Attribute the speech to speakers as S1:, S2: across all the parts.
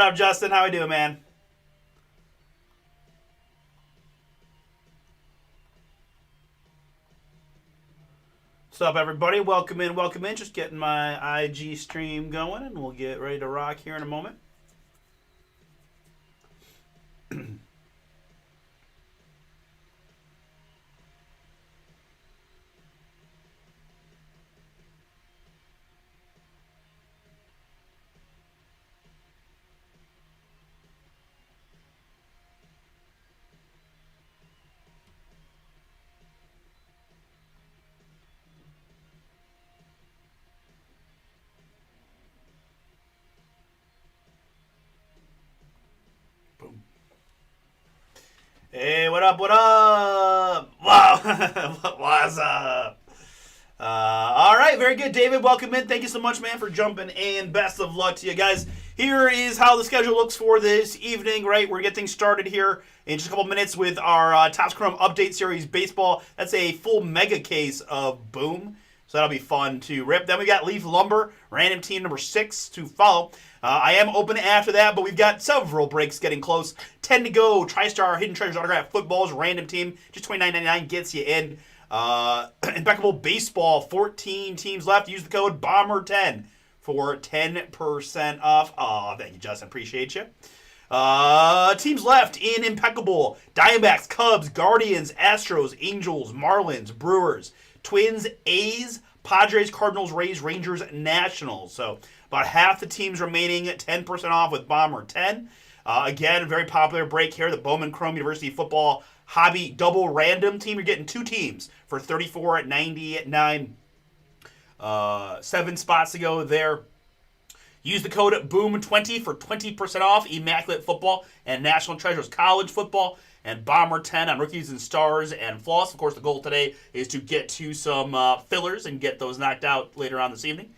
S1: up, Justin? How we doing, man? What's up, everybody? Welcome in, welcome in. Just getting my IG stream going, and we'll get ready to rock here in a moment. Boom. Hey, what up, what up? Wow. What's up? All right, very good, David. Welcome in. Thank you so much, man, for jumping in. Best of luck to you guys. Here is how the schedule looks for this evening, right? We're going to get things started here in just a couple minutes with our Topps Chrome Update Series Baseball. That's a full mega case of Boom. So that'll be fun to rip. Then we got Leaf Lumber, random team number 6 to follow. I am open after that, but we've got several breaks getting close. 10 to go. TriStar Hidden Treasures Autograph Footballs, random team. Just $29.99 gets you in. Impeccable Baseball, 14 teams left. Use the code BOMBER10 for 10% off. Oh, thank you, Justin. Appreciate you. Teams left in Impeccable: Diamondbacks, Cubs, Guardians, Astros, Angels, Marlins, Brewers, Twins, A's, Padres, Cardinals, Rays, Rangers, Nationals. So about half the teams remaining, 10% off with Bomber 10. Again, very popular break here, the Bowman Chrome University Football Hobby Double Random Team. You're getting 2 teams for $34.99. 7 spots to go there. Use the code BOOM20 for 20% off Immaculate Football and National Treasures College Football, and Bomber 10 on Rookies and Stars and Floss. Of course, the goal today is to get to some fillers and get those knocked out later on this evening.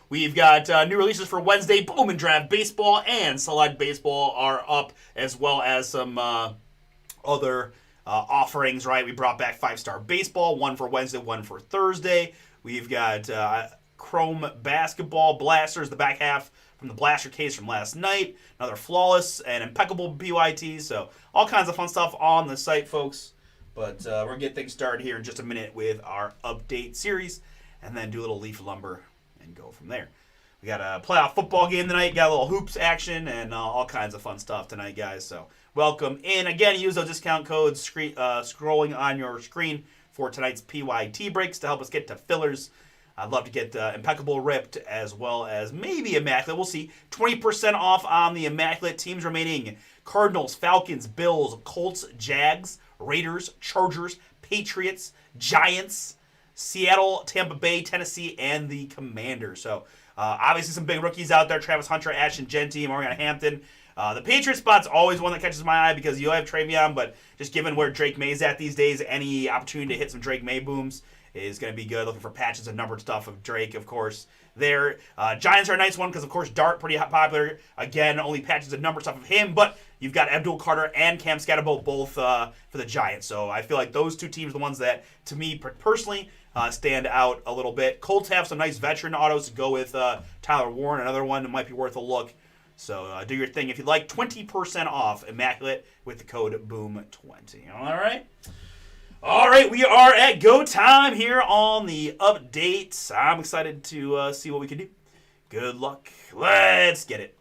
S1: We've got new releases for Wednesday. Bowman Draft Baseball and Select Baseball are up, as well as some other offerings, right? We brought back 5-Star Baseball, one for Wednesday, one for Thursday. We've got Chrome Basketball Blasters, the back half from the Blaster case from last night. Another Flawless and Impeccable PYT. So all kinds of fun stuff on the site, folks. But we're going to get things started here in just a minute with our update series, and then do a little Leaf Lumber and go from there. We got a playoff football game tonight. Got a little hoops action and all kinds of fun stuff tonight, guys. So welcome in. Again, use those discount codes scrolling on your screen for tonight's PYT breaks to help us get to fillers. I'd love to get Impeccable ripped, as well as maybe Immaculate. We'll see. 20% off on the Immaculate. Teams remaining: Cardinals, Falcons, Bills, Colts, Jags, Raiders, Chargers, Patriots, Giants, Seattle, Tampa Bay, Tennessee, and the Commanders. So obviously some big rookies out there: Travis Hunter, Ashton Genty, Mariana Hampton. The Patriot spot's always one that catches my eye because you have Travion, but just given where Drake May's at these days, any opportunity to hit some Drake May booms is going to be good. Looking for patches and numbered stuff of Drake, of course. There, Giants are a nice one because, of course, Dart, pretty popular. Again, only patches and numbered stuff of him, but you've got Abdul Carter and Cam Scatterbo both for the Giants. So I feel like those 2 teams are the ones that, to me personally, stand out a little bit. Colts have some nice veteran autos to go with Tyler Warren, another one that might be worth a look. So do your thing if you'd like. 20% off Immaculate with the code BOOM20. All right? All right, we are at go time here on the updates. I'm excited to see what we can do. Good luck. Let's get it.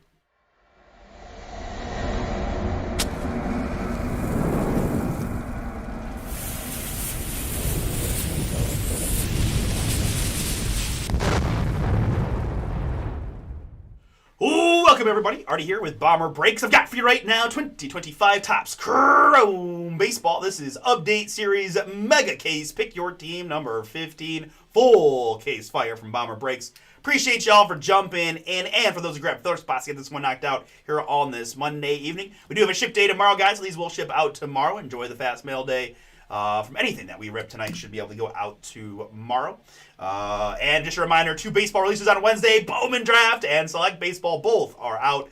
S1: Welcome, everybody. Artie here with Bomber Breaks. I've got for you right now 2025 Topps Chrome Baseball. This is Update Series Mega Case. Pick your team, number 15. Full case fire from Bomber Breaks. Appreciate y'all for jumping in, and for those who grab filler spots to get this one knocked out here on this Monday evening. We do have a ship day tomorrow, guys. So these will ship out tomorrow. Enjoy the fast mail day. From anything that we rip tonight should be able to go out tomorrow. And just a reminder, 2 baseball releases on Wednesday. Bowman Draft and Select Baseball both are out.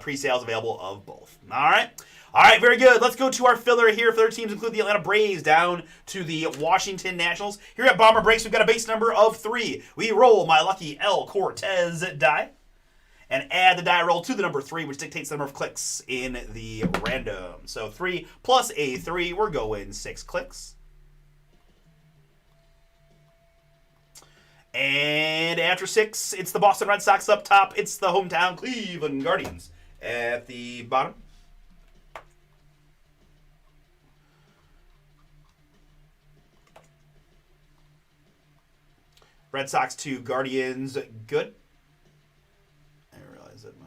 S1: Pre-sales available of both. All right, very good. Let's go to our filler here. Filler teams include the Atlanta Braves down to the Washington Nationals. Here at Bomber Breaks, we've got a base number of 3. We roll my lucky El Cortez die. and add the die roll to the number 3, which dictates the number of clicks in the random. So 3 plus a 3, we're going 6 clicks. And after 6, it's the Boston Red Sox up top. It's the hometown Cleveland Guardians at the bottom. Red Sox to Guardians, good. I realize that my...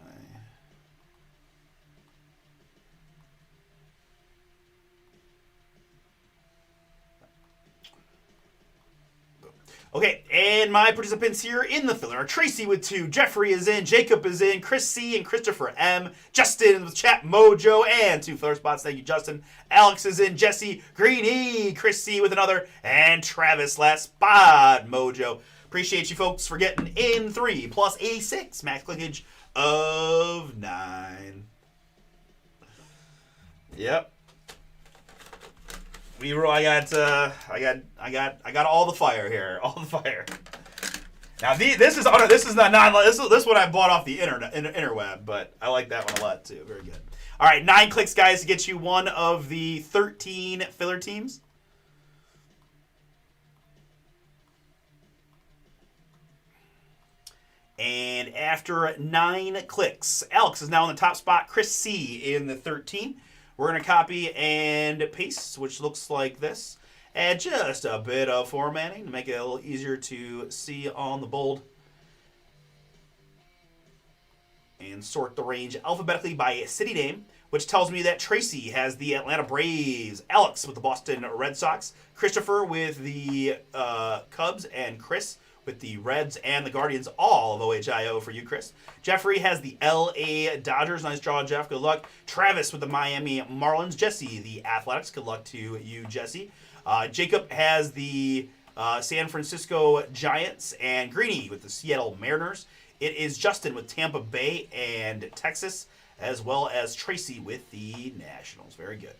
S1: Okay, and my participants here in the filler are Tracy with 2, Jeffrey is in, Jacob is in, Chris C and Christopher M, Justin with Chat Mojo and 2 filler spots. Thank you, Justin. Alex is in, Jesse, Greeny, Chris C with another, and Travis last spot, Mojo. Appreciate you folks for getting in 3 plus 86, max clickage of 9. Yep. I got all the fire here, all the fire. Now this is not this one I bought off the interweb, but I like that one a lot too. Very good. All right, 9 clicks, guys, to get you one of the 13 filler teams. And after 9 clicks, Alex is now in the top spot. Chris C in the 13. We're going to copy and paste, which looks like this. Add just a bit of formatting to make it a little easier to see on the bold. And sort the range alphabetically by city name, which tells me that Tracy has the Atlanta Braves, Alex with the Boston Red Sox, Christopher with the Cubs, and Chris with the Reds and the Guardians, all of OHIO for you, Chris. Jeffrey has the LA Dodgers. Nice draw, Jeff. Good luck. Travis with the Miami Marlins. Jesse, the Athletics. Good luck to you, Jesse. Jacob has the San Francisco Giants, and Greeny with the Seattle Mariners. It is Justin with Tampa Bay and Texas, as well as Tracy with the Nationals. Very good.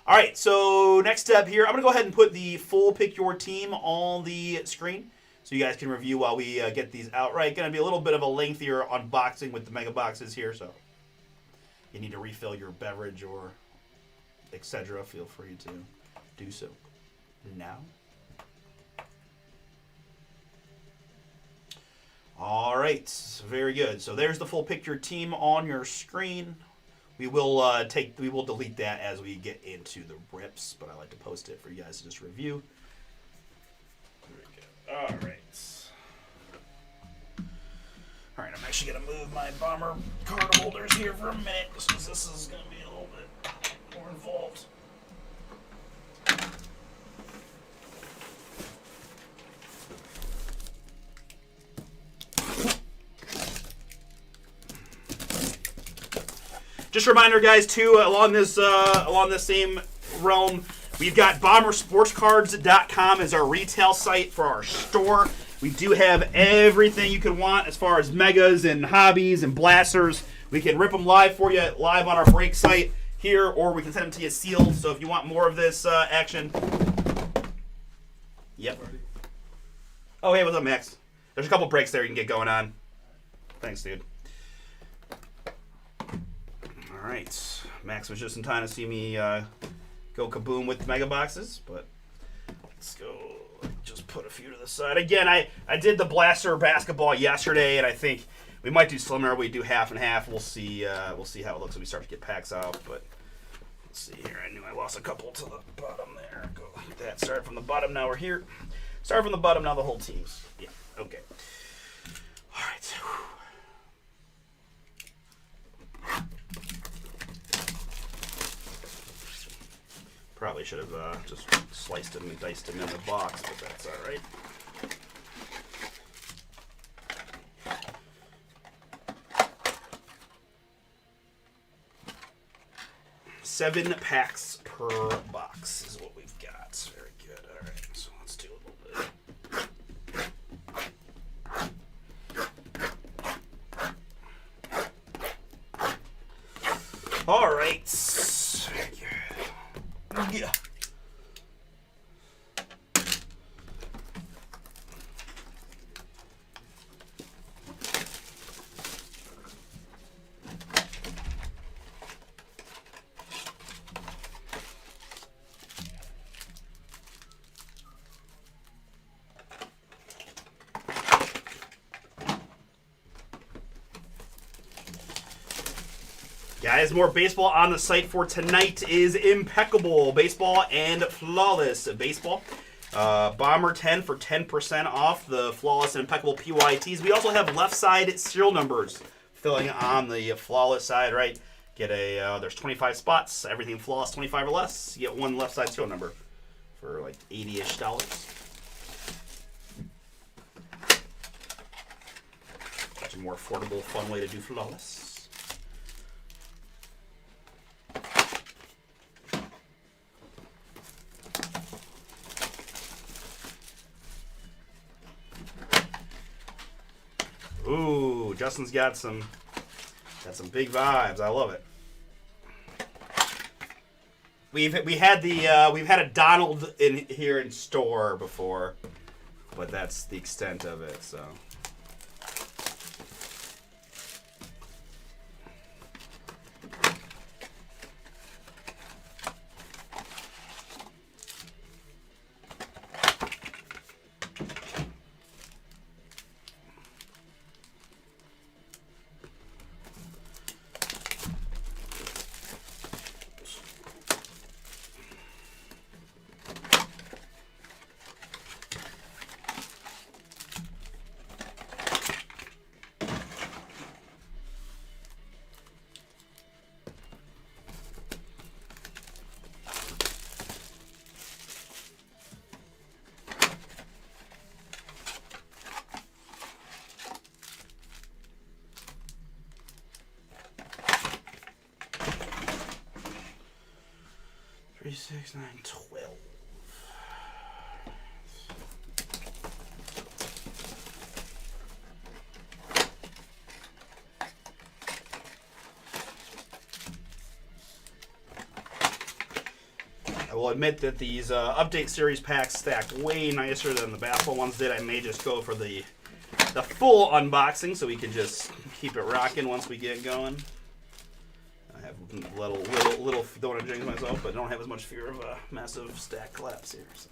S1: All right, so next step here, I'm going to go ahead and put the full Pick Your Team on the screen, so you guys can review while we get these out. Right, going to be a little bit of a lengthier unboxing with the mega boxes here, so you need to refill your beverage or etc. Feel free to do so now. All right, very good. So there's the full Pick Your Team on your screen. We will delete that as we get into the rips, but I like to post it for you guys to just review. All right. All right, I'm actually going to move my bomber card holders here for a minute, just because this is going to be a little bit more involved. Just a reminder, guys, too, along this same realm, we've got BomberSportsCards.com as our retail site for our store. We do have everything you could want as far as megas and hobbies and blasters. We can rip them live for you, live on our break site here, or we can send them to you sealed. So if you want more of this action. Yep. Oh, hey, what's up, Max? There's a couple breaks there you can get going on. Thanks, dude. All right. Max was just in time to see me go kaboom with mega boxes, but let's go. Just put a few to the side. Again, I did the blaster basketball yesterday, and I think we might do slimmer. We do half and half. We'll see how it looks when we start to get packs out. But let's see here. I knew I lost a couple to the bottom there. Go like that. Start from the bottom. Now we're here. Start from the bottom. Now the whole team's. Yeah. Okay. All right. Probably should have just sliced them and diced them in the box, but that's all right. Seven packs per box is what we've got. Very good. All right, so let's do a little bit. All right. Very good. Yeah. Guys, more baseball on the site for tonight is Impeccable Baseball and Flawless Baseball. Bomber 10 for 10% off the Flawless and Impeccable PYTs. We also have left side serial numbers filling on the Flawless side, right? Get there's 25 spots, everything Flawless 25 or less. You get one left side serial number for like $80-ish. Such a more affordable, fun way to do Flawless. Ooh, Justin's got some big vibes. I love it. We've had a Donald in here in store before, but that's the extent of it. So. Three, 6, 9, 12. I will admit that these update series packs stacked way nicer than the basketball ones did. I may just go for the full unboxing so we can just keep it rocking once we get going. I have little don't want to jinx myself, but don't have as much fear of a massive stack collapse here. So.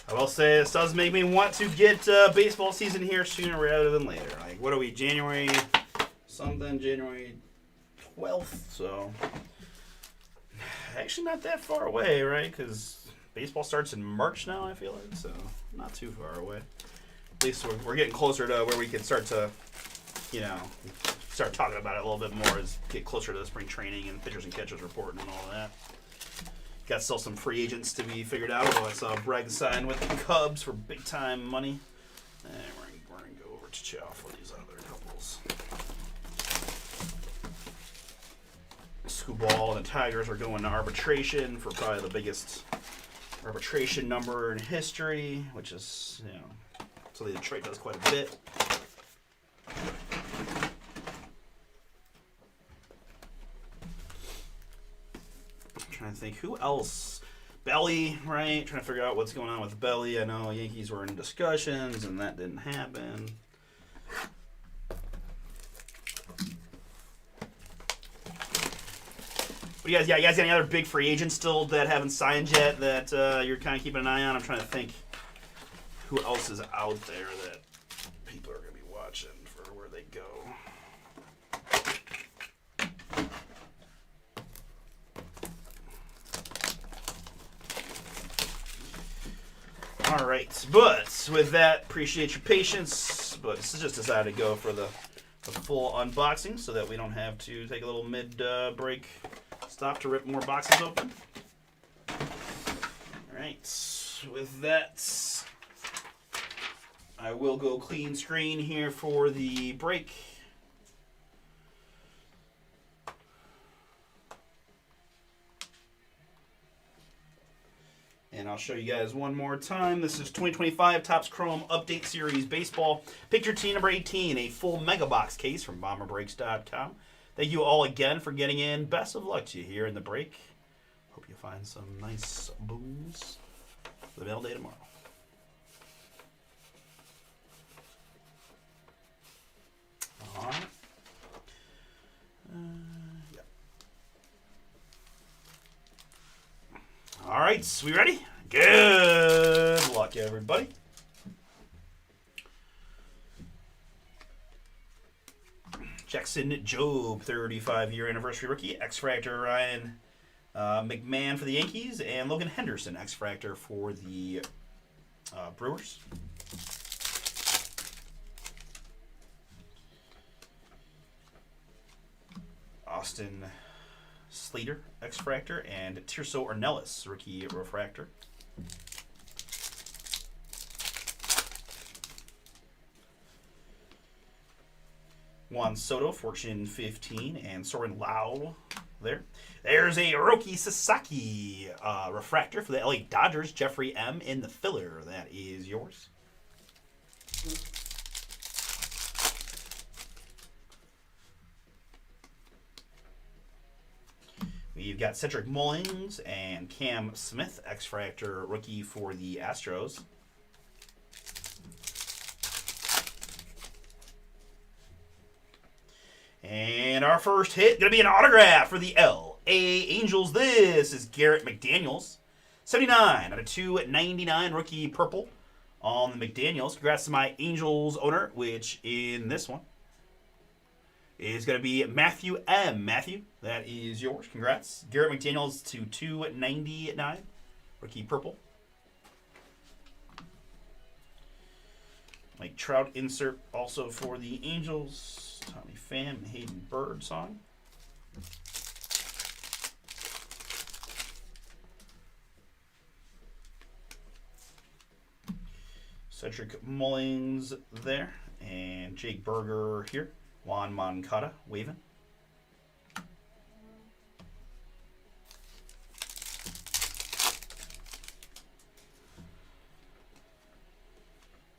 S1: I will say this does make me want to get baseball season here sooner rather than later. Like, what are we, January 12th? So, actually not that far away, right? Because baseball starts in March now, I feel like. So, not too far away. At least we're getting closer to where we can start to, start talking about it a little bit more as get closer to the spring training and pitchers and catchers reporting and all of that. Got still some free agents to be figured out, although I saw Bregg sign with the Cubs for big-time money. And we're going to go over to Chow for these other couples. Scooball and the Tigers are going to arbitration for probably the biggest arbitration number in history, which is, something Detroit does quite a bit. trying to think who else. Belly, right? Trying to figure out what's going on with Belly. I know Yankees were in discussions, and that didn't happen. But you guys got any other big free agents still that haven't signed yet that you're kind of keeping an eye on? I'm trying to think who else is out there that people are going to be watching for where they go. All right, but with that, appreciate your patience. But this is just decided to go for the full unboxing so that we don't have to take a little mid-break stop to rip more boxes open. All right, with that, I will go clean screen here for the break. And I'll show you guys one more time. This is 2025 Topps Chrome Update Series Baseball. Picture team number 18, a full mega box case from BomberBreaks.com. Thank you all again for getting in. Best of luck to you here in the break. Hope you find some nice booms for the mail day tomorrow. All right. Yeah. All right, we ready? Good luck, everybody. Jackson Jobe, 35-year anniversary rookie. X-Fractor Ryan McMahon for the Yankees. And Logan Henderson, X-Fractor for the Brewers. Austin Slater, X-Fractor. And Tirso Ornelas, rookie refractor. Juan Soto, Fortune 15, and Soren Lau there. There's a Roki Sasaki refractor for the LA Dodgers, Jeffrey M. in the filler. That is yours. We've got Cedric Mullins and Cam Smith, X-Fractor rookie for the Astros. And our first hit, going to be an autograph for the LA Angels. This is Garrett McDaniels. 79 out of 299, rookie purple on the McDaniels. Congrats to my Angels owner, which in this one is going to be Matthew M. Matthew, that is yours. Congrats. Garrett McDaniels to 299, rookie purple. Mike Trout insert also for the Angels. Tommy Pham, Hayden Bird song. Cedric Mullins there. And Jake Berger here. Juan Moncada waving.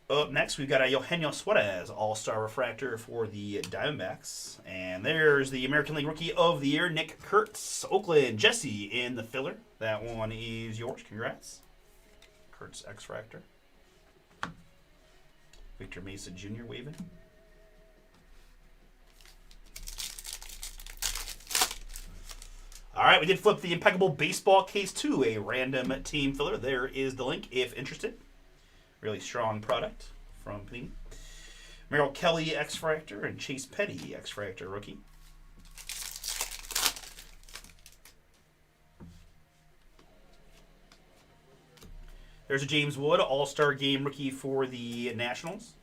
S1: Up next, we've got a Eugenio Suarez All-Star Refractor for the Diamondbacks. And there's the American League Rookie of the Year, Nick Kurtz. Oakland, Jesse in the filler. That one is yours. Congrats. Kurtz X-Fractor. Victor Mesa Jr. waving. All right, we did flip the Impeccable Baseball case to a random team filler. There is the link if interested. Really strong product from Panini. Merrill Kelly X-Fractor and Chase Petty X-Fractor rookie. There's a James Wood All-Star Game rookie for the Nationals.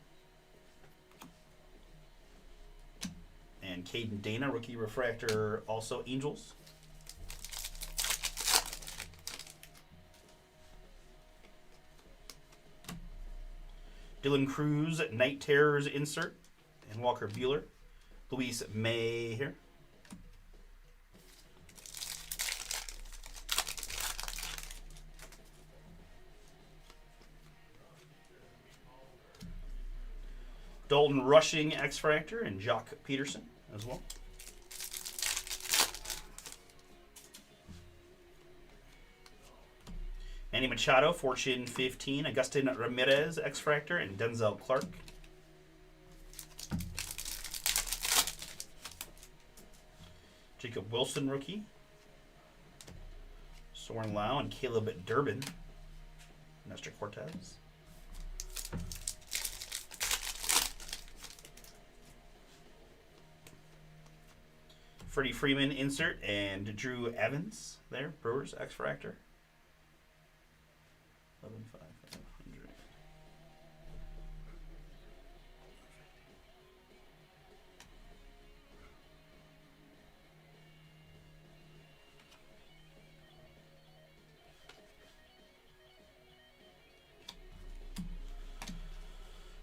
S1: And Caden Dana rookie refractor, also Angels. Dylan Cruz, Night Terrors insert, and Walker Buehler. Luis May here. Dalton Rushing X-Fractor and Jock Peterson as well. Manny Machado, Fortune 15. Agustin Ramirez, X-Fractor, and Denzel Clark. Jacob Wilson, rookie. Soren Lau and Caleb Durbin. Nestor Cortez. Freddie Freeman insert and Drew Evans there. Brewers X-Fractor. 11,500.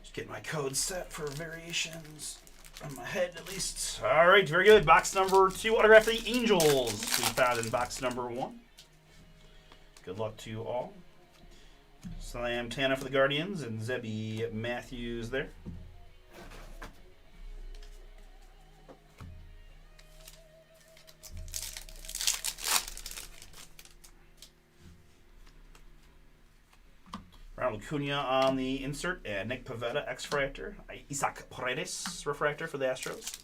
S1: Just get my code set for variations. On my head, at least. All right, very good. Box number 2, autograph the Angels. We found in box number 1. Good luck to you all. Slam Tana for the Guardians and Zebby Matthews there. Ronald Acuna on the insert, and Nick Pivetta, X-Fractor. Isaac Paredes, Refractor for the Astros.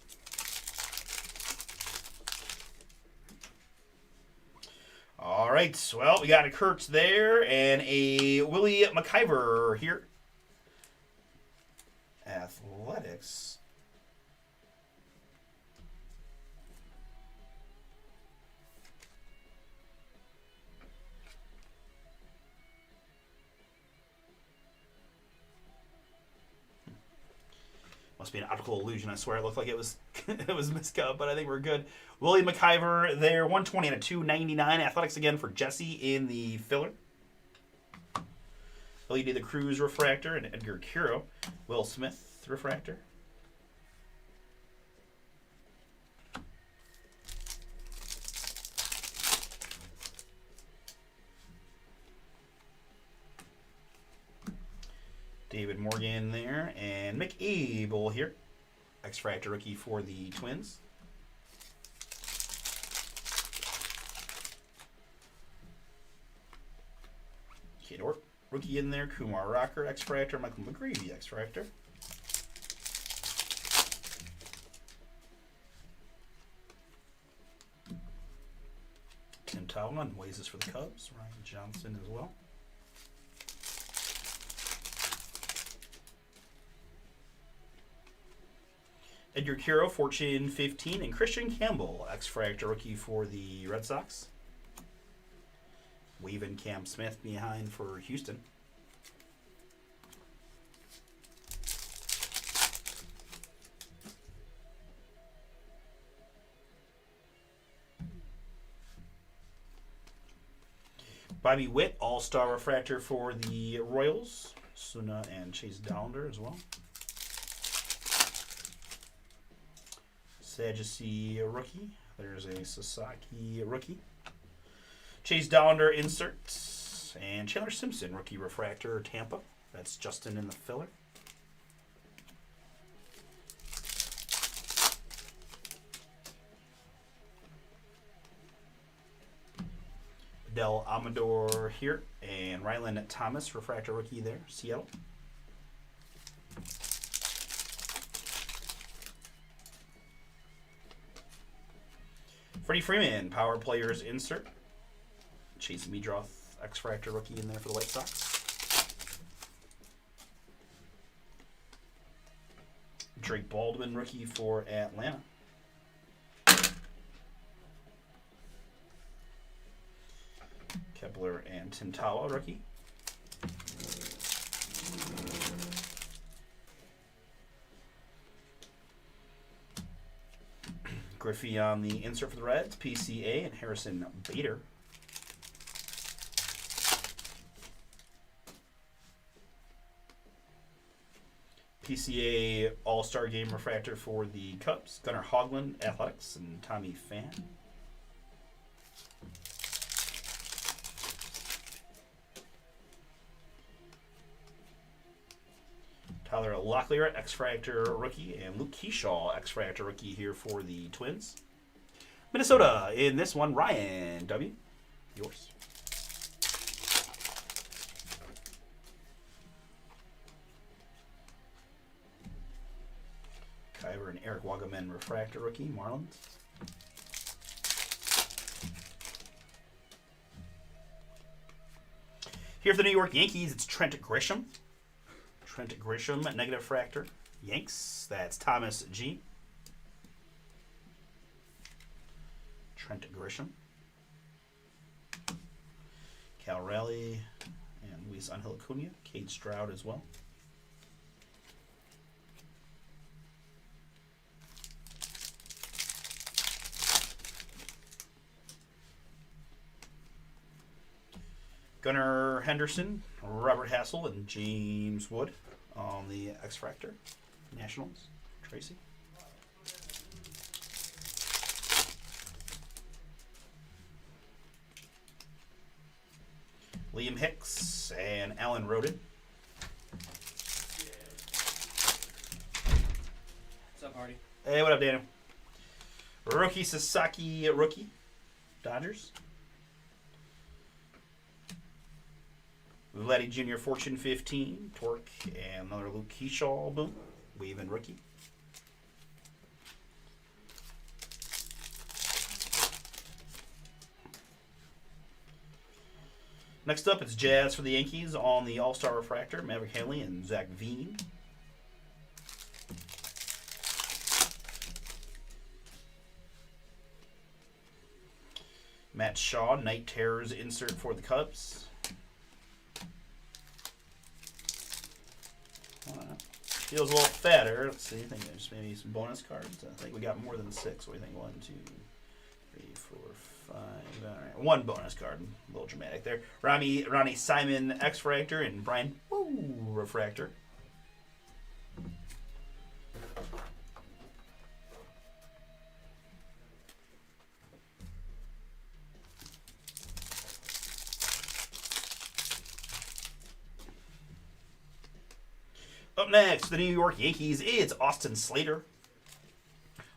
S1: All right, well, we got a Kurtz there and a Willie McIver here. Athletics. Must be an optical illusion. I swear it looked like it was it was miscut, but I think we're good. Willie McIver there, 120 and a 299. Athletics again for Jesse in the filler. LED the Cruz Refractor and Edgar Curo. Will Smith Refractor. David Morgan there, and Mick Abel here. X-Fractor rookie for the Twins. Kid Orp, rookie in there. Kumar Rocker, X-Fractor. Michael McGreevy, X-Fractor. Tim Towman, Oasis for the Cubs. Ryan Johnson as well. Edgar Curo, Fortune 15, and Christian Campbell, X-Fractor rookie for the Red Sox. Waving Cam Smith behind for Houston. Bobby Witt, All-Star Refractor for the Royals. Suna and Chase Dowlander as well. Sagittary rookie. There's a Sasaki rookie. Chase Dowlander inserts. And Chandler Simpson, rookie refractor, Tampa. That's Justin in the filler. Del Amador here. And Rylan Thomas, refractor rookie there, Seattle. Freddie Freeman, Power Players insert. Chase Meadroth, X-Fractor rookie in there for the White Sox. Drake Baldwin, rookie for Atlanta. Kepler and Tim Tawa, rookie. Griffey on the insert for the Reds, PCA, and Harrison Bader. PCA All-Star Game refractor for the Cubs, Gunnar Hoglund, Athletics, and Tommy Pham. Tyler Locklear, X-Fractor rookie, and Luke Keyshaw, X-Fractor rookie here for the Twins. Minnesota in this one, Ryan W. Yours. Eric Wagaman refractor rookie, Marlins. Here for the New York Yankees, it's Trent Grisham. Trent Grisham, negative fractor. Yanks, that's Thomas G. Trent Grisham. Cal Raleigh and Luis Angel Acuna. Cade Stroud as well. Gunnar Henderson, Robert Hassel, and James Wood on the X-Fractor. Nationals, Tracy. Liam Hicks and Alan Roden.
S2: What's up, Hardy?
S1: Hey, what up, Daniel? Rookie Sasaki, rookie. Dodgers. Vladdy Jr. Fortune 15, Torque, and another Luke Keyshaw, boom. Waving rookie. Next up, it's Jazz for the Yankees on the All-Star Refractor, Maverick Hanley and Zach Veen. Matt Shaw, Night Terrors insert for the Cubs. Feels a little fatter. Let's see. I think there's maybe some bonus cards. I think we got more than 6. What do you think? 1, 2, 3, 4, 5. All right. 1 bonus card. A little dramatic there. Ronnie Simon X-Fractor and Brian Refractor. Up next, the New York Yankees, it's Austin Slater.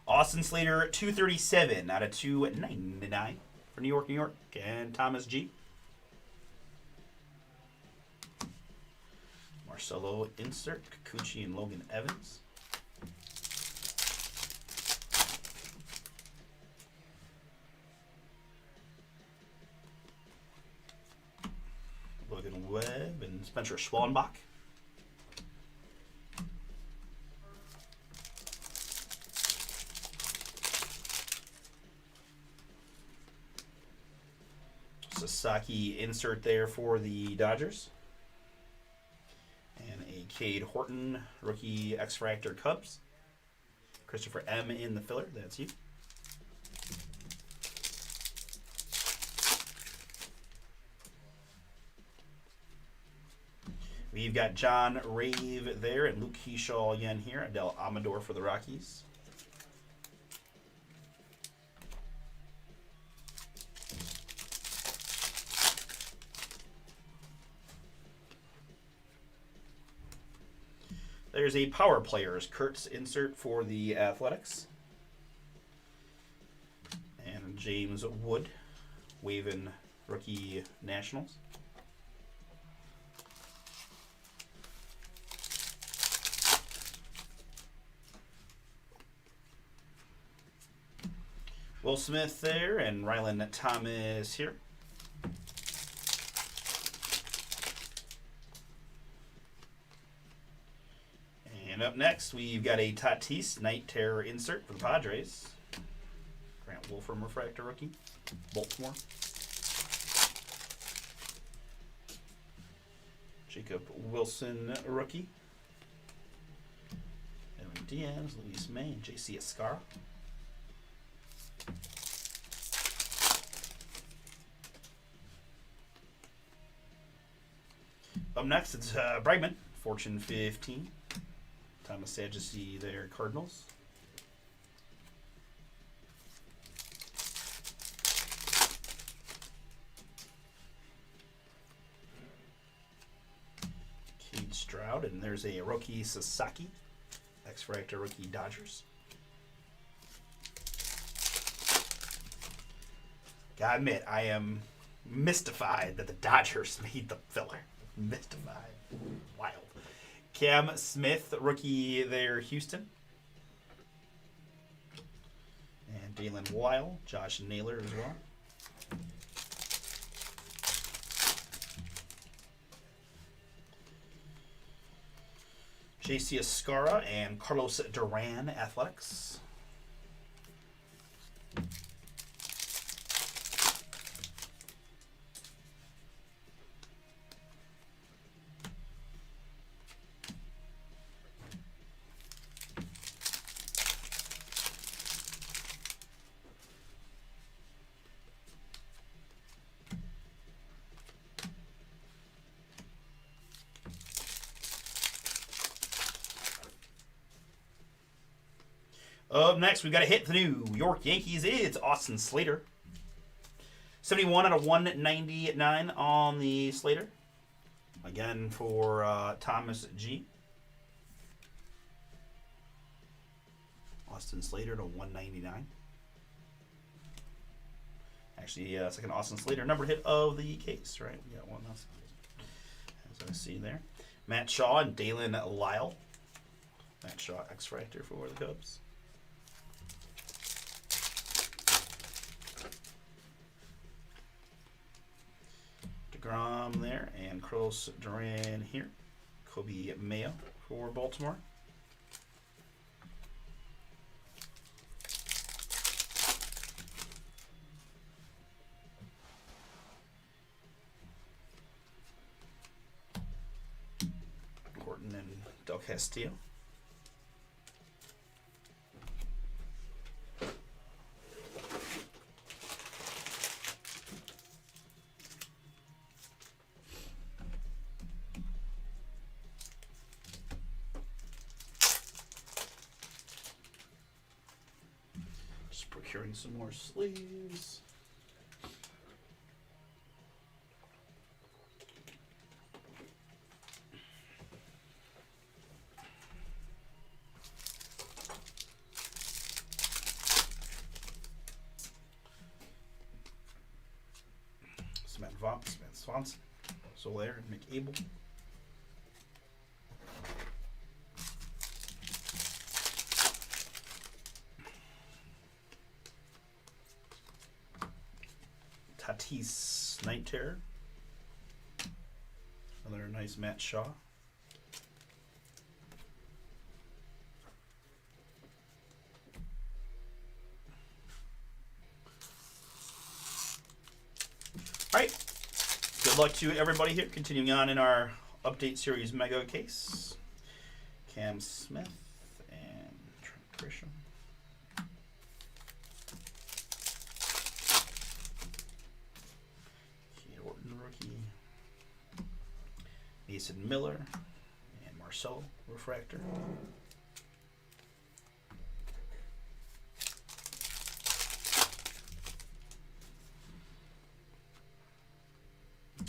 S1: Austin Slater, 237 out of 299 for New York, New York, and Thomas G. Marcelo insert, Kikuchi and Logan Evans. Logan Webb and Spencer Schwallenbach. Sasaki insert there for the Dodgers. And a Cade Horton rookie X-Fractor Cubs. Christopher M in the filler. That's you. We've got John Rave there and Luke Keyshaw again here. Adel Amador for the Rockies. There's a Power Players Kurtz insert for the Athletics. And James Wood, Wavin rookie Nationals. Will Smith there and Rylan Thomas here. And up next, we've got a Tatis Night Terror insert for the Padres. Grant Wolfram refractor rookie. Baltimore. Jacob Wilson rookie. Edwin Diaz, Luis May, and J.C. Escara. Up next, it's Bregman, Fortune 15. Thomas Saggesi there, Cardinals. Cade Stroud, and there's a rookie Sasaki, X-Fractor rookie Dodgers. Gotta admit, I am mystified that the Dodgers made the filler. Mystified. Wild. Cam Smith, rookie there, Houston. And Dalen Weil, Josh Naylor as well. JC Escara and Carlos Duran, Athletics. Up next, we've got to hit the New York Yankees. It's Austin Slater. 71 out of 199 on the Slater. Again for Thomas G. Austin Slater to 199. Actually, second Austin Slater number hit of the case, right? We got one last, as I see there. Matt Shaw and Dalen Lyle. Matt Shaw, X-Fractor for the Cubs. DeGrom there, and Carlos Duran here. Kobe Mayo for Baltimore. Horton and Del Castillo. Procuring some more sleeves. Matt Vops, Matt Swanson, Soler, and McAble. Tatis Night Terror. Another nice Matt Shaw. Alright. Good luck to everybody here. Continuing on in our update series mega case. Cam Smith and Trent Grisham. Rookie Mason Miller and Marcelo Refractor.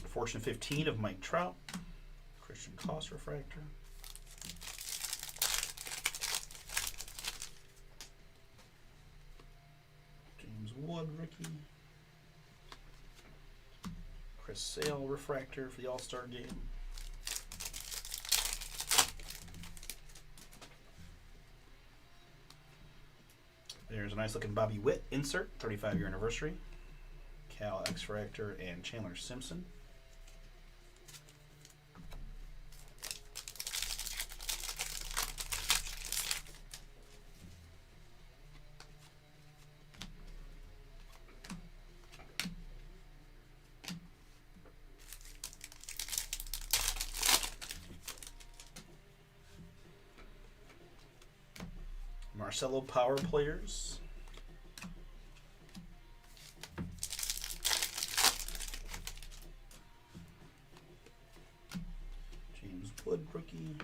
S1: Fortune 15 of Mike Trout. Christian Koss Refractor. James Wood Rookie. Chris Sale Refractor for the All-Star game. There's a nice looking Bobby Witt insert, 35-year anniversary. Cal X-Fractor and Chandler Simpson. Marcelo Power Players. James Wood Rookie.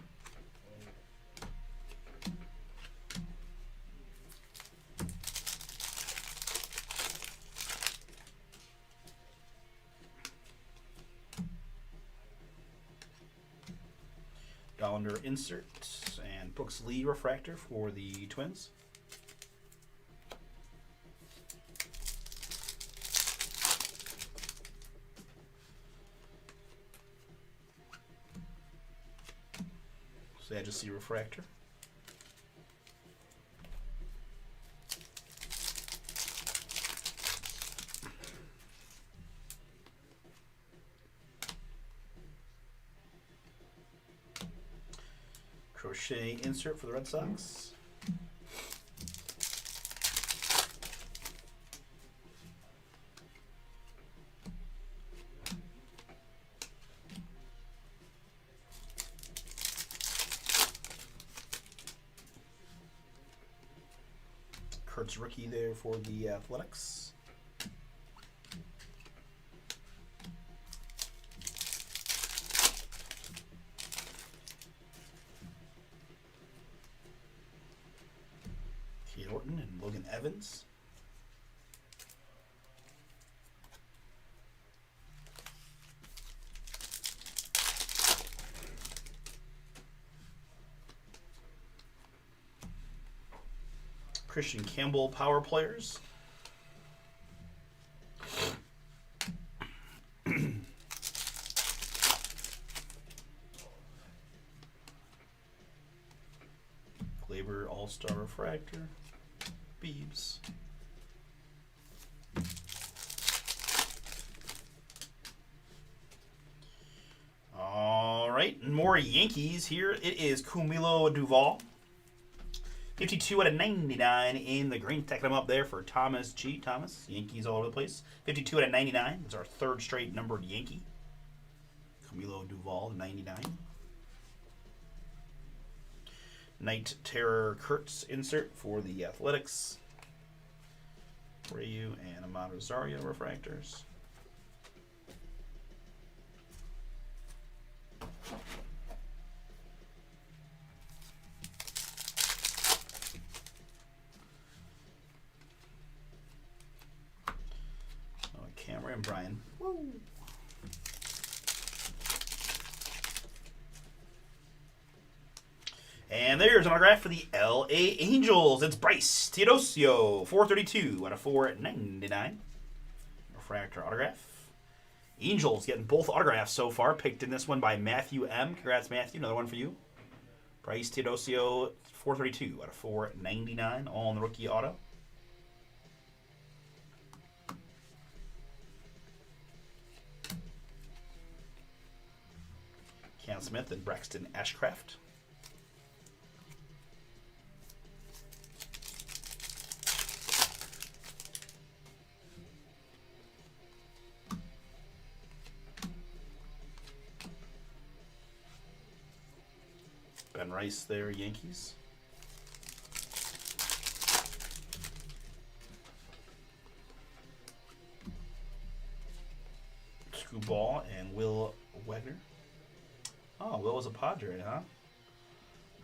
S1: Dollander insert and Brooks Lee Refractor for the Twins. Sadgeci Refractor. O'Shea insert for the Red Sox. Kurtz rookie there for the Athletics. Horton and Logan Evans. Christian Campbell power players. Glaber All-Star Refractor. Beebs. All right, more Yankees here. It is Camilo Doval. 52 out of 99 in the green. Taking them up there for Thomas G. Thomas. Yankees all over the place. 52 out of 99. It's our third straight numbered Yankee. Camilo Doval, 99. Night Terror Kurtz insert for the Athletics. Rayu and Ahmad Rosario refractors. Cameron Bryan. Woo. And there's an autograph for the LA Angels. It's Bryce Teodosio, 432 out of 499. Refractor autograph. Angels getting both autographs so far. Picked in this one by Matthew M. Congrats, Matthew. Another one for you. Bryce Teodosio, 432 out of 499. All in the rookie auto. Cam Smith and Braxton Ashcraft. Ben Rice there, Yankees. Skubal and Will Wagner. Oh, Will was a Padre, huh?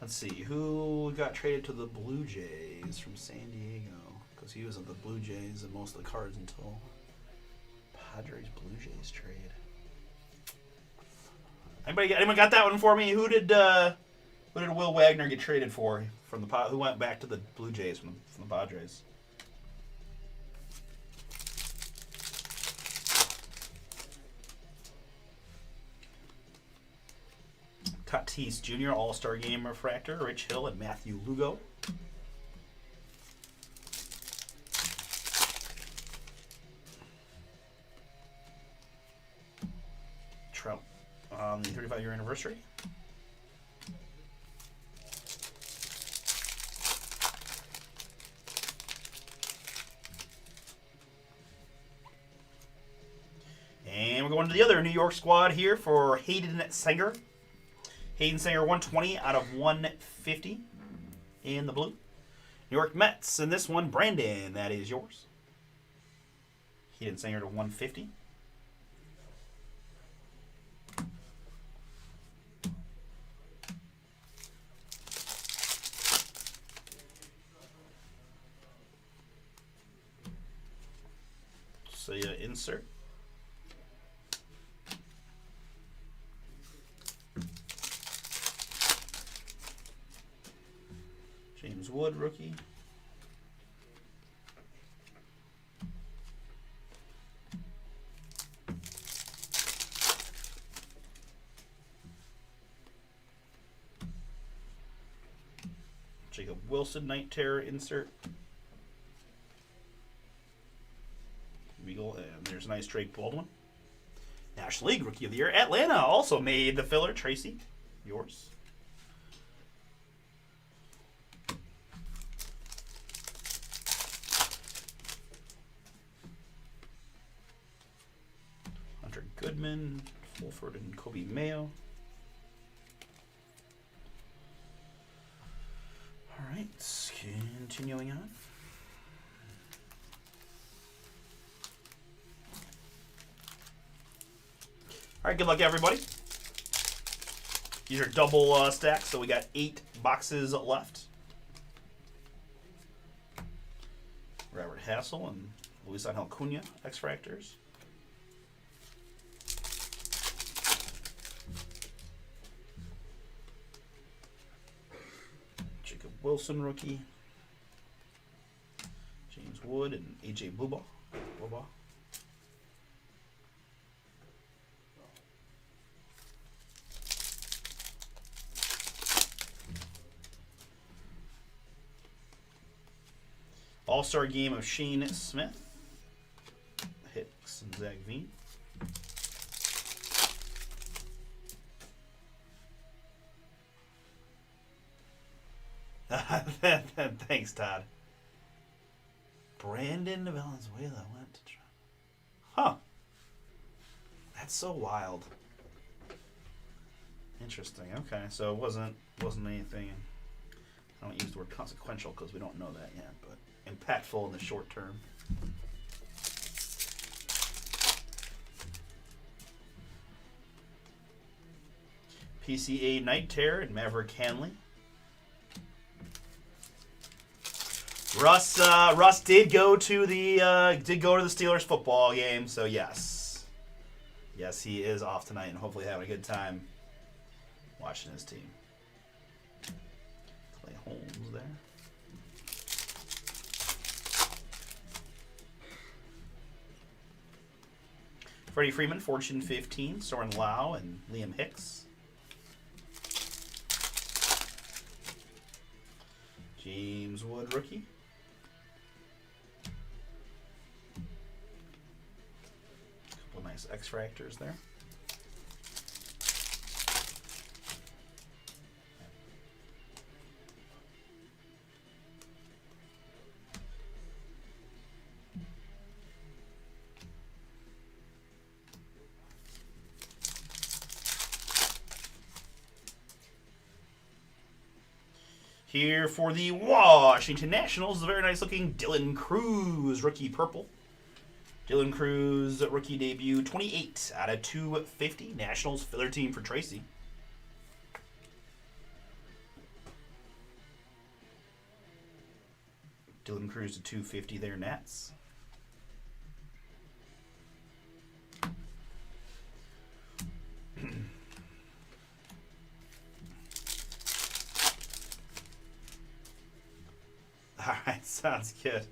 S1: Let's see, who got traded to the Blue Jays from San Diego? Because he was at the Blue Jays and most of the cards until Padres Blue Jays trade. Anyone got that one for me? Who did Will Wagner get traded for from the who went back to the Blue Jays from the Padres? Tatis Jr. All-Star Game refractor, Rich Hill and Matthew Lugo. Trout on the 35-year anniversary. And we're going to the other New York squad here for Hayden Sanger. Hayden Sanger, 120 out of 150 in the blue. New York Mets, and this one, Brandon, that is yours. Hayden Sanger to 150. So you insert. James Wood, rookie. Jacob Wilson, Night Terror insert. Weagle, and there's a nice Drake Baldwin. National League Rookie of the Year. Atlanta also made the filler. Tracy, yours. Goodman, Fulford, and Kobe Mayo. All right, continuing on. All right, good luck, everybody. These are double stacks, so we got 8 boxes left. Robert Hassel and Luis Angel Cunha, X-Fractors. Jacob Wilson, rookie. James Wood and AJ Blubaugh. All-Star Game of Shane Smith, Hicks, and Zach Veen. Thanks, Todd. Brandon Valenzuela went to try. Huh. That's so wild. Interesting. Okay, so it wasn't anything. I don't use the word consequential because we don't know that yet, but impactful in the short term. PCA Night Terror and Maverick Hanley. Russ did go to the Steelers football game, so yes, he is off tonight and hopefully having a good time watching his team. Clay Holmes there. Freddie Freeman, Fortune 15, Soren Lau, and Liam Hicks. James Wood, rookie. Couple nice X-Fractors there. Here for the Washington Nationals, a very nice looking Dylan Cruz, rookie purple. Dylan Cruz, rookie debut, 28 out of 250. Nationals filler team for Tracy. Dylan Cruz to 250 there, Nats. All right, sounds good.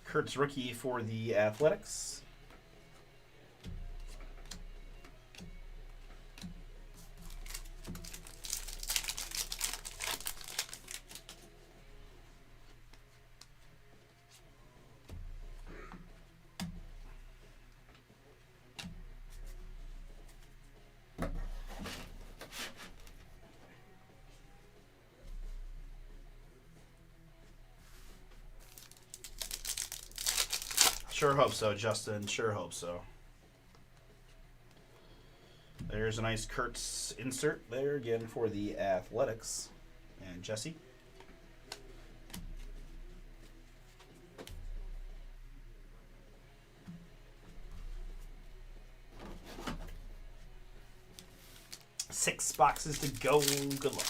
S1: Kurtz rookie for the Athletics. Sure hope so, Justin. Sure hope so. There's a nice Kurtz insert there again for the Athletics. And Jesse. Six boxes to go. Good luck.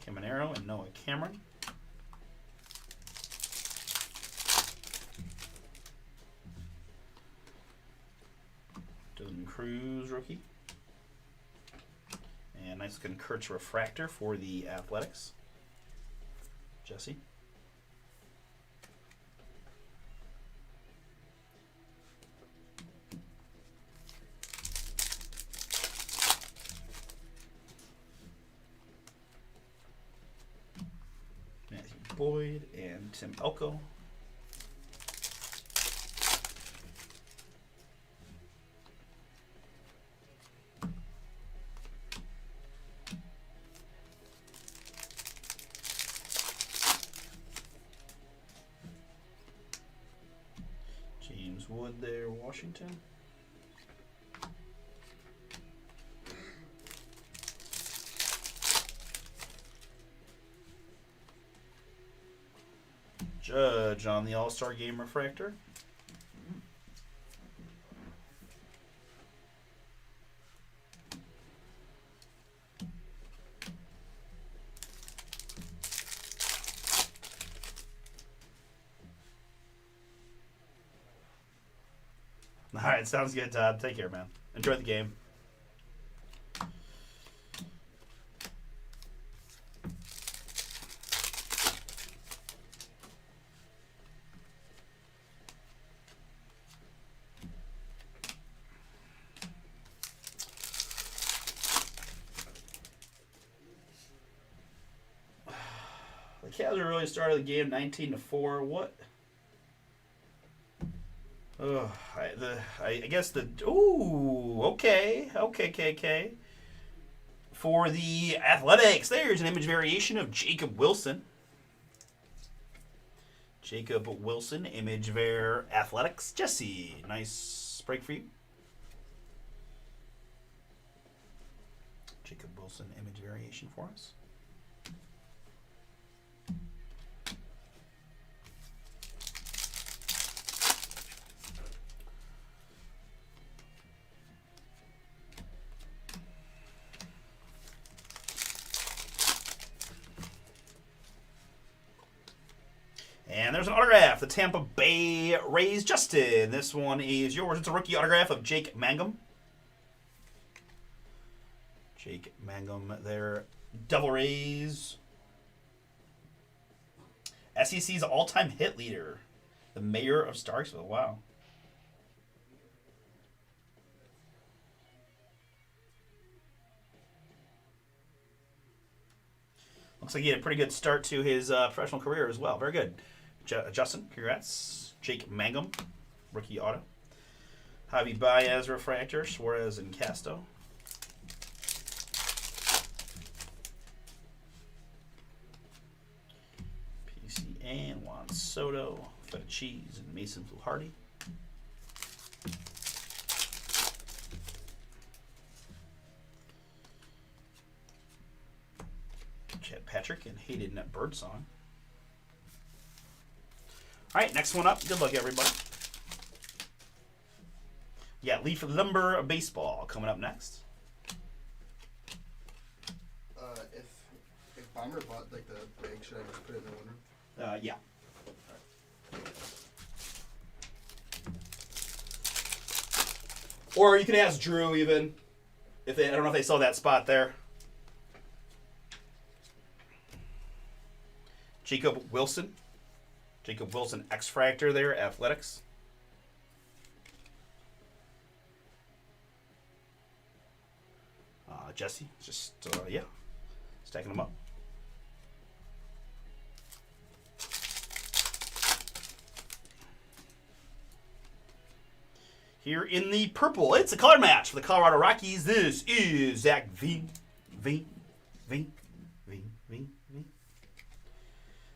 S1: Caminero and Noah Cameron. Dylan Cruz, rookie. And nice looking Kurtz refractor for the Athletics. Jesse. Boyd and Tim Elko. James Wood there, Washington. Judge on the All-Star Game refractor. All right, sounds good, Todd. Take care, man. Enjoy the game. The Cavs are really started the game 19-4. What? I guess the okay. For the Athletics, there's an image variation of Jacob Wilson. Jacob Wilson, image var Athletics. Jesse, nice break for you. Jacob Wilson, image variation for us. And there's an autograph, the Tampa Bay Rays, Justin. This one is yours. It's a rookie autograph of Jake Mangum. Jake Mangum there. Devil Rays. SEC's all-time hit leader. The mayor of Starksville. Wow. Looks like he had a pretty good start to his professional career as well. Very good. Justin, congrats. Jake Mangum, rookie auto. Javi Baez, refractor. Suarez and Casto. PC and Juan Soto, Feta Cheese, and Mason Fluharty. Chad Patrick and Hayden Birdsong. All right, next one up. Good luck, everybody. Yeah, Leaf Lumber Baseball coming up next.
S2: If Bomber bought like the bag, should I just put it in the winner?
S1: Yeah. Or you can ask Drew even. I don't know if they saw that spot there. Jacob Wilson. Jacob Wilson, X-Fractor there, Athletics. Jesse, just, stacking them up. Here in the purple, it's a color match for the Colorado Rockies. This is Zach Veen.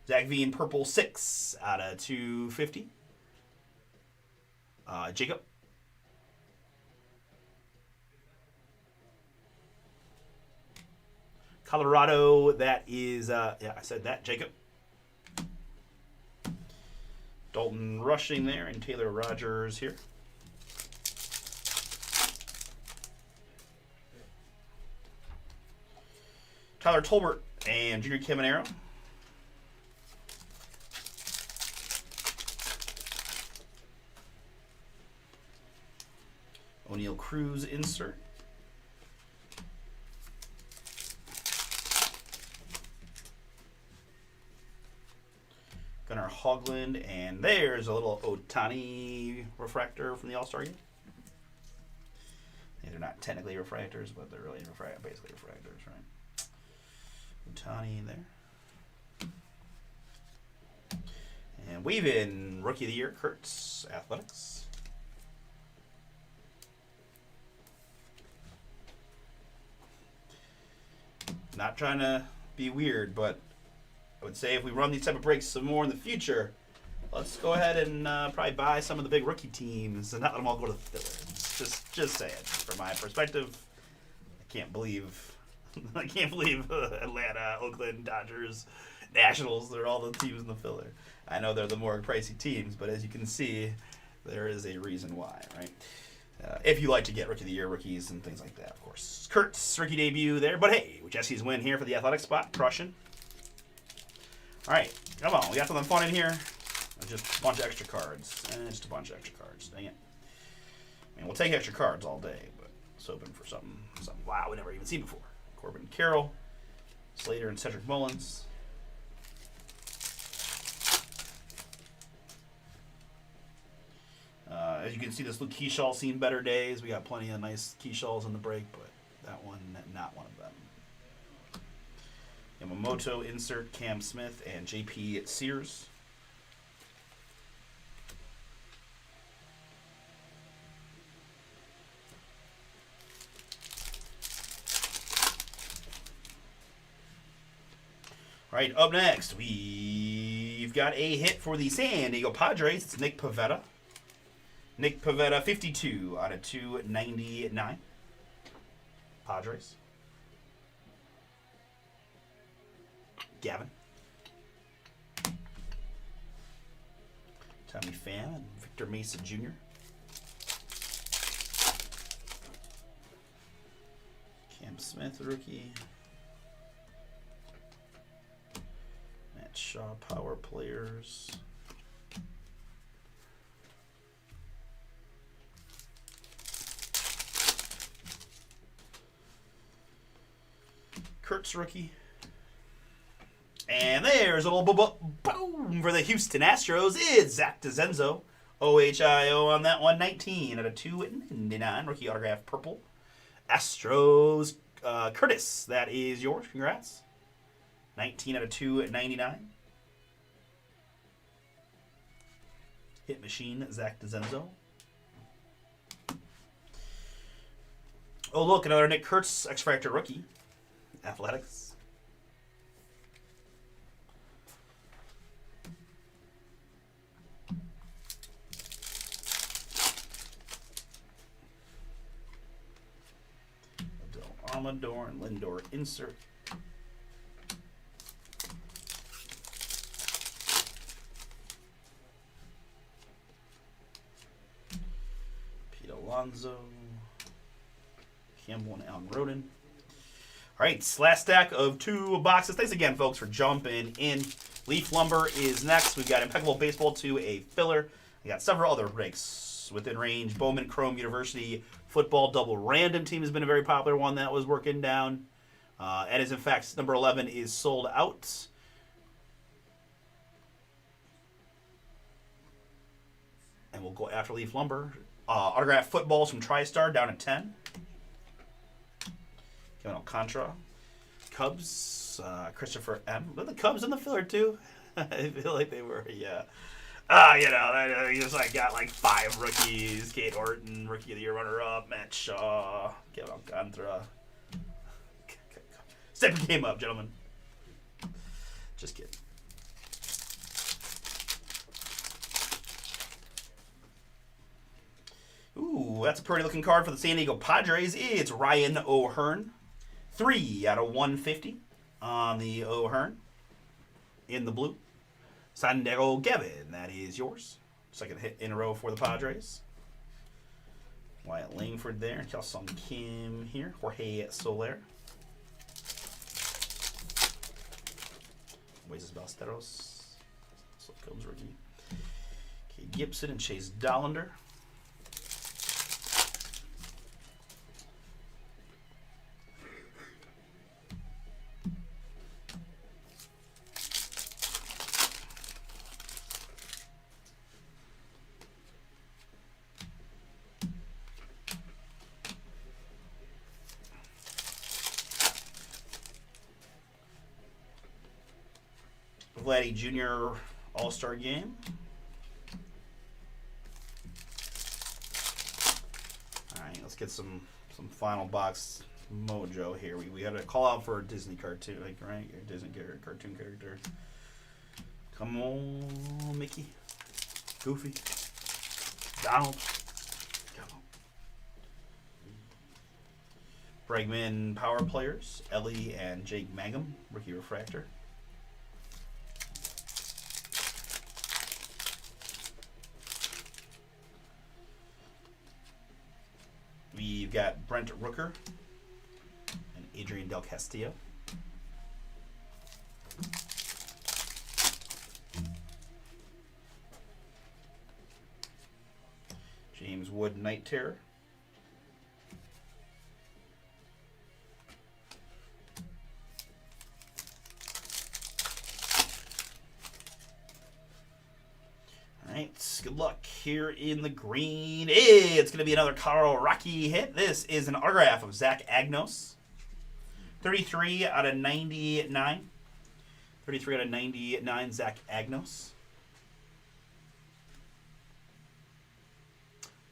S1: Zach Veen, purple 6 out of 250. Jacob. Colorado, that is, I said that, Jacob. Dalton Rushing there, and Taylor Rogers here. Tyler Tolbert and Junior Caminero. O'Neal Cruz insert. Gunnar Hoglund, and there's a little Ohtani refractor from the All-Star game. They're not technically refractors, but they're really basically refractors, right? Ohtani in there. And Weaving, Rookie of the Year, Kurtz, Athletics. Not trying to be weird, but I would say if we run these type of breaks some more in the future, let's go ahead and probably buy some of the big rookie teams and not let them all go to the filler. Just saying. From my perspective, I can't believe Atlanta, Oakland, Dodgers, Nationals, they're all the teams in the filler. I know they're the more pricey teams, but as you can see, there is a reason why, right? If you like to get Rookie of the Year rookies and things like that, of course. Kurtz, rookie debut there. But hey, Jesse's win here for the athletic spot. Crushing. All right, come on. We got something fun in here. Just a bunch of extra cards. Just a bunch of extra cards. Dang it. I mean, we'll take extra cards all day, but it's hoping for something wow we never even seen before. Corbin Carroll, Slater, and Cedric Mullins. As you can see, this Luke Keyshaw seen better days. We got plenty of nice Keyshaws in the break, but that one, not one of them. Yamamoto, insert Cam Smith, and J.P. Sears. All right, up next, we've got a hit for the San Diego Padres. It's Nick Pivetta. Nick Pivetta, 52 out of 299. Padres. Gavin. Tommy Pham and Victor Mesa Jr. Cam Smith, rookie. Matt Shaw, power players. Kurtz, rookie. And there's a little boom for the Houston Astros. It's Zach DeZenzo. OHIO on that one. 19 out of 299. Rookie autograph purple. Astros. Curtis, that is yours. Congrats. 19 out of 299. Hit machine, Zach DeZenzo. Oh, look, another Nick Kurtz X-Factor rookie. Athletics. Amador and Lindor insert. Pete Alonso. Campbell and Alan Roden. All right, last stack of 2 boxes. Thanks again, folks, for jumping in. Leaf Lumber is next. We've got Impeccable Baseball to a filler. We got several other breaks within range. Bowman Chrome University Football Double Random Team has been a very popular one that was working down. And is, in fact, number 11 is sold out. And we'll go after Leaf Lumber. Autograph Footballs from TriStar down at 10. Kevin Alcantara. Cubs, Christopher M. Were the Cubs in the filler too? I feel like they were, yeah. He just got 5 rookies. Kate Orton, Rookie of the Year runner-up. Matt Shaw, Kevin Alcantara. Step your game up, gentlemen. Just kidding. Ooh, that's a pretty looking card for the San Diego Padres. It's Ryan O'Hearn. 3 out of 150 on the O'Hearn in the blue. San Diego Gavin, that is yours. Second hit in a row for the Padres. Wyatt Langford there. Kelsung Kim here. Jorge Soler. Moises Ballesteros. So Cubs rookie. Kate Gibson and Chase Dollander. Vladdy Jr. All-Star Game. All right, let's get some final box mojo here. We got to call out for a Disney cartoon, like, right? Your Disney cartoon character. Come on, Mickey. Goofy. Donald. Come on. Bregman Power Players. Ellie and Jake Mangum. Rookie Refractor. We've got Brent Rooker and Adrian Del Castillo. James Wood Night Terror. Alright, good luck here in the green. Hey, it's going to be another Colorado Rocky hit. This is an autograph of Zach Agnos. 33 out of 99. 33 out of 99, Zach Agnos.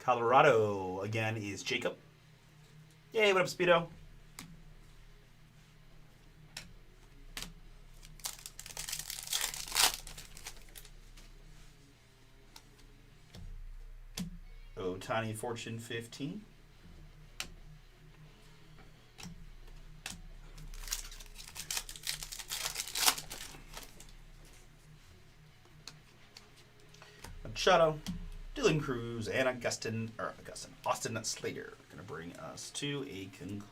S1: Colorado, again, is Jacob. Yay, what up, Speedo? Ohtani Fortune 15. Machado, Dylan Cruz, and Austin Slater going to bring us to a conclusion.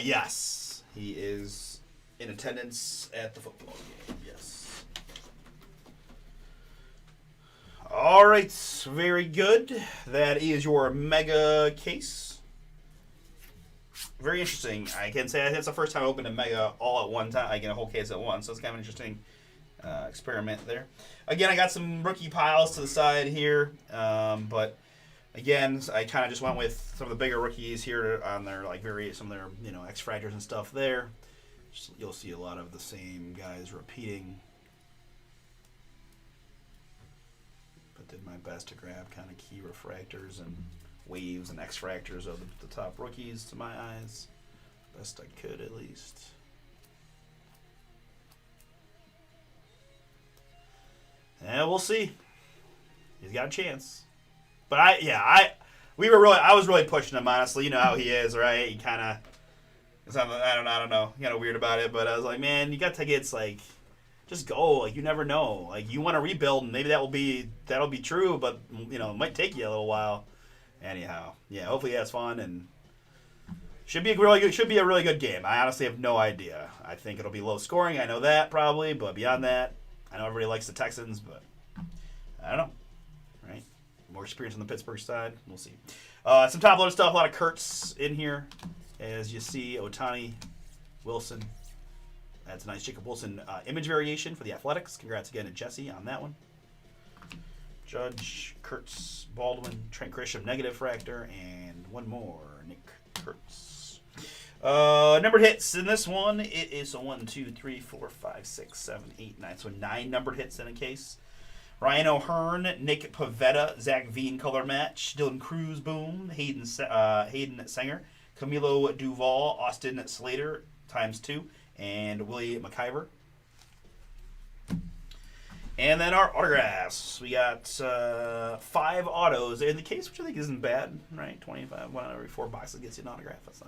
S1: Yes, he is in attendance at the football game. Yes. All right, very good. That is your mega case. Very interesting. I can say it's the first time I opened a mega all at one time. I get a whole case at once, so it's kind of an interesting experiment there. Again, I got some rookie piles to the side here, but again, I kind of just went with some of the bigger rookies here on their some of their X Fractors and stuff there. You'll see a lot of the same guys repeating. But did my best to grab kind of key refractors and waves and X Fractors of the top rookies to my eyes. Best I could, at least. Yeah, we'll see. He's got a chance. But I was really pushing him, honestly. You know how he is, right? He kind of, I don't know, kind of weird about it. But I was like, man, you got to get just go. Like, you never know. Like, you want to rebuild, and maybe that'll be true. But it might take you a little while. Anyhow, yeah. Hopefully, he has fun and should be a really good game. I honestly have no idea. I think it'll be low scoring. I know that probably, but beyond that, I know everybody likes the Texans, but I don't know. Right? More experience on the Pittsburgh side. We'll see. Some top loaded stuff. A lot of Kurtz in here, as you see. Ohtani, Wilson. That's a nice Jacob Wilson image variation for the Athletics. Congrats again to Jesse on that one. Judge, Kurtz, Baldwin, Trent Grisham, negative fractor, and one more, Nick Kurtz. Numbered hits in this one, it is a 1, 2, 3, 4, 5, 6, 7, 8, 9. So 9 numbered hits in a case. Ryan O'Hearn, Nick Pavetta, Zach Veen color match, Dylan Cruz, boom, Hayden Sanger, Camilo Duval, Austin Slater ×2, and Willie McIver. And then our autographs. We got 5 autos in the case, which I think isn't bad, right? 25, 1 out of every 4 boxes gets you an autograph. That's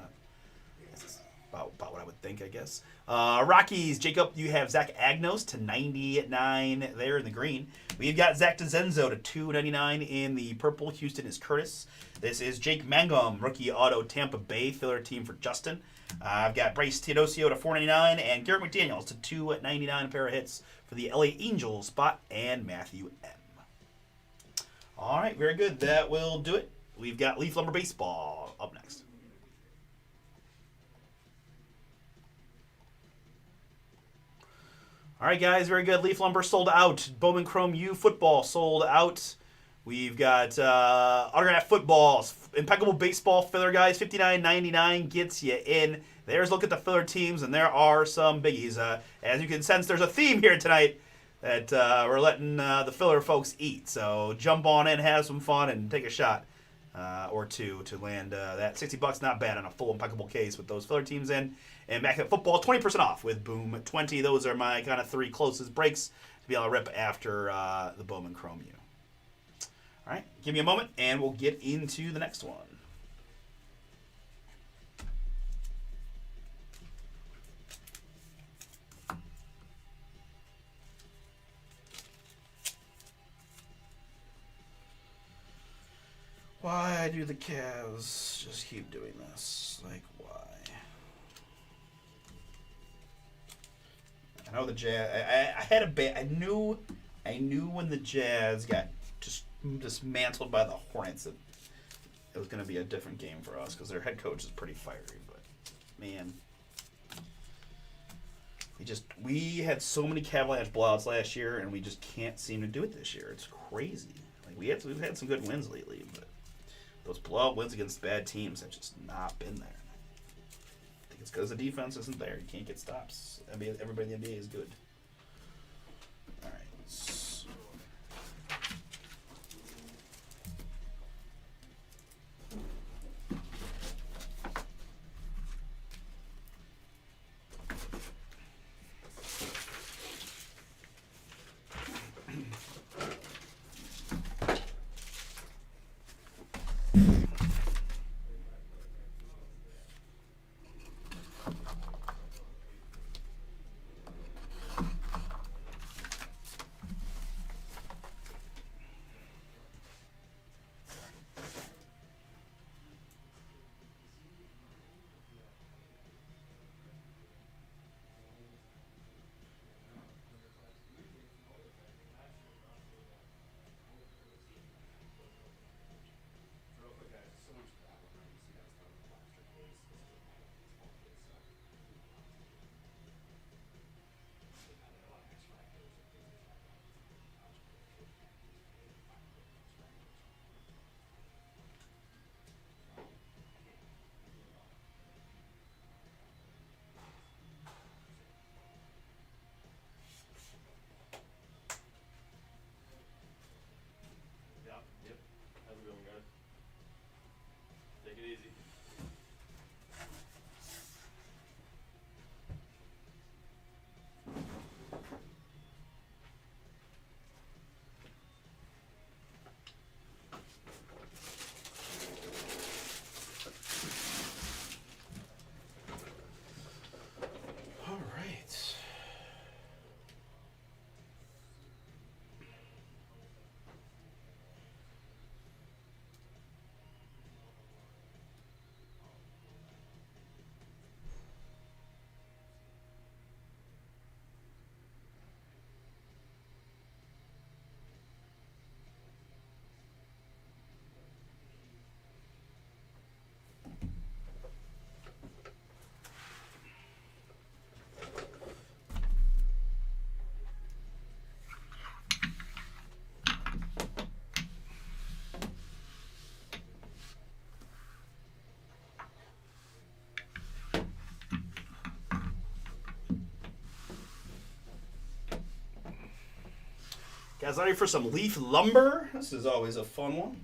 S1: about what I would think, I guess. Rockies, Jacob, you have Zach Agnos /99 there in the green. We've got Zach DeZenzo /299 in the purple. Houston is Curtis. This is Jake Mangum, rookie auto, Tampa Bay, filler team for Justin. I've got Bryce Teodosio /499 and Garrett McDaniels /299, a pair of hits for the LA Angels, Spot and Matthew M. All right, very good. That will do it. We've got Leaf Lumber Baseball up next. All right, guys, very good. Leaf Lumber sold out. Bowman Chrome U football sold out. We've got autograph footballs, impeccable baseball filler, guys. $59.99 gets you in. There's a look at the filler teams, and there are some biggies. As you can sense, there's a theme here tonight. that we're letting the filler folks eat. So jump on in, have some fun, and take a shot or two to land that $60. Not bad on a full impeccable case with those filler teams in. And back at football, 20% off with Boom 20. Those are my kind of 3 closest breaks to be able to rip after the Bowman Chrome U. All right, give me a moment, and we'll get into the next one. Why do the Cavs just keep doing this? Like, why? I know the Jazz. I had a bad. I knew when the Jazz got just dismantled by the Hornets that it was going to be a different game for us because their head coach is pretty fiery. But man, we had so many Avalanche blowouts last year, and we just can't seem to do it this year. It's crazy. Like we've had some good wins lately, but those blowout wins against bad teams have just not been there. I think it's because the defense isn't there. You can't get stops. I mean, everybody in the NBA is good. All right. Guys, ready for some leaf lumber? This is always a fun one.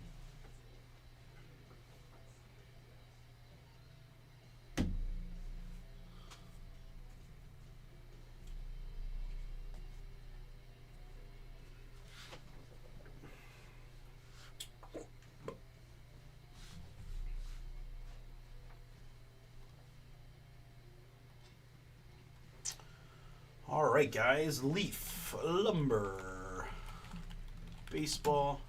S1: All right, guys, leaf lumber. Baseball.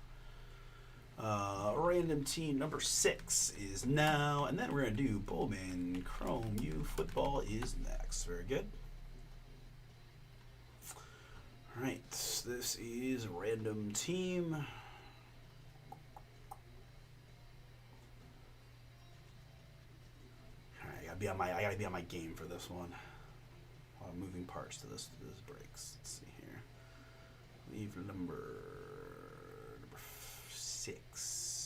S1: Random team number 6 is now, and then we're going to do Bowman Chrome U. Football is next. Very good. All right, this is random team. All right, I gotta be on my game for this one. A lot of moving parts to this breaks. Let's see here. Leave number 6.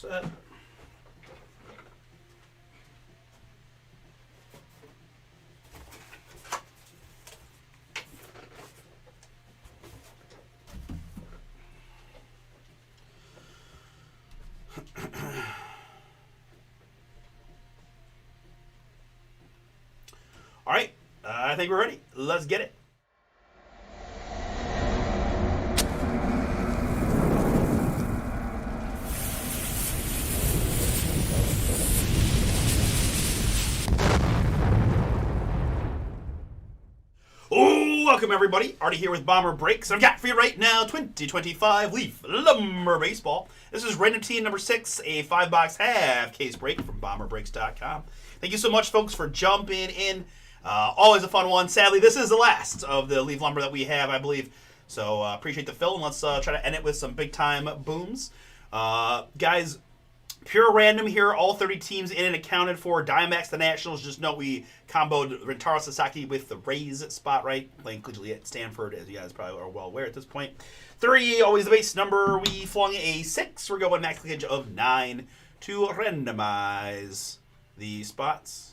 S1: set. All right, I think we're ready. Let's get it. Welcome, everybody. Artie here with Bomber Breaks. I've got for you right now 2025 Leaf Lumber Baseball. This is random team number 6, a 5-box half case break from BomberBreaks.com. Thank you so much, folks, for jumping in. Always a fun one. Sadly, this is the last of the Leaf Lumber that we have, I believe. So appreciate the fill, and let's try to end it with some big-time booms. Guys, pure random here. All 30 teams in and accounted for. Diamondbacks, the Nationals. Just note we comboed Rentaro Sasaki with the Rays spot, right? Playing collegiately at Stanford, as you guys probably are well aware at this point. 3, always the base number. We flung a 6. We're going max clickage of 9 to randomize the spots.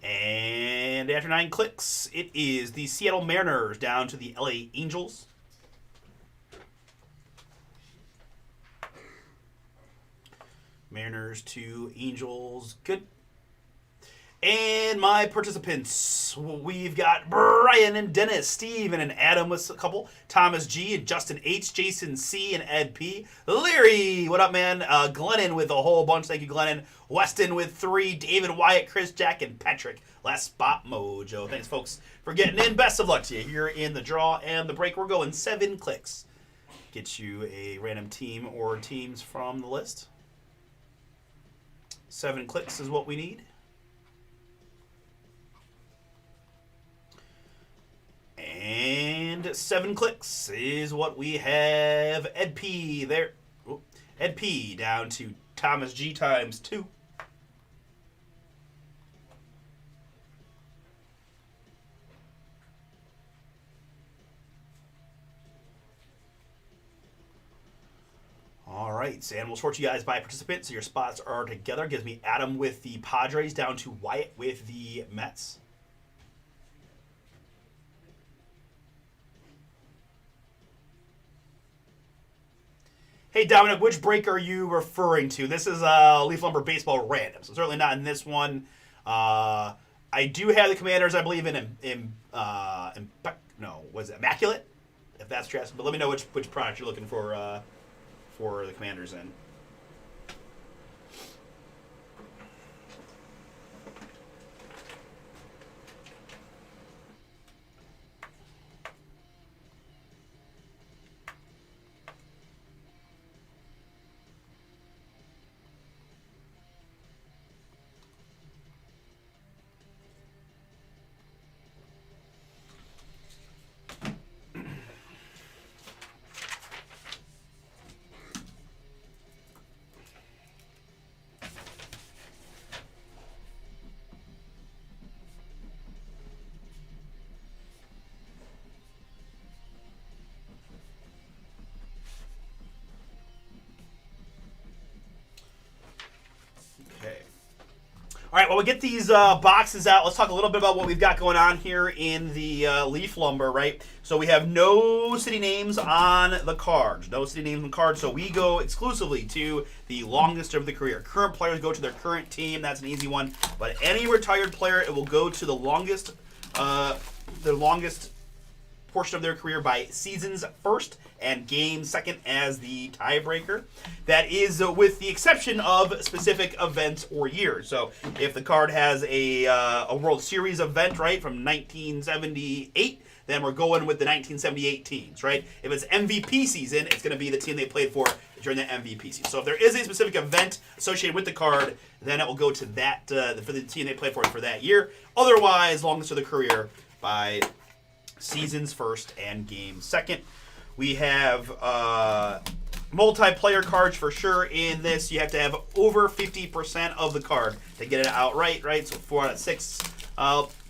S1: And after 9 clicks, it is the Seattle Mariners down to the LA Angels. Mariners to Angels. Good. And my participants, we've got Brian and Dennis, Steve and Adam with a couple, Thomas G and Justin H, Jason C and Ed P, Leary, what up, man? Glennon with a whole bunch, thank you, Glennon. Weston with 3, David, Wyatt, Chris, Jack, and Patrick. Last spot mojo. Thanks, folks, for getting in. Best of luck to you here in the draw and the break. We're going 7 clicks. Get you a random team or teams from the list. 7 clicks is what we need. And 7 clicks is what we have. Ed P there. Ed P down to Thomas G times 2. All right, and we'll sort you guys by participant, so your spots are together. Gives me Adam with the Padres down to Wyatt with the Mets. Hey, Dominic, which break are you referring to? This is Leaf Lumber Baseball Random, so certainly not in this one. I do have the Commanders, I believe, Immaculate? If that's true. But let me know which product you're looking for the Commanders in. All right, while we get these boxes out, let's talk a little bit about what we've got going on here in the Leaf Lumber, right? So we have no city names on the cards. No city names on the cards, so we go exclusively to the longest of the career. Current players go to their current team. That's an easy one. But any retired player, it will go to the longest portion of their career by seasons first and game second as the tiebreaker. That is with the exception of specific events or years. So if the card has a World Series event, right, from 1978, then we're going with the 1978 teams, right? If it's MVP season, it's going to be the team they played for during the MVP season. So if there is a specific event associated with the card, then it will go to that for the team they played for that year. Otherwise, longest of the career by seasons first and game second. We have multiplayer cards for sure in this. You have to have over 50% of the card to get it outright, right? So 4 out of 6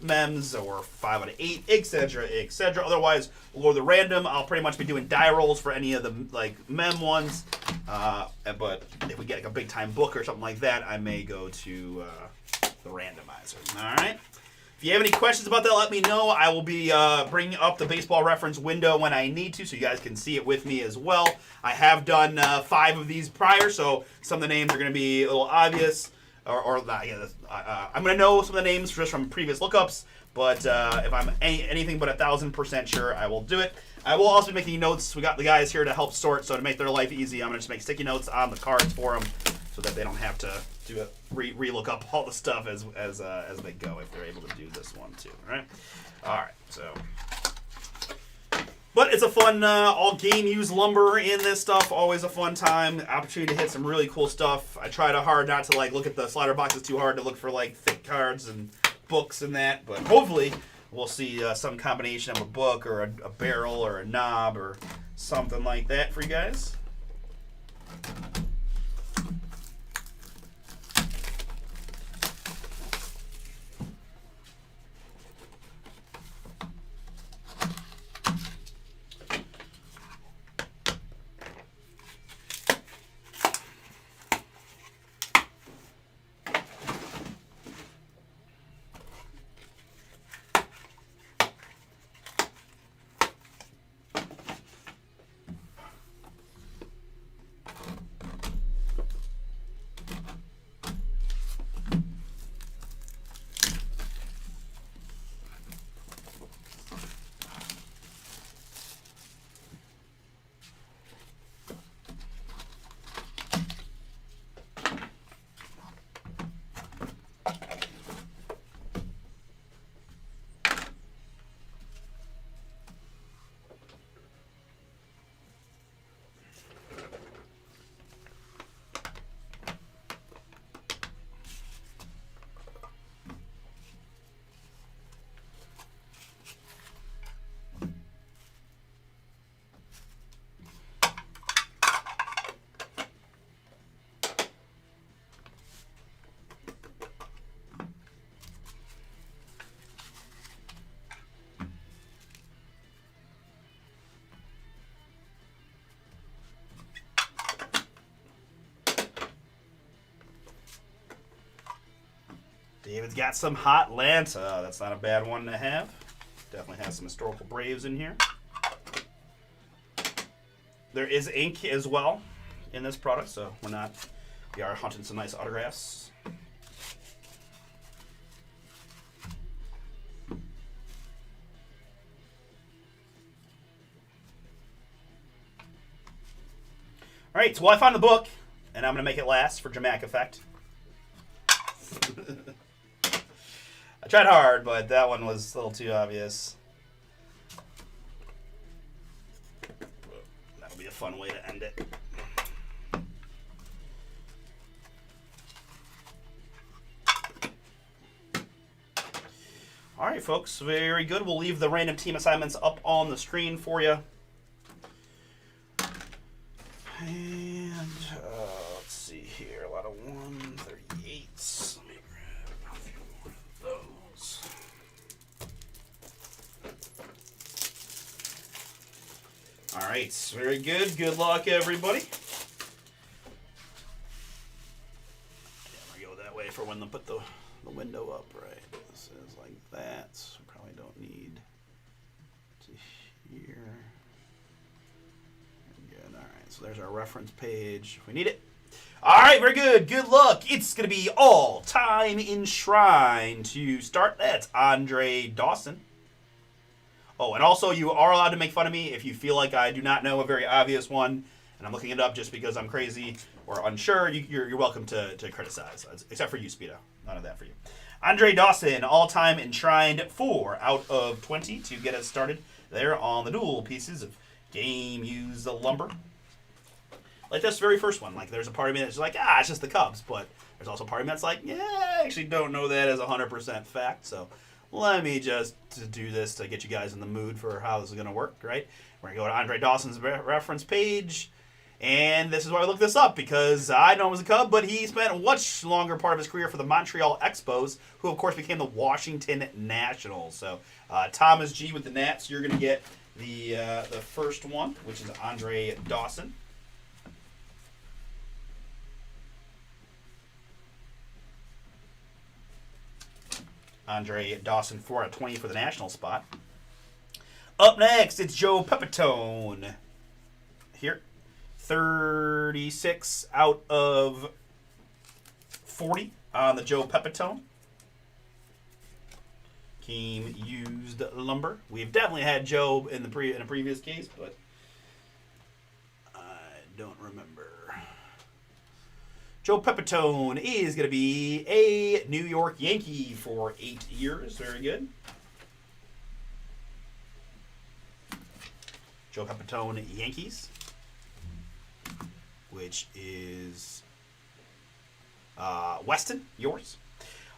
S1: mems or 5 out of 8, etc., etc. Otherwise, we'll go to the random. I'll pretty much be doing die rolls for any of the like mem ones. But if we get like a big time book or something like that, I may go to the randomizer. All right. If you have any questions about that, let me know. I will be bringing up the baseball reference window when I need to, so you guys can see it with me as well. I have done 5 of these prior, so some of the names are going to be a little obvious. I'm going to know some of the names just from previous lookups, but if I'm anything but 1,000% sure, I will do it. I will also be making notes. We got the guys here to help sort, so to make their life easy, I'm going to just make sticky notes on the cards for them so that they don't have to do re-look up all the stuff as they go if they're able to do this one too. All right, so... But it's a fun, all game-used lumber in this stuff. Always a fun time. Opportunity to hit some really cool stuff. I try hard not to like look at the slider boxes too hard to look for like thick cards and books and that. But hopefully we'll see some combination of a book or a barrel or a knob or something like that for you guys. David's got some Hot Lanta. That's not a bad one to have. Definitely has some historical Braves in here. There is ink as well in this product, so we are hunting some nice autographs. All right, so I found the book, and I'm going to make it last for dramatic effect. I tried hard, but that one was a little too obvious. That'll be a fun way to end it. All right, folks, very good. We'll leave the random team assignments up on the screen for you. And let's see here, a lot of 138s. Let me grab a few more of those. All right, very good. Good luck, everybody. Yeah, we'll go that way for when they put the window up, right? This is like that. So we probably don't need to here. Good. All right, so there's our reference page if we need it. All right, very good. Good luck. It's going to be all-time enshrined to start. That's Andre Dawson. Oh, and also you are allowed to make fun of me if you feel like I do not know a very obvious one, and I'm looking it up just because I'm crazy or unsure. You're welcome to criticize, except for you, Speedo. None of that for you. Andre Dawson, all-time enshrined 4 out of 20 to get us started there on the dual pieces of game-used lumber. Like this very first one. Like there's a part of me that's like, it's just the Cubs. But there's also a part of me that's like, I actually don't know that as 100% fact. So let me just do this to get you guys in the mood for how this is going to work, right? We're going to go to Andre Dawson's reference page. And this is why I looked this up, because I know him as a Cub, but he spent a much longer part of his career for the Montreal Expos, who, of course, became the Washington Nationals. So, Thomas G with the Nats, you're going to get the first one, which is Andre Dawson. Andre Dawson, 4 out of 20 for the national spot. Up next, it's Joe Pepitone. Here, 36 out of 40 on the Joe Pepitone. Came used lumber. We've definitely had Joe in a previous case, but I don't remember. Joe Pepitone is going to be a New York Yankee for 8 years. Very good. Joe Pepitone, Yankees, which is Weston, yours.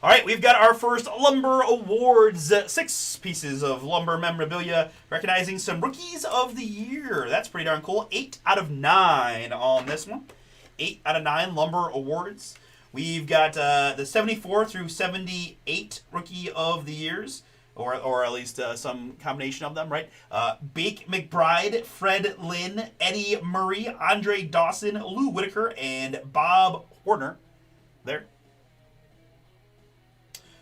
S1: All right, we've got our first Lumber Awards. 6 pieces of lumber memorabilia recognizing some Rookies of the Year. That's pretty darn cool. 8 out of 9 on this one. 8 out of 9 Lumber Awards. We've got the 74 through 78 Rookie of the Years, or at least some combination of them, right? Bake McBride, Fred Lynn, Eddie Murray, Andre Dawson, Lou Whitaker, and Bob Horner there.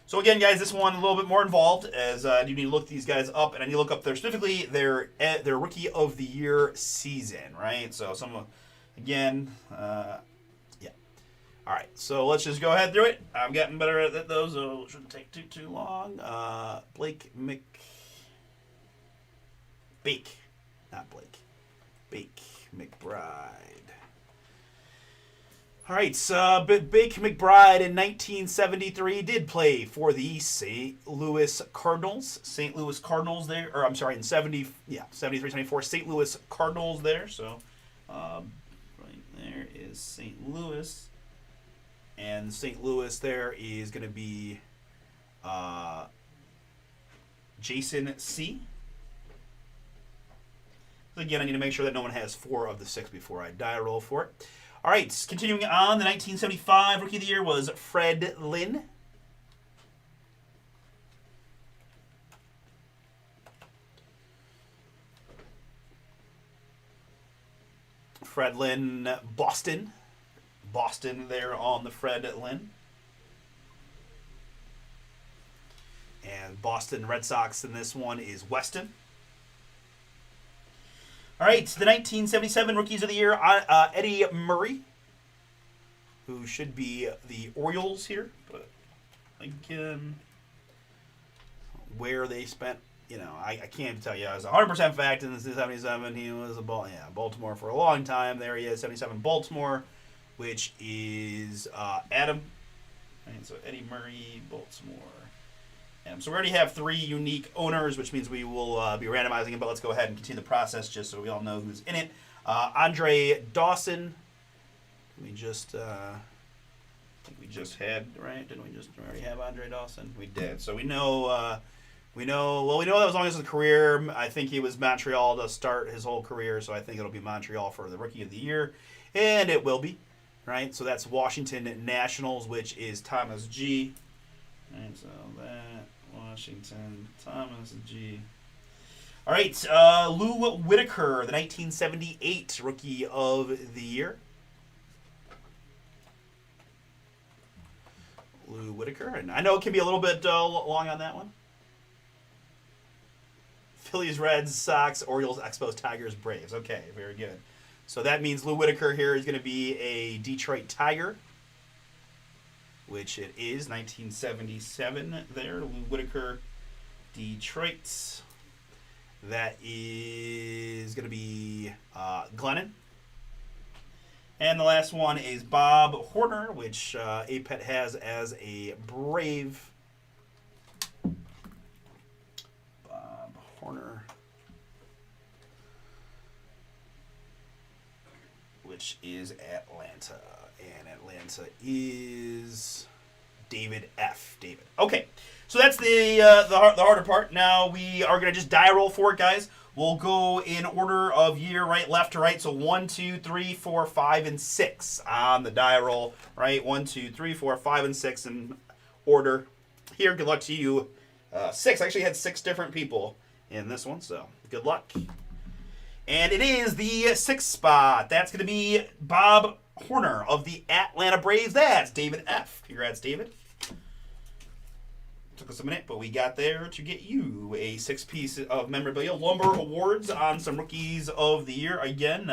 S1: So again, guys, this one a little bit more involved, as you need to look these guys up, and I need to look up specifically their Rookie of the Year season, right? So again, yeah. All right, so let's just go ahead through it. I'm getting better at those, so it shouldn't take too long. Bake McBride. All right, so Bake McBride in 1973 did play for the St. Louis Cardinals. St. Louis Cardinals there, or I'm sorry, in 73-74, St. Louis Cardinals there. So right there is St. Louis. And St. Louis there is going to be Jason C. So again, I need to make sure that no one has 4 of the 6 before I die roll for it. All right, continuing on, the 1975 Rookie of the Year was Fred Lynn. Fred Lynn, Boston. Boston there on the Fred Lynn. And Boston Red Sox in this one is Weston. All right, the 1977 Rookies of the Year, Eddie Murray, who should be the Orioles here. But again, where they spent, I can't tell you. It's 100% fact in the 77. He was Baltimore for a long time. There he is, 77 Baltimore, which is Adam. And so Eddie Murray, Baltimore. So we already have 3 unique owners, which means we will be randomizing it, but let's go ahead and continue the process just so we all know who's in it. Andre Dawson, we just, I think we just had, right? Didn't we just already have Andre Dawson? We did. So we know that as long as his career, I think he was Montreal to start his whole career, so I think it'll be Montreal for the Rookie of the Year, and it will be, right? So that's Washington Nationals, which is Thomas G. And so that Washington, Thomas G. All right, Lou Whitaker, the 1978 Rookie of the Year. Lou Whitaker, and I know it can be a little bit long on that one. Phillies, Reds, Sox, Orioles, Expos, Tigers, Braves. Okay, very good. So that means Lou Whitaker here is going to be a Detroit Tiger, which it is, 1977 there. Lou Whitaker, Detroit. That is going to be Glennon. And the last one is Bob Horner, which APET has as a Brave. Bob Horner, which is Atlanta. And Atlanta is David F. David. Okay, so that's the harder part. Now we are going to just die roll for it, guys. We'll go in order of year, right, left to right. So 1, 2, 3, 4, 5, and 6 on the die roll, right? 1, 2, 3, 4, 5, and 6 in order. Here, good luck to you. 6. I actually had 6 different people in this one, so good luck. And it is the 6th spot. That's going to be Bob Horner of the Atlanta Braves. That's David F. Congrats, David. Took us a minute, but we got there to get you a 6-piece of memorabilia. Lumber Awards on some Rookies of the Year. Again,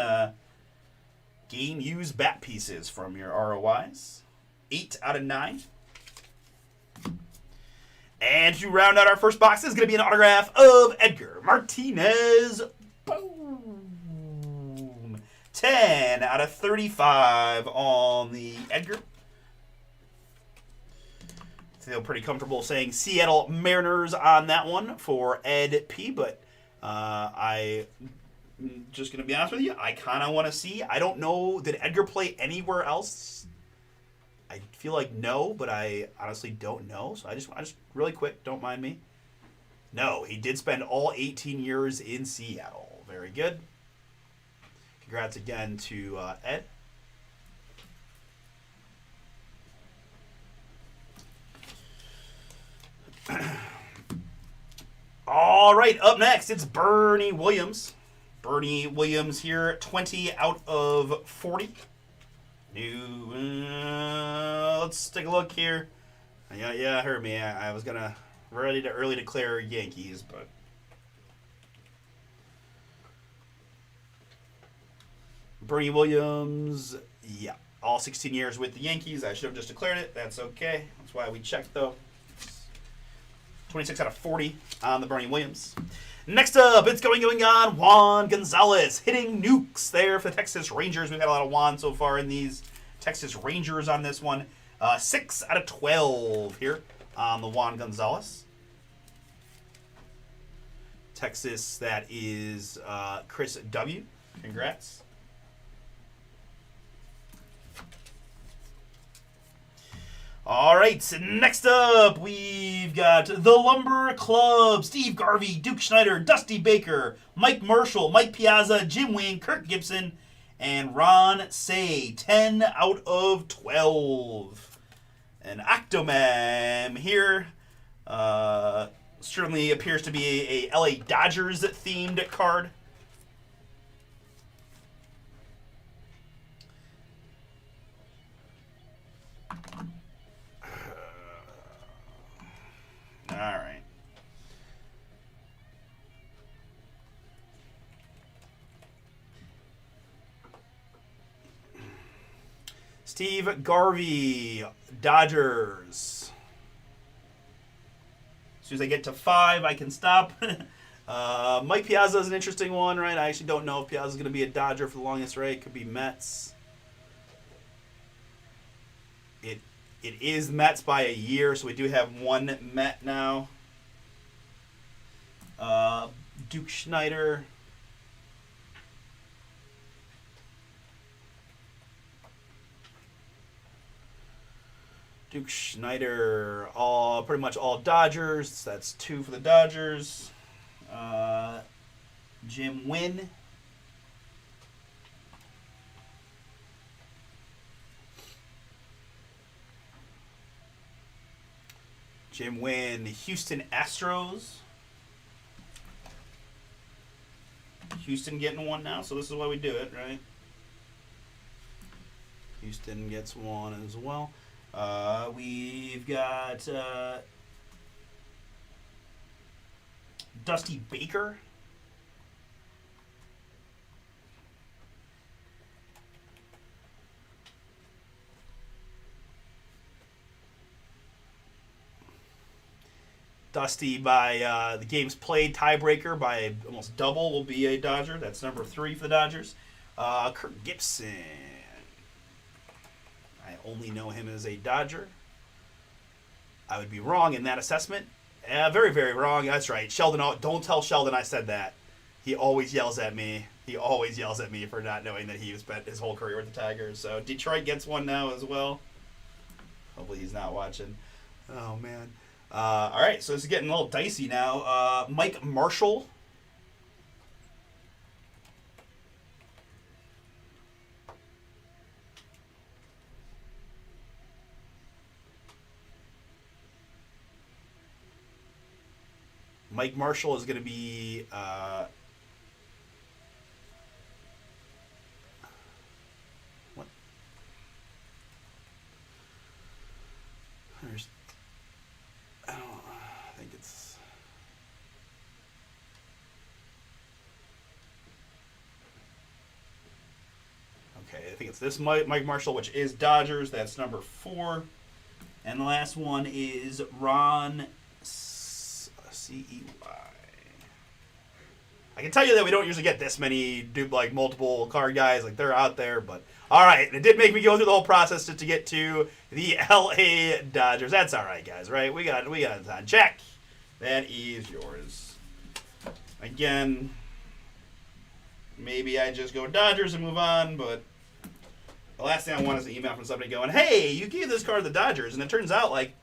S1: game used bat pieces from your ROIs. 8 out of 9. And to round out our first box is going to be an autograph of Edgar Martinez. Boom. 10 out of 35 on the Edgar. Feel pretty comfortable saying Seattle Mariners on that one for Ed P. But I'm just going to be honest with you. I kind of want to see. I don't know. Did Edgar play anywhere else? I feel like no, but I honestly don't know. So I just really quick, don't mind me. No, he did spend all 18 years in Seattle. Very good. Congrats again to Ed. All right, up next, it's Bernie Williams. Bernie Williams here, 20 out of 40. New, let's take a look here. Yeah, heard me. I was gonna ready to early declare Yankees, but Bernie Williams, yeah, all 16 years with the Yankees. I should have just declared it. That's okay. That's why we checked though. 26 out of 40 on the Bernie Williams. Next up, it's going on. Juan Gonzalez hitting nukes there for the Texas Rangers. We've got a lot of Juan so far in these Texas Rangers on this one. 6 out of 12 here on the Juan Gonzalez. Texas, that is Chris W. Congrats. All right, so next up, we've got the Lumber Club. Steve Garvey, Duke Schneider, Dusty Baker, Mike Marshall, Mike Piazza, Jim Wing, Kirk Gibson, and Ron Say. 10 out of 12. An Octomam here. Certainly appears to be a LA Dodgers themed card. All right. Steve Garvey, Dodgers. As soon as I get to 5, I can stop. Mike Piazza is an interesting one, right? I actually don't know if Piazza is going to be a Dodger for the longest, right? Could be Mets. It is Mets by a year, so we do have one Met now. Duke Schneider. Duke Schneider, pretty much all Dodgers. That's 2 for the Dodgers. Jim Wynn. Jim Wynn, Houston Astros. Houston getting one now, so this is why we do it, right? Houston gets one as well. We've got Dusty Baker. Dusty by the games played tiebreaker by almost double will be a Dodger. That's number 3 for the Dodgers. Kirk Gibson. I only know him as a Dodger. I would be wrong in that assessment. Very, very wrong. That's right. Sheldon, don't tell Sheldon I said that. He always yells at me. He always yells at me for not knowing that he spent his whole career with the Tigers. So Detroit gets one now as well. Hopefully he's not watching. Oh, man. All right, so this is getting a little dicey now. Mike Marshall. Mike Marshall is going to be what? I think it's okay. I think it's this Mike Marshall, which is Dodgers. That's number 4. And the last one is Ron Cey. I can tell you that we don't usually get this many multiple card guys. Like, they're out there, but all right. It did make me go through the whole process just to get to the LA Dodgers. That's all right, guys. Right? We got it done. Check. That is yours. Again, maybe I just go Dodgers and move on, but the last thing I want is an email from somebody going, "Hey, you gave this card to the Dodgers," and it turns out like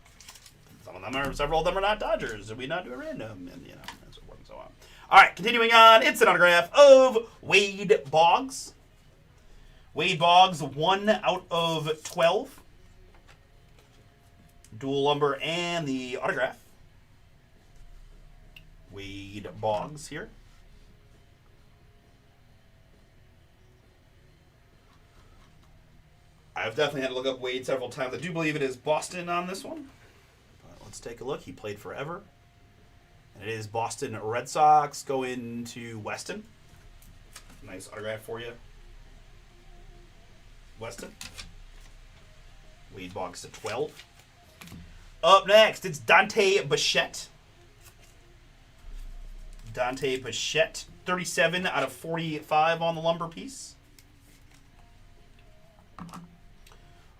S1: several of them are not Dodgers. Did we not do a random? And and so forth and so on. All right, continuing on. It's an autograph of Wade Boggs. Wade Boggs, 1 out of 12. Dual number and the autograph. Wade Boggs here. I've definitely had to look up Wade several times. I do believe it is Boston on this one. But let's take a look. He played forever. And it is Boston Red Sox going to Weston. Nice autograph for you, Weston. Wade Boggs to 12. Up next, it's Dante Bichette. Dante Bichette, 37 out of 45 on the lumber piece.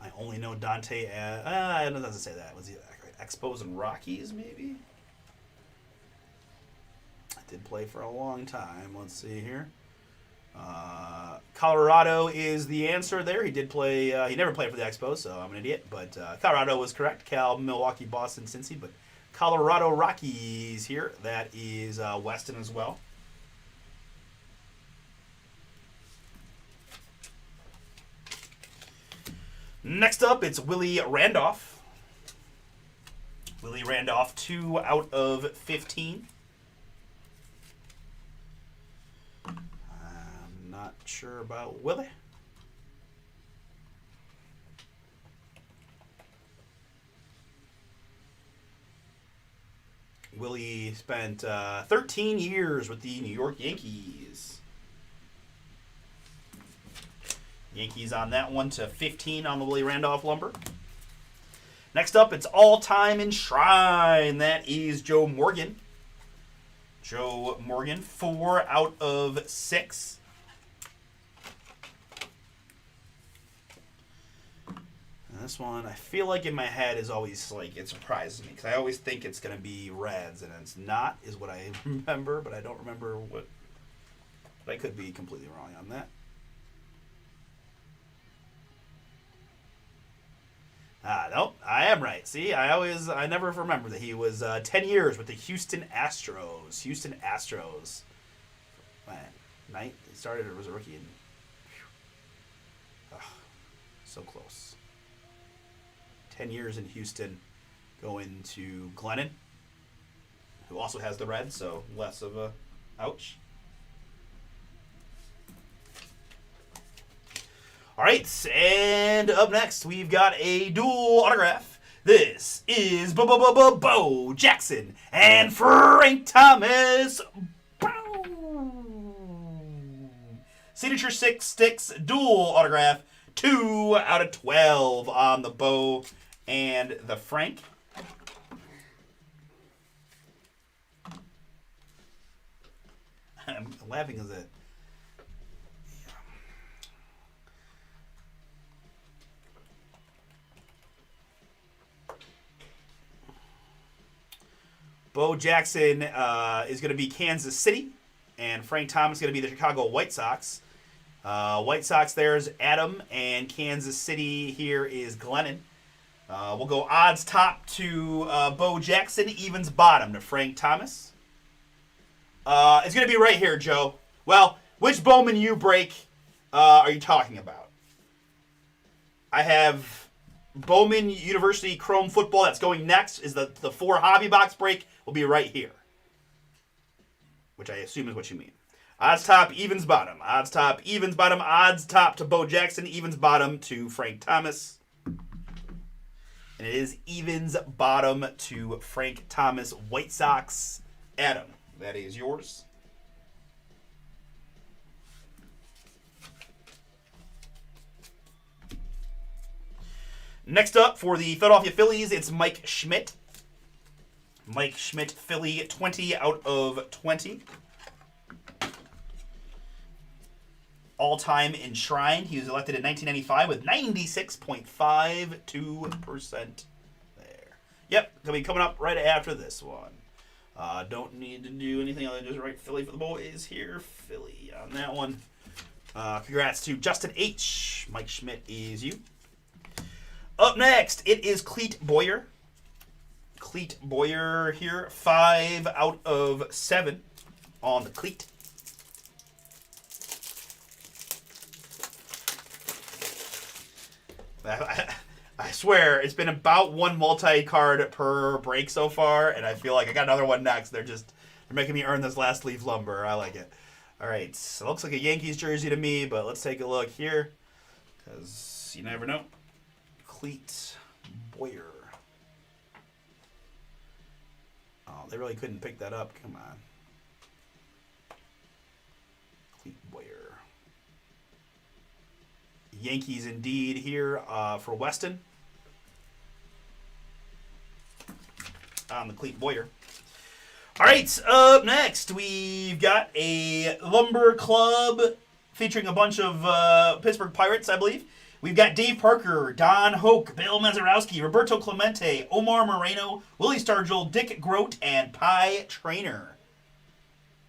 S1: I only know Dante as... it doesn't say that. Was he Expos and Rockies, maybe? I did play for a long time. Let's see here. Colorado is the answer there. He did play... he never played for the Expos, so I'm an idiot. But Colorado was correct. Cal, Milwaukee, Boston, Cincy. But Colorado Rockies here. That is Weston as well. Next up, it's Willie Randolph. Willie Randolph, 2 out of 15. I'm not sure about Willie. Willie spent 13 years with the New York Yankees. Yankees on that one to 15 on the Willie Randolph lumber. Next up, it's all-time enshrine. That is Joe Morgan. Joe Morgan, 4 out of 6. And this one, I feel like in my head is always like, it surprises me because I always think it's going to be Reds, and it's not, is what I remember, but I don't remember what. But I could be completely wrong on that. Nope, I am right. See, I never remember that he was 10 years with the Houston Astros. Houston Astros. Man, he started as a rookie and so close. 10 years in Houston, going to Glennon, who also has the Reds, so less of a ouch. All right, and up next, we've got a dual autograph. This is Bo Jackson and Frank Thomas. Signature 6 sticks, dual autograph, 2 out of 12 on the Bo and the Frank. I'm laughing as it. Bo Jackson is going to be Kansas City, and Frank Thomas is going to be the Chicago White Sox. White Sox, there's Adam, and Kansas City here is Glennon. We'll go odds top to Bo Jackson, evens bottom to Frank Thomas. It's going to be right here, Joe. Well, which Bowman U break are you talking about? I have Bowman University Chrome Football. That's going next. Is the 4 hobby box break will be right here. which I assume is what you mean. Odds top, evens bottom. Odds top, evens bottom. Odds top to Bo Jackson, evens bottom to Frank Thomas. And it is evens bottom to Frank Thomas. White Sox, Adam. That is yours. Next up for the Philadelphia Phillies, it's Mike Schmidt. Mike Schmidt, Philly, 20 out of 20. All-time enshrined. He was elected in 1995 with 96.52% there. Yep, going to be coming up right after this one. Don't need to do anything other than just write Philly for the boys here. Philly on that one. Congrats to Justin H. Mike Schmidt is you. Up next, it is Clete Boyer. Clete Boyer here, 5 out of 7 on the Clete. I swear, it's been about one multi-card per break so far, and I feel like I got another one next. They're making me earn this last leaf lumber. I like it. All right, so it looks like a Yankees jersey to me, but let's take a look here, because you never know. Clete Boyer. Oh, they really couldn't pick that up. Come on. Clete Boyer. Yankees indeed here for Weston. On the Clete Boyer. All right, up next, we've got a Lumber Club featuring a bunch of Pittsburgh Pirates, I believe. We've got Dave Parker, Don Hoke, Bill Mazeroski, Roberto Clemente, Omar Moreno, Willie Stargell, Dick Groat, and Pie Trainer.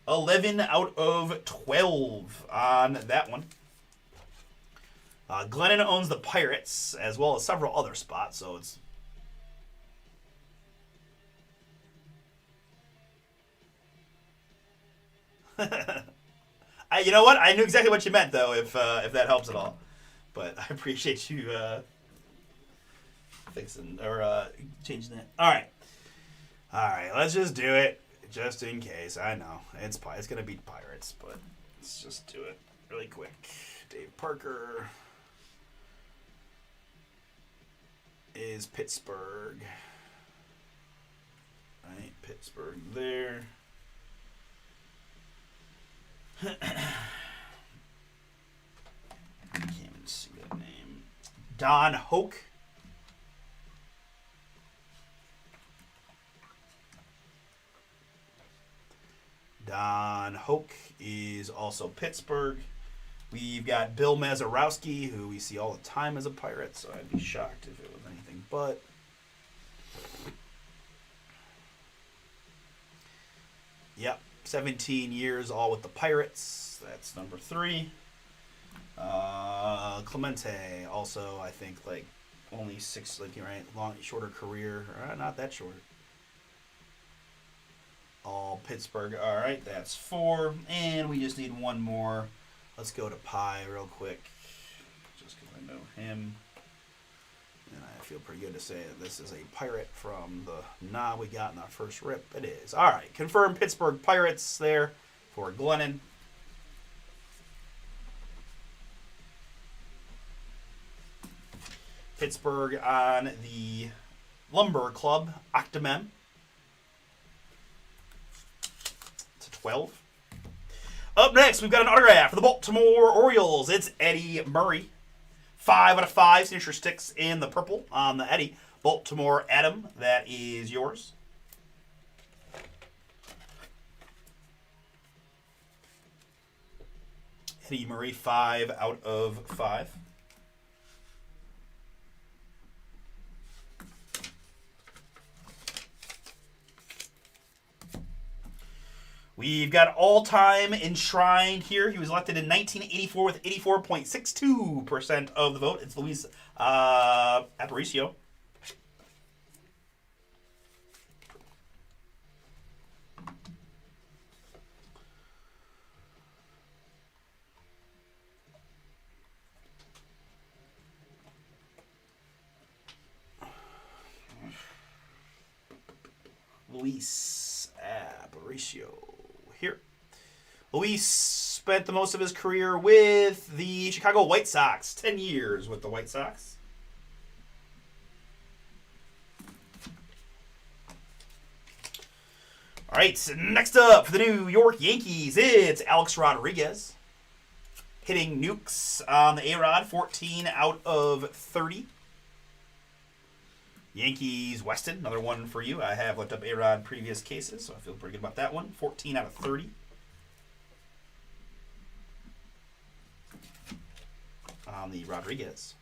S1: 11 out of 12 on that one. Glennon owns the Pirates, as well as several other spots, so it's... you know what? I knew exactly what you meant, though, if that helps at all. But I appreciate you fixing or changing that. All right, let's just do it, just in case. I know it's gonna beat Pirates, but let's just do it really quick. Dave Parker is Pittsburgh. All right, Pittsburgh there. I can't even see that name. Don Hoke. Don Hoke is also Pittsburgh. We've got Bill Mazeroski, who we see all the time as a Pirate, so I'd be shocked if it was anything but. Yep, 17 years all with the Pirates. That's number 3. Clemente also, I think, like only 6, like, right, shorter career. Not that short. All Pittsburgh. All right, that's 4, and we just need one more. Let's go to Pie real quick, just because I know him, and I feel pretty good to say that this is a Pirate from the knob we got in our first rip. It is. All right, confirmed Pittsburgh Pirates there for Glennon. Pittsburgh on the Lumber Club, Octomem. To 12. Up next, we've got an autograph for the Baltimore Orioles. It's Eddie Murray. 5 out of 5 signature sticks in the purple on the Eddie. Baltimore Adam, that is yours. Eddie Murray, 5 out of 5. We've got all-time enshrined here. He was elected in 1984 with 84.62% of the vote. It's Luis Aparicio. Luis Aparicio. Here. Luis spent the most of his career with the Chicago White Sox. 10 years with the White Sox. All right, next up for the New York Yankees, it's Alex Rodriguez. Hitting nukes on the A-Rod, 14 out of 30. Yankees Weston, another one for you. I have looked up A-Rod previous cases, so I feel pretty good about that one. 14 out of 30. On the Rodriguez.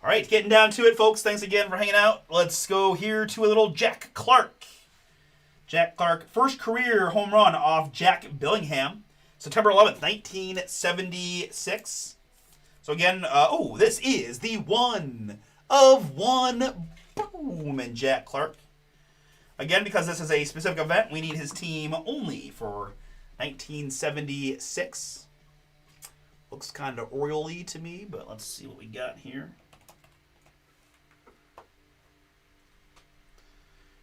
S1: All right, getting down to it, folks. Thanks again for hanging out. Let's go here to a little Jack Clark. Jack Clark, first career home run off Jack Billingham. September 11th, 1976. So again, this is the one of one boom and Jack Clark. Again, because this is a specific event, we need his team only for 1976. Looks kind of Oriole-y to me, but let's see what we got here.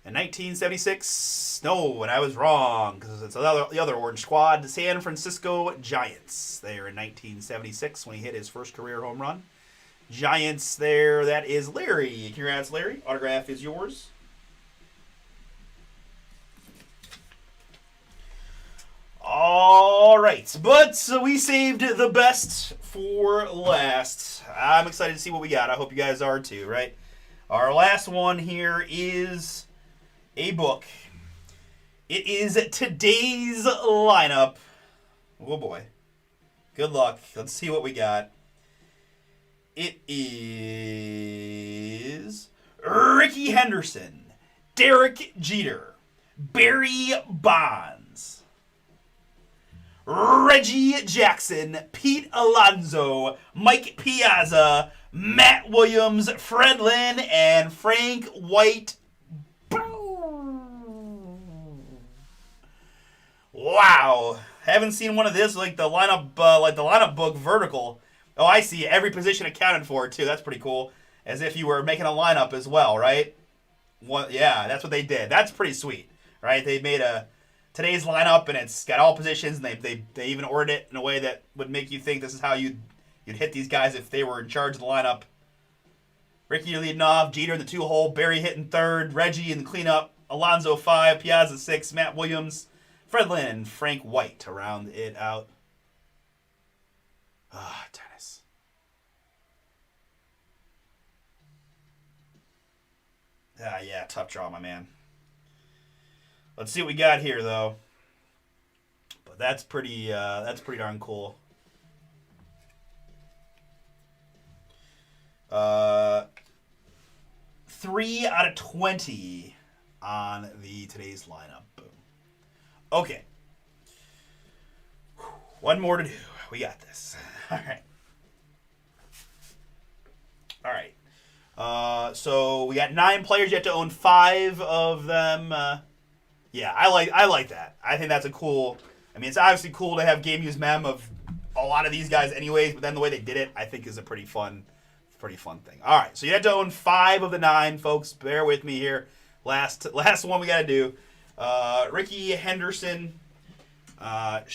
S1: In 1976, no, and I was wrong, because it's the other orange squad, the San Francisco Giants, there in 1976 when he hit his first career home run. Giants there, that is Larry. Congrats, Larry. Autograph is yours. All right, but we saved the best for last. I'm excited to see what we got. I hope you guys are too, right? Our last one here is a book. It is today's lineup. Oh boy. Good luck. Let's see what we got. It is Rickey Henderson, Derek Jeter, Barry Bonds, Reggie Jackson, Pete Alonso, Mike Piazza, Matt Williams, Fred Lynn, and Frank White. Wow, haven't seen one of this like the lineup book vertical. Oh, I see. Every position accounted for too. That's pretty cool. As if you were making a lineup as well, right? Yeah, that's what they did. That's pretty sweet, right? They made today's lineup and it's got all positions, and they even ordered it in a way that would make you think this is how you'd hit these guys if they were in charge of the lineup. Ricky leading off, Jeter in the 2-hole, Barry hitting third, Reggie in the cleanup, Alonso 5, Piazza 6, Matt Williams, Fred Lynn, and Frank White to round it out. Tennis. Yeah, tough draw, my man. Let's see what we got here, though. But that's pretty darn cool. 3 out of 20 on the today's lineup. Boom. Okay. One more to do. We got this. All right. So we got 9 players. You have to own 5 of them. Yeah, I like that. I think that's a cool. I mean, it's obviously cool to have game use mem of a lot of these guys, anyways. But then the way they did it, I think, is a pretty fun thing. All right, so you have to own 5 of the 9, folks. Bear with me here. Last one we got to do. Rickey Henderson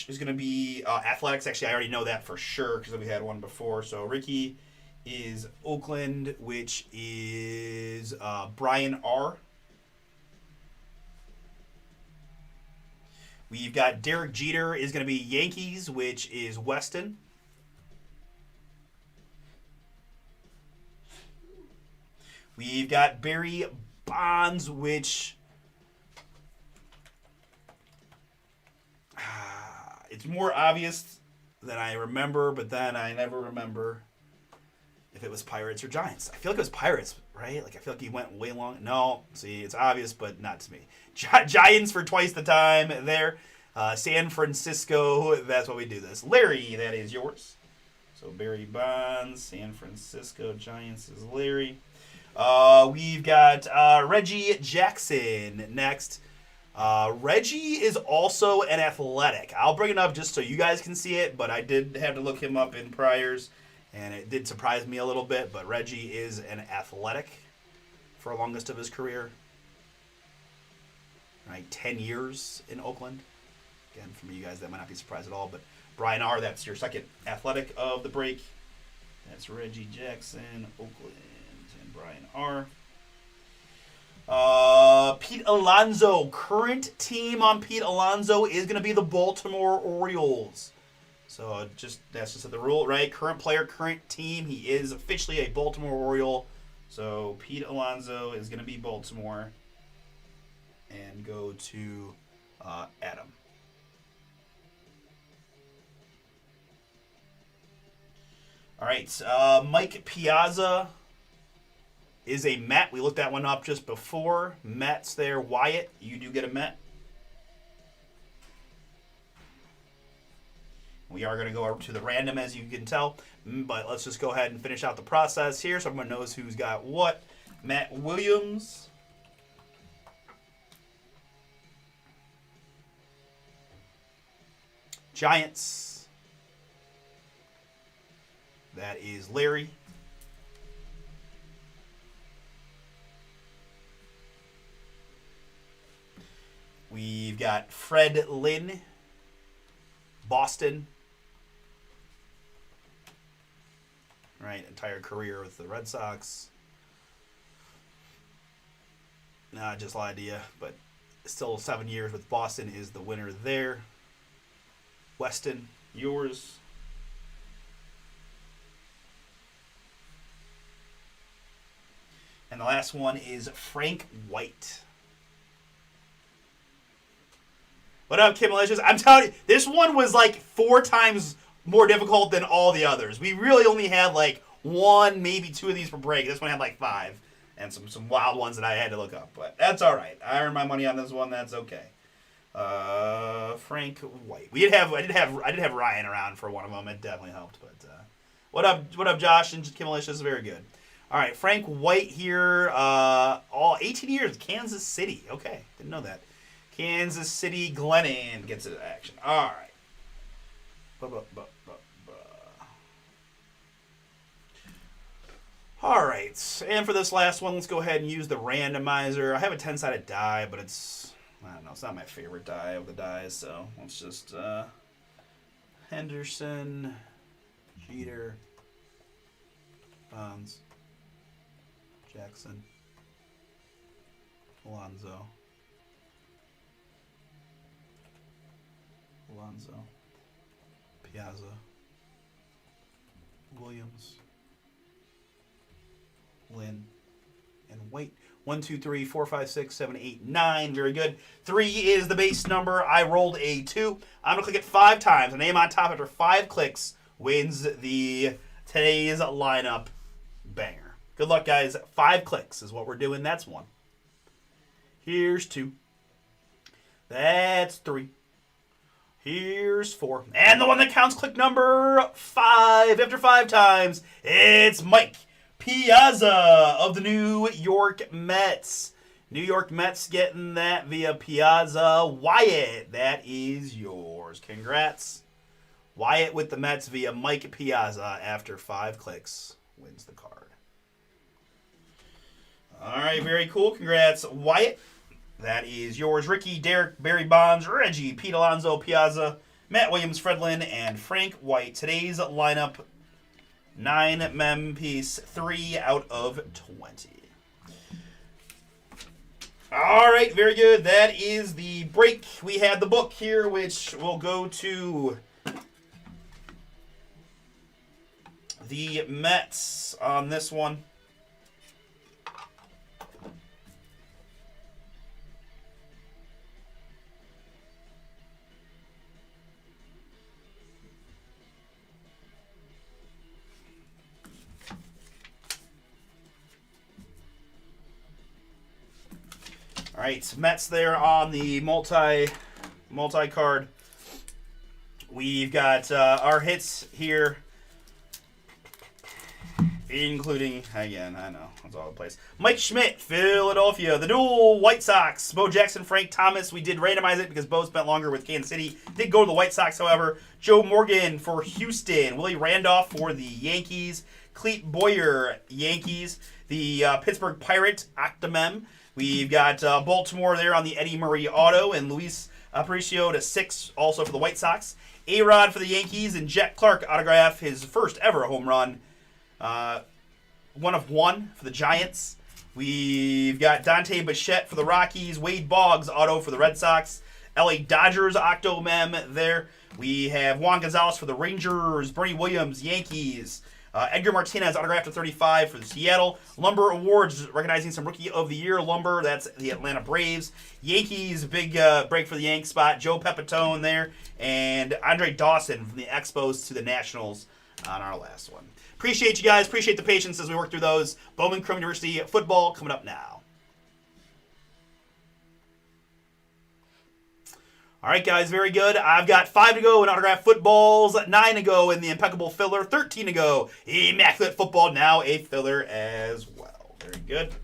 S1: is going to be Athletics. Actually, I already know that for sure because we had one before. So Rickey is Oakland, which is Brian R. We've got Derek Jeter is going to be Yankees, which is Weston. We've got Barry Bonds, which it's more obvious than I remember, but then I never remember if it was Pirates or Giants. I feel like it was Pirates, right? Like I feel like he went way long. No, see, it's obvious, but not to me. Giants for twice the time there. San Francisco, that's why we do this. Larry, that is yours. So Barry Bonds, San Francisco Giants is Larry. We've got Reggie Jackson next. Reggie is also an Athletic. I'll bring it up just so you guys can see it, but I did have to look him up in priors, and it did surprise me a little bit, but Reggie is an Athletic for the longest of his career. Right, 10 years in Oakland. Again, for you guys, that might not be surprised at all. But Brian R., that's your second athletic of the break. That's Reggie Jackson, Oakland, and Brian R. Pete Alonso. Current team on Pete Alonso is going to be the Baltimore Orioles. So that's just the rule, right? Current player, current team. He is officially a Baltimore Oriole. So Pete Alonso is going to be Baltimore. And go to Adam. All right, Mike Piazza is a Met. We looked that one up just before. Mets there. Wyatt, you do get a Met. We are going to go over to the random, as you can tell. But let's just go ahead and finish out the process here so everyone knows who's got what. Matt Williams. Giants. That is Larry. We've got Fred Lynn. Boston. Right, entire career with the Red Sox. Nah, just an idea, but still 7 years with Boston is the winner there. Weston, yours. And the last one is Frank White. What up, Kim Malicious? I'm telling you, this one was like 4 times more difficult than all the others. We really only had like 1, maybe 2 of these per break. This one had like 5. And some wild ones that I had to look up. But that's all right. I earned my money on this one. That's okay. Frank White. I did have Ryan around for one of them. It definitely helped. But what up, Josh and Kim Malicious? Very good. All right, Frank White here. All 18 years, Kansas City. Okay, didn't know that. Kansas City, Glennon gets it action. All right. All right, and for this last one, let's go ahead and use the randomizer. I have a 10-sided die, but it's, I don't know, it's not my favorite die of the dies, so let's just, Henderson, Jeter, Bonds, Jackson, Alonso, Piazza, Williams, Lynn, and White. 1, 2, 3, 4, 5, 6, 7, 8, 9. Very good. 3 is the base number. I rolled a 2. I'm going to click it 5 times. The name on top after 5 clicks wins the today's lineup banger. Good luck, guys. 5 clicks is what we're doing. That's 1. Here's 2. That's 3. Here's 4. And the one that counts, click number 5. After 5 times, it's Mike Piazza of the New York Mets. New York Mets getting that via Piazza. Wyatt, that is yours. Congrats. Wyatt with the Mets via Mike Piazza after 5 clicks wins the card. All right, very cool. Congrats, Wyatt. That is yours. Ricky, Derek, Barry Bonds, Reggie, Pete Alonso, Piazza, Matt Williams, Fred Lynn, and Frank White. Today's lineup, 9 mem piece, 3 out of 20. All right, very good. That is the break. We had the book here, which will go to the Mets on this one. All right, Mets there on the multi-card. We've got our hits here, including, again, I know, it's all over the place. Mike Schmidt, Philadelphia. The dual White Sox, Bo Jackson, Frank Thomas. We did randomize it because Bo spent longer with Kansas City. Did go to the White Sox, however. Joe Morgan for Houston. Willie Randolph for the Yankees. Clete Boyer, Yankees. The Pittsburgh Pirate, Octomem. We've got Baltimore there on the Eddie Murray auto, and Luis Aparicio to 6 also for the White Sox. A-Rod for the Yankees, and Jet Clark autograph his first ever home run. 1 of 1 for the Giants. We've got Dante Bichette for the Rockies. Wade Boggs auto for the Red Sox. LA Dodgers octo mem there. We have Juan Gonzalez for the Rangers. Bernie Williams, Yankees. Edgar Martinez autograph to 35 for the Seattle. Lumber Awards recognizing some Rookie of the Year lumber. That's the Atlanta Braves. Yankees, big break for the Yank spot. Joe Pepitone there. And Andre Dawson from the Expos to the Nationals on our last one. Appreciate you guys. Appreciate the patience as we work through those. Bowman Chrome University football coming up now. All right, guys, very good. I've got 5 to go in autograph footballs, 9 to go in the impeccable filler, 13 to go immaculate football, now a filler as well. Very good.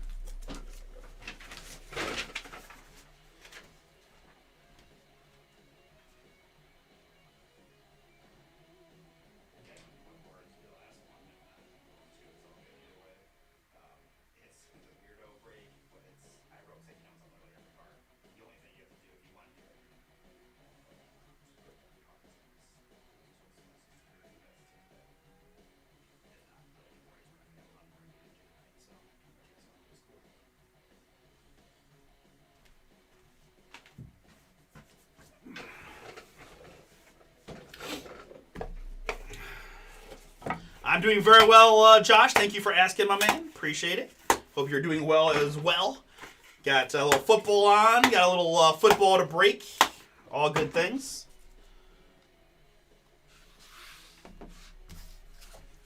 S1: I'm doing very well, Josh. Thank you for asking, my man. Appreciate it. Hope you're doing well as well. Got a little football on. Got a little football to break. All good things.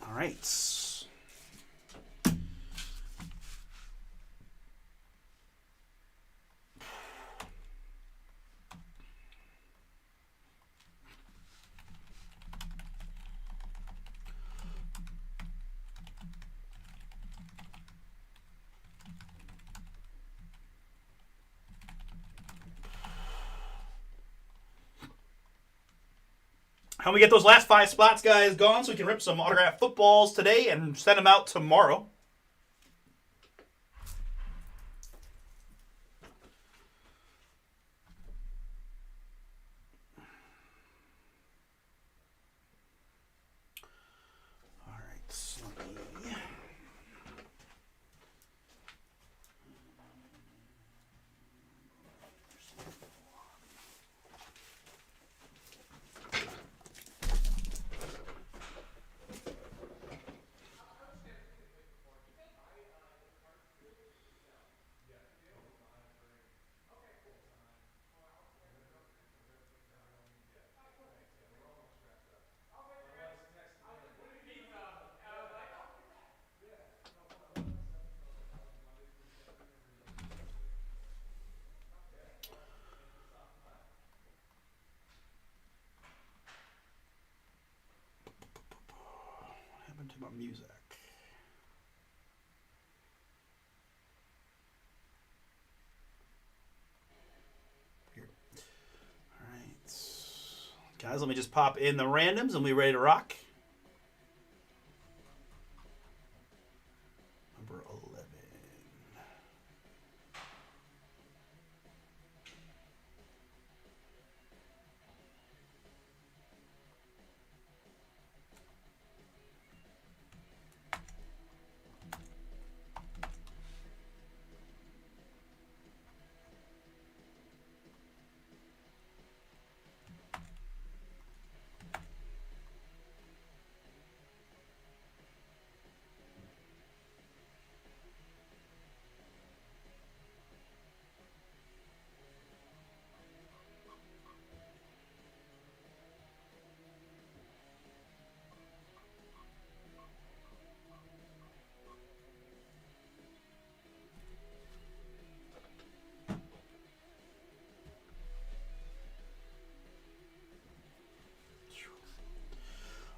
S1: All right. How we get those last 5 spots, guys, gone so we can rip some autographed footballs today and send them out tomorrow. All right, so let me... to my music. Here. All right. Guys, let me just pop in the randoms and we're ready to rock. Number 11.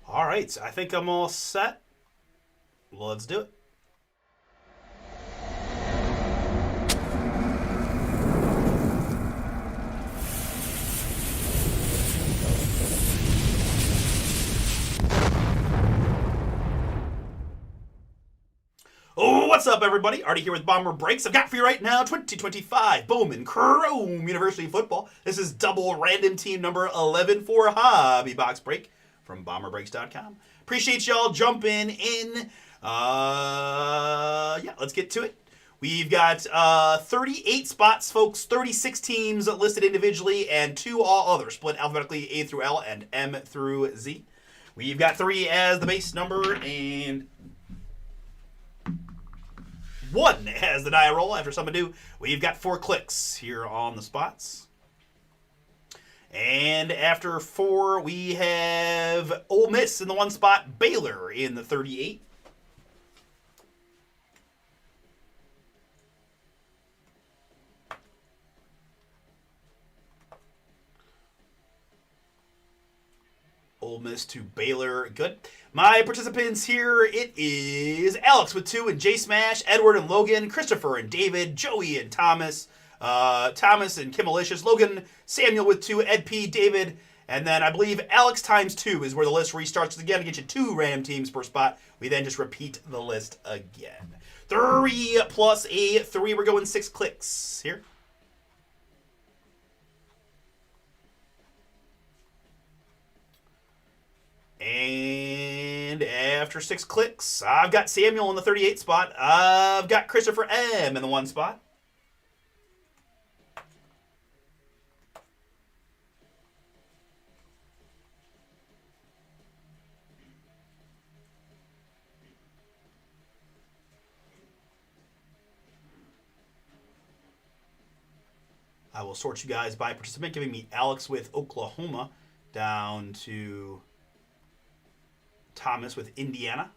S1: All right, I think I'm all set. Let's do it. Oh, what's What's up, everybody? Artie here with Bomber Breaks. I've got for you right now 2025 Bowman Chrome University Football. This is double random team number 11 for Hobby Box Break from BomberBreaks.com. Appreciate y'all jumping in. Yeah, let's get to it. We've got 38 spots, folks, 36 teams listed individually, and 2 all other, split alphabetically A through L and M through Z. We've got 3 as the base number and 1 as the die roll. After some ado, we've got 4 clicks here on the spots. And after 4, we have Ole Miss in the 1 spot, Baylor in the 38. Ole Miss to Baylor. Good. My participants here, it is Alex with 2 and J Smash, Edward and Logan, Christopher and David, Joey and Thomas, Thomas and Kim Malicious, Logan, Samuel with 2, Ed P, David, and then I believe Alex times 2 is where the list restarts. Again, to get you 2 random teams per spot, we then just repeat the list again. 3 plus a 3, we're going 6 clicks here. And after 6 clicks, I've got Samuel in the 38 spot. I've got Christopher M in the 1 spot. I will sort you guys by participant, giving me Alex with Oklahoma down to Thomas with Indiana.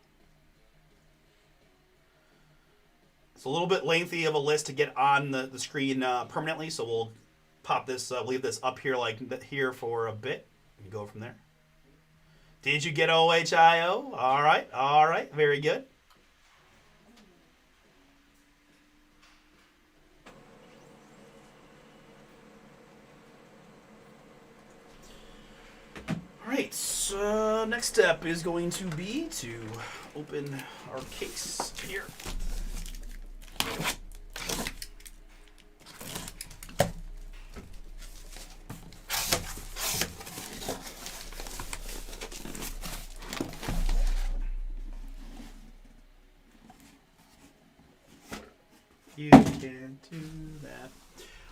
S1: It's a little bit lengthy of a list to get on the screen permanently, so we'll pop this, leave this up here like here for a bit and go from there. Did you get OHIO? All right, very good. Alright, so next step is going to be to open our case here. You can do that.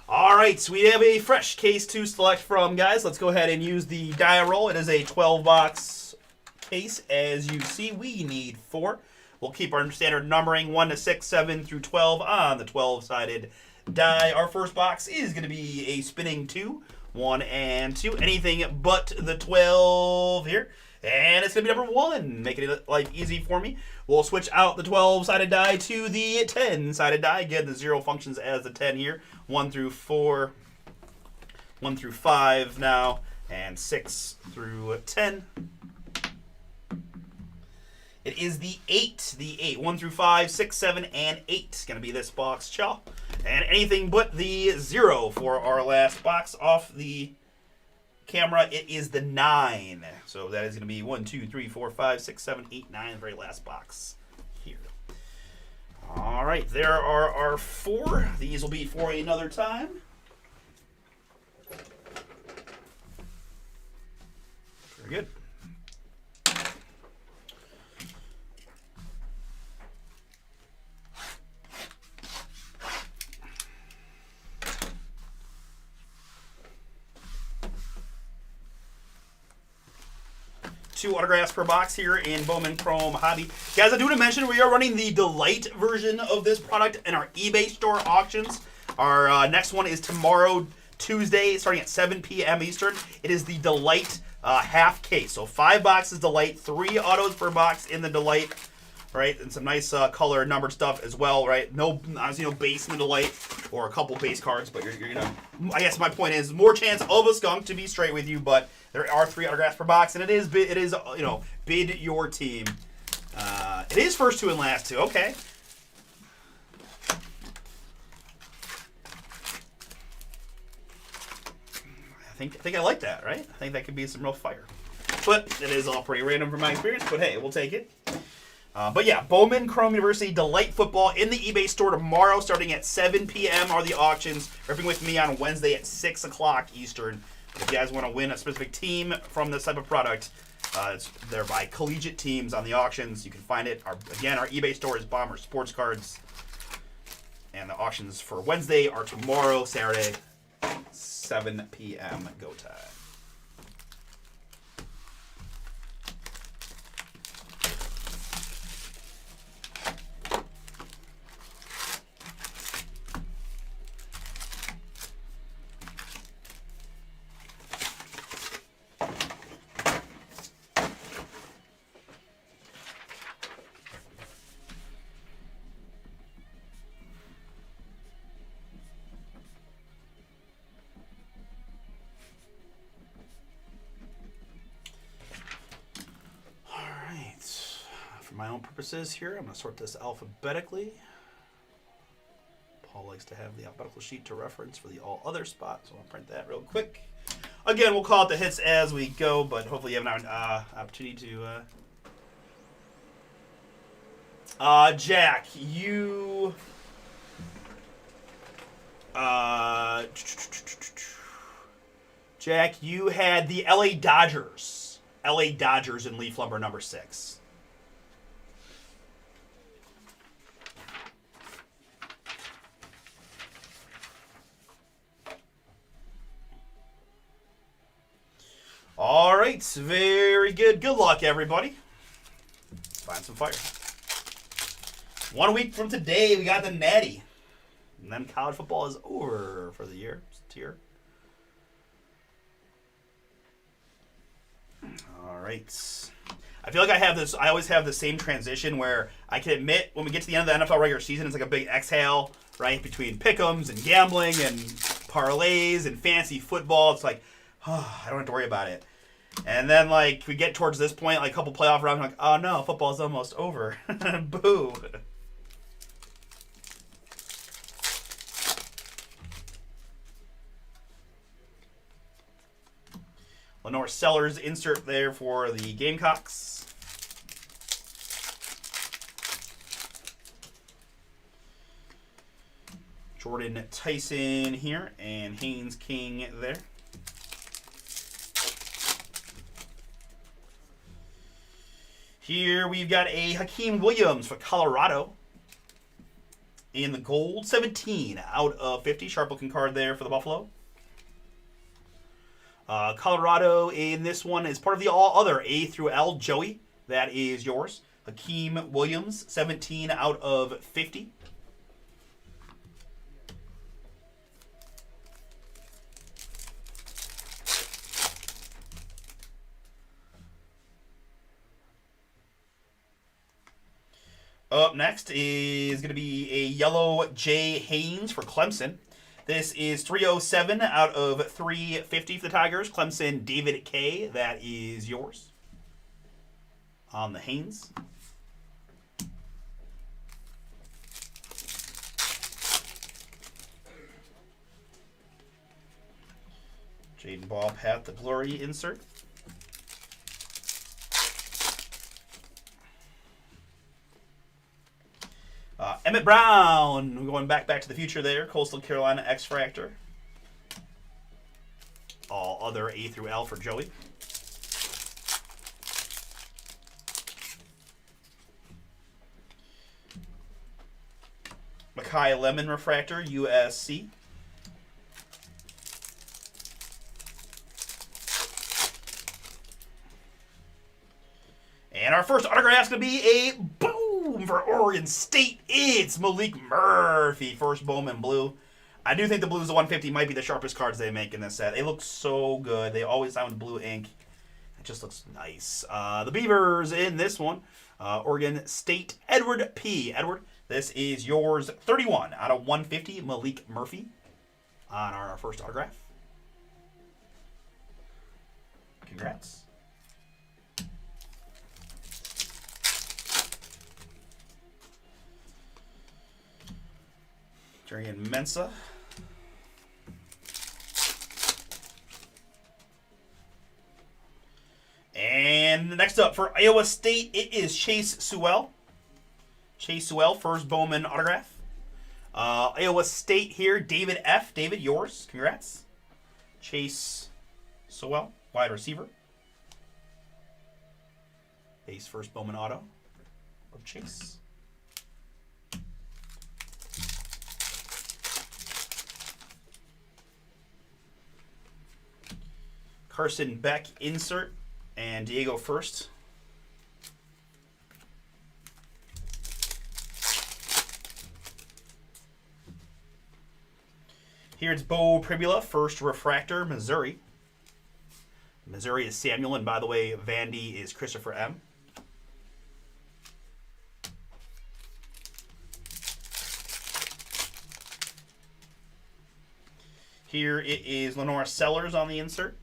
S1: All right, so we have a fresh case to select from, guys. Let's go ahead and use the die roll. It is a 12-box case. As you see, we need 4. We'll keep our standard numbering 1 to 6, 7 through 12 on the 12-sided die. Our first box is going to be a spinning 2, 1 and 2. Anything but the 12 here. And it's going to be number 1, making it life easy for me. We'll switch out the 12-sided die to the 10-sided die. Again, the 0 functions as the 10 here. 1 through 4, 1 through 5 now, and 6 through 10. It is the 8. 1 through 5, 6, 7, and 8 is going to be this box, y'all. And anything but the 0 for our last box off the camera, it is the 9. So that is going to be 1, 2, 3, 4, 5, 6, 7, 8, 9, the very last box here. All right, there are our 4. These will be for another time. Very good. Two autographs per box here in Bowman Chrome Hobby. Guys, I do want to mention we are running the Delight version of this product in our eBay store auctions. Our next one is tomorrow, Tuesday, starting at 7 p.m. Eastern. It is the Delight half case. So 5 boxes Delight, 3 autos per box in the Delight, right? And some nice color numbered stuff as well, right? No, obviously no base in the Delight or a couple base cards, but you're gonna, I guess my point is more chance of a skunk, to be straight with you, but there are 3 autographs per box, and it is you know, bid your team. It is first 2 and last 2. Okay. I think I like that, right? I think that could be some real fire. But it is all pretty random from my experience, but hey, we'll take it. But yeah, Bowman Chrome University Delight Football in the eBay store tomorrow starting at 7 p.m. are the auctions. Ripping with me on Wednesday at 6 o'clock Eastern. If you guys want to win a specific team from this type of product, they're by collegiate teams on the auctions. You can find it. Our eBay store is Bomber Sports Cards. And the auctions for Wednesday are tomorrow, Saturday, 7 p.m. go time. For my own purposes here, I'm going to sort this alphabetically. Paul likes to have the alphabetical sheet to reference for the all other spot, so I'll print that real quick. Again, we'll call it the hits as we go, but hopefully you have an opportunity to... Jack, you... Jack, you had the LA Dodgers. LA Dodgers in leaf lumber number 6. All right, very good. Good luck, everybody. Let's find some fire. 1 week from today, we got the Natty. And then college football is over for the year. Tier. All right. I feel like I always have the same transition where I can admit when we get to the end of the NFL regular season, it's like a big exhale, right? Between pick'ems and gambling and parlays and fantasy football. It's like, oh, I don't have to worry about it. And then, like, we get towards this point, like a couple playoff rounds, I'm like, oh no, football's almost over. Boo. Lenore Sellers insert there for the Gamecocks. Jordan Tyson here and Haynes King there. Here we've got a Hakeem Williams for Colorado. In the gold, 17 out of 50. Sharp looking card there for the Buffalo. Colorado in this one is part of the all other A through L. Joey, that is yours. Hakeem Williams, 17 out of 50. Up next is going to be a yellow Jay Haynes for Clemson. This is 307 out of 350 for the Tigers. Clemson, David K. That is yours. On the Haynes. Jaden Ball, Pat the Glory insert. Emmett Brown, going back to the future there. Coastal Carolina X-Fractor. All other A through L for Joey. Makai Lemon Refractor, USC. And our first autograph is going to be a boom for Oregon State. It's Malik Murphy, first Bowman blue. I do think the blues, the 150, might be the sharpest cards they make in this set. They look so good. They always sign with blue ink. It just looks nice. The Beavers in this one. Oregon State, Edward P. Edward, this is yours. 31 out of 150, Malik Murphy on our first autograph. Congrats. Darian Mensa. And next up for Iowa State, it is Chase Sewell. Chase Sewell, first Bowman autograph. Iowa State here, David F. David, yours. Congrats. Chase Sewell, wide receiver. Base first Bowman auto of Chase. Carson Beck, insert. And Diego first. Here it's Bo Pribula, first refractor, Missouri. Missouri is Samuel, and by the way, Vandy is Christopher M. Here it is Lenore Sellers on the insert.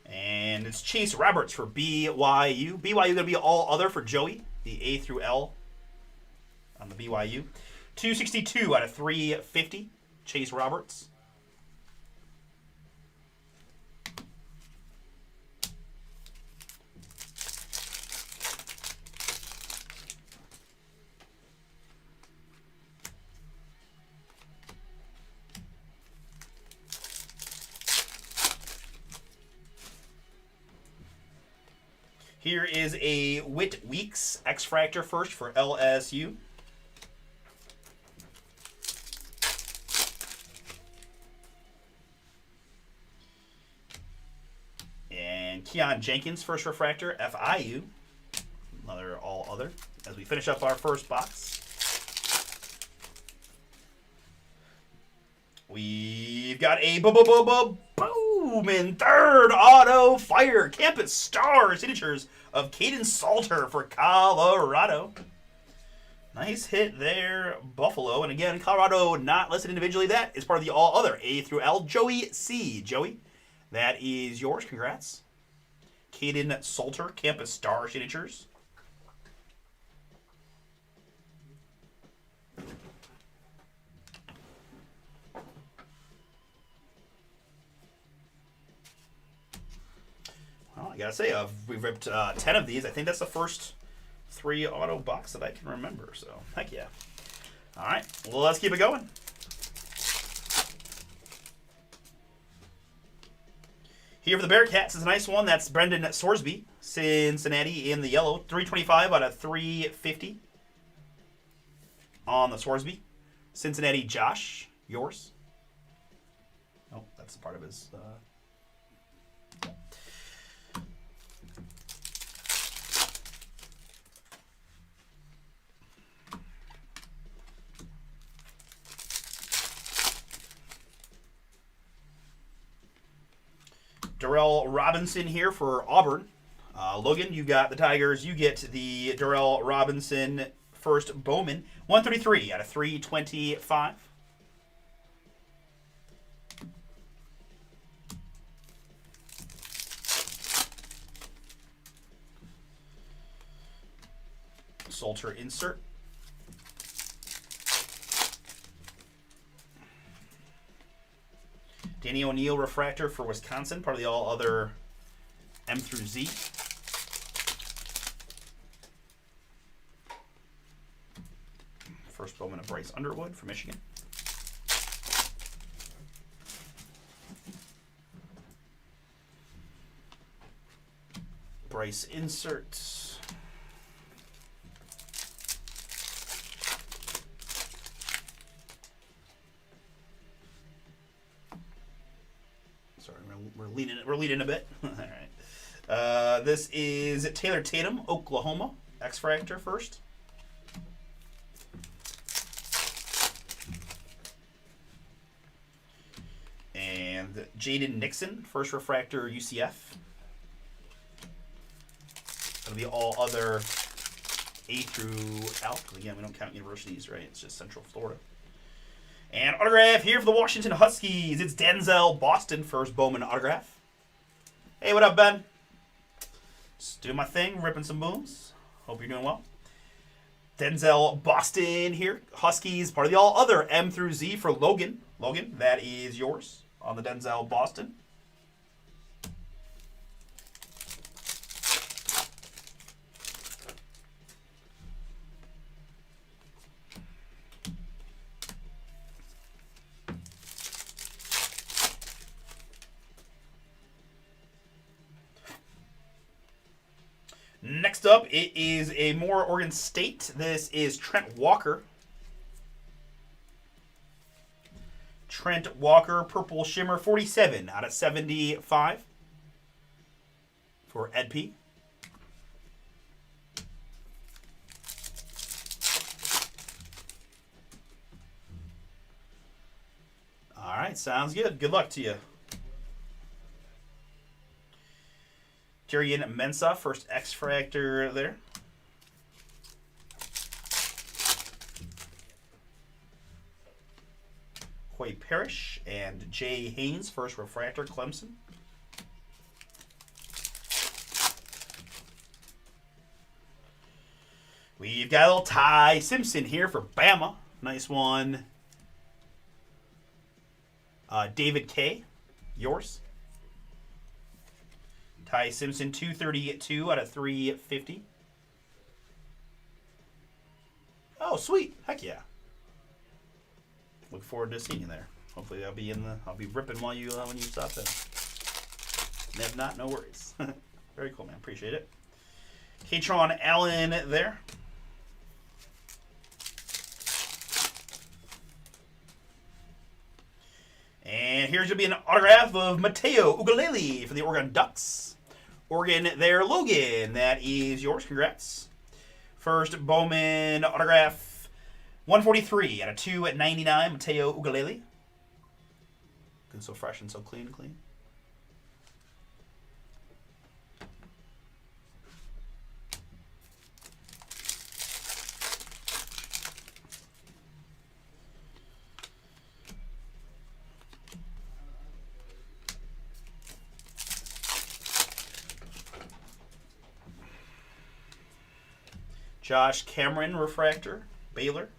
S1: And it's Chase Roberts for BYU. BYU going to be all other for Joey, the A through L on the BYU. 262 out of 350, Chase Roberts. Here is a Whit Weeks X-Fractor first for LSU. And Keon Jenkins, first refractor, FIU. Another all other. As we finish up our first box. We've got a Bowman third auto fire campus star signatures of Caden Salter for Colorado. Nice hit there, Buffalo. And again, Colorado not listed individually. That is part of the all other A through L. Joey C. Joey, that is yours. Congrats. Caden Salter, campus star signatures. Well, I gotta say, we've ripped 10 of these. I think that's the first 3 auto box that I can remember. So, heck yeah. All right, well, let's keep it going. Here for the Bearcats is a nice one. That's Brendan Sorsby, Cincinnati in the yellow. 325 out of 350 on the Sorsby. Cincinnati Josh, yours. Oh, that's a part of his... Darrell Robinson here for Auburn. Logan, you got the Tigers. You get the Darrell Robinson first Bowman. 133 out of 325. Salter insert. Danny O'Neill refractor for Wisconsin, part of the all other M through Z. First Bowman of Bryce Underwood for Michigan. Bryce inserts. Sorry, we're leading a bit. All right. This is Taylor Tatum, Oklahoma. X-Fractor first. And Jaden Nixon, first refractor, UCF. That'll be all other A through L. Again, we don't count universities, right? It's just Central Florida. And autograph here for the Washington Huskies. It's Denzel Boston, first Bowman autograph. Hey, what up, Ben? Just doing my thing, ripping some booms. Hope you're doing well. Denzel Boston here. Huskies, part of the all other M through Z for Logan. Logan, that is yours on the Denzel Boston. Next up, it is a more Oregon State. This is Trent Walker. Trent Walker, Purple Shimmer, 47 out of 75 for Ed P. All right, sounds good. Good luck to you. Jurian Mensah, first X-Fractor there. Hoy Parrish and Jay Haynes, first Refractor, Clemson. We've got a little Ty Simpson here for Bama. Nice one. David K, yours. Ty Simpson, 232 out of 350. Oh, sweet. Heck yeah. Look forward to seeing you there. Hopefully I'll be ripping while you when you stop in. And if not, no worries. Very cool, man. Appreciate it. Katron Allen there. And here's going to be an autograph of Mateo Ugalele for the Oregon Ducks. Oregon there, Logan. That is yours. Congrats. First Bowman autograph, 143 out of 299, Mateo Ugalele. Looking so fresh and so clean. Josh Cameron, Refractor, Baylor.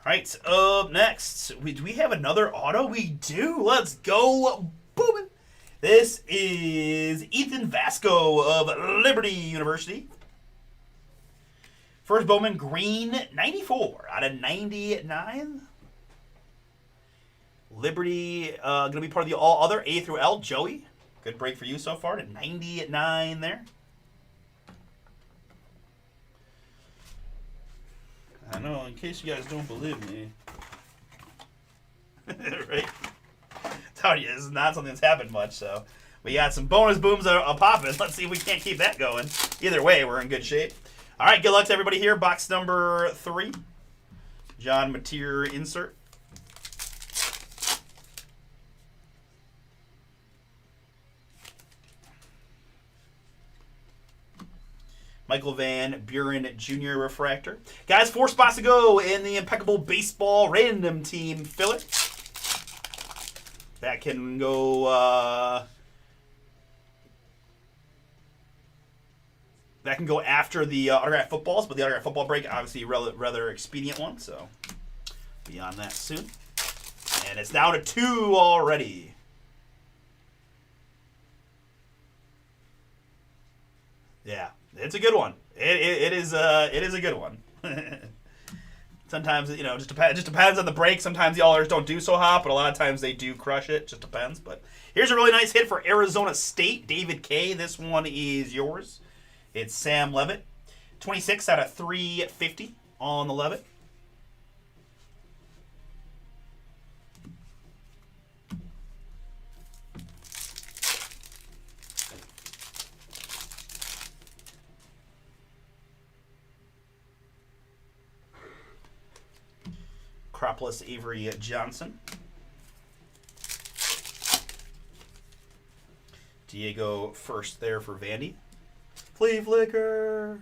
S1: All right, up next, do we have another auto? We do. Let's go. Booming. This is Ethan Vasco of Liberty University. First Bowman green, 94 out of 99. Liberty going to be part of the all other A through L. Joey, good break for you so far to 99 there. I know, in case you guys don't believe me. Right? Tell you, this is not something that's happened much, so. We got some bonus booms are popping. Let's see if we can't keep that going. Either way, we're in good shape. All right, good luck to everybody here. Box number 3. John Mateer insert. Michael Van Buren Jr. Refractor. Guys, 4 spots to go in the Impeccable Baseball Random Team Filler. That can go... that can go after the autograph footballs, but the autograph football break, obviously, a rather expedient one, so be on that soon. And it's down to 2 already. Yeah. It's a good one. It is a good one. Sometimes, you know, just depends on the break. Sometimes the all-ers don't do so hot, but a lot of times they do crush it. Just depends. But here's a really nice hit for Arizona State, David K. This one is yours. It's Sam Levitt, 26 out of 350 on the Levitt. Cropless Avery Johnson. Diego first there for Vandy. Flea Flicker.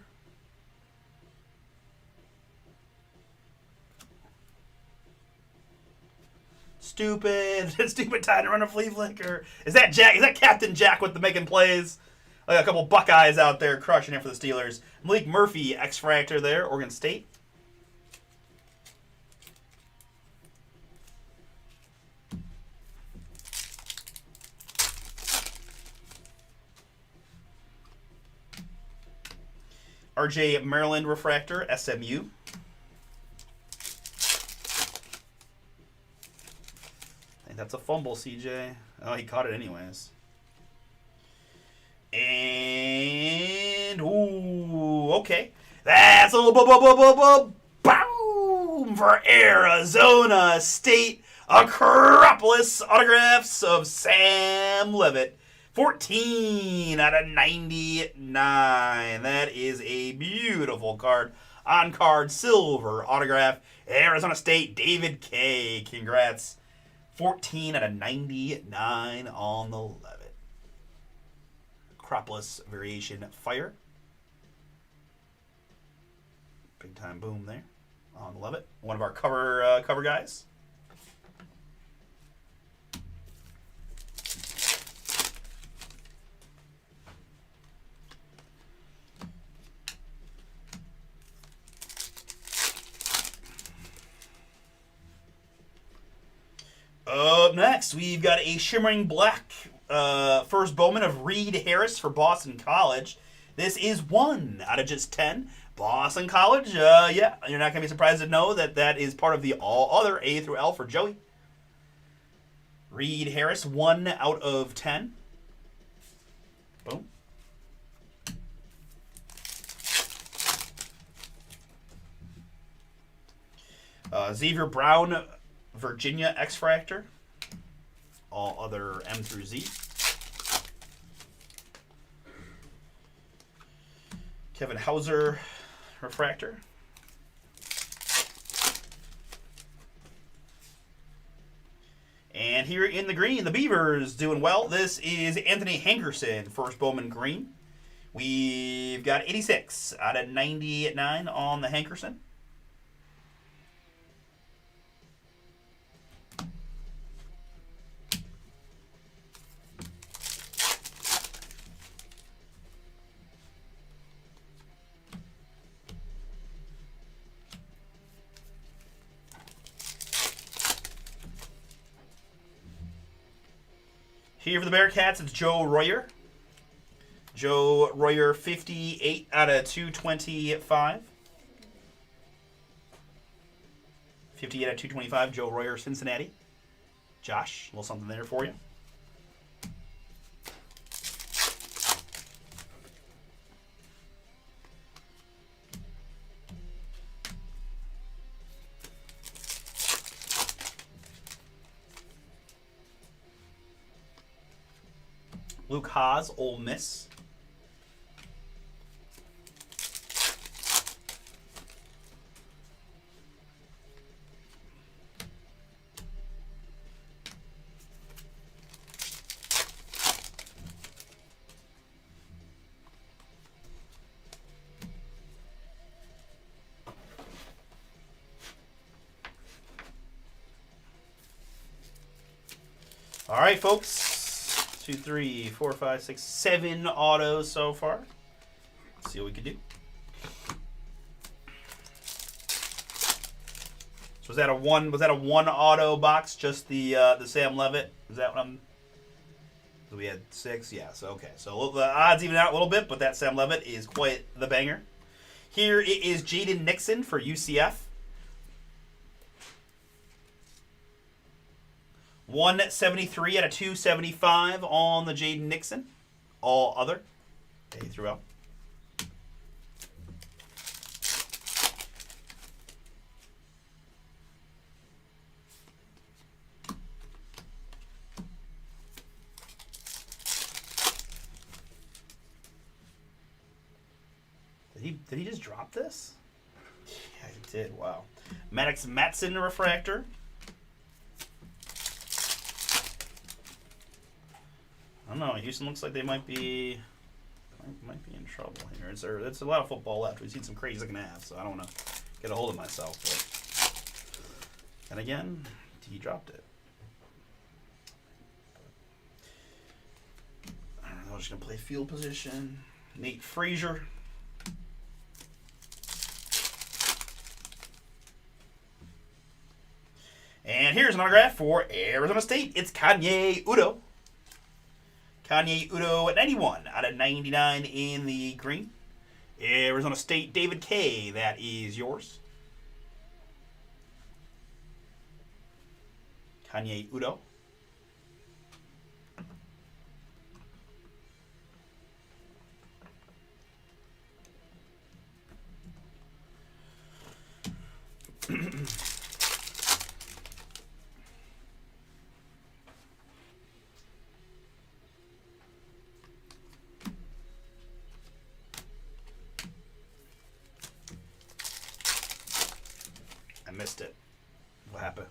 S1: Stupid time to run a Flea Flicker. Is that Jack? Is that Captain Jack with the making plays? A couple Buckeyes out there crushing it for the Steelers. Malik Murphy, X-Fractor there, Oregon State. RJ Maryland Refractor, SMU. I think that's a fumble, CJ. Oh, he caught it anyways. And, ooh, okay. That's a little boom for Arizona State. Acropolis autographs of Sam Levitt. 14 out of 99. That is a beautiful card. On-card silver autograph. Arizona State, David K. Congrats. 14 out of 99 on the Levitt. Acropolis variation fire. Big time boom there on the Levitt. One of our cover guys. Up next, we've got a Shimmering Black first Bowman of Reed Harris for Boston College. This is 1 out of just 10. Boston College, yeah, you're not going to be surprised to know that that is part of the all other A through L for Joey. Reed Harris, 1 out of 10. Boom. Xavier Brown, Virginia X-Fractor. All other M through Z. Kevin Hauser, Refractor. And here in the green, the Beavers doing well. This is Anthony Hankerson, first Bowman green. We've got 86 out of 99 on the Hankerson. Here for the Bearcats, it's Joe Royer. Joe Royer, 58 out of 225. 58 out of 225, Joe Royer, Cincinnati. Josh, a little something there for you. Luke Haas, Ole Miss. All right, folks. 2, 3, 4, 5, 6, 7 autos so far. Let's see what we can do. So was that a one auto box? Just the Sam Levitt? Is that what I'm? So we had 6. Yes. Okay. So the odds even out a little bit, but that Sam Levitt is quite the banger. Here it is Jaden Nixon for UCF. 173 out of 275 on the Jaden Nixon. All other. A through L. Did he just drop this? Yeah, he did. Wow. Maddox Matson Refractor. I don't know. Houston looks like they might be in trouble here. It's a lot of football left. We've seen some crazy second half, so I don't want to get a hold of myself. But, and again, he dropped it. I don't know. just going to play field position. Nate Frazier. And here's an autograph for Arizona State. It's Kanye Udo. Kanye Udo at 91 out of 99 in the green. Arizona State, David K. That is yours. Kanye Udo. I missed it. What happened?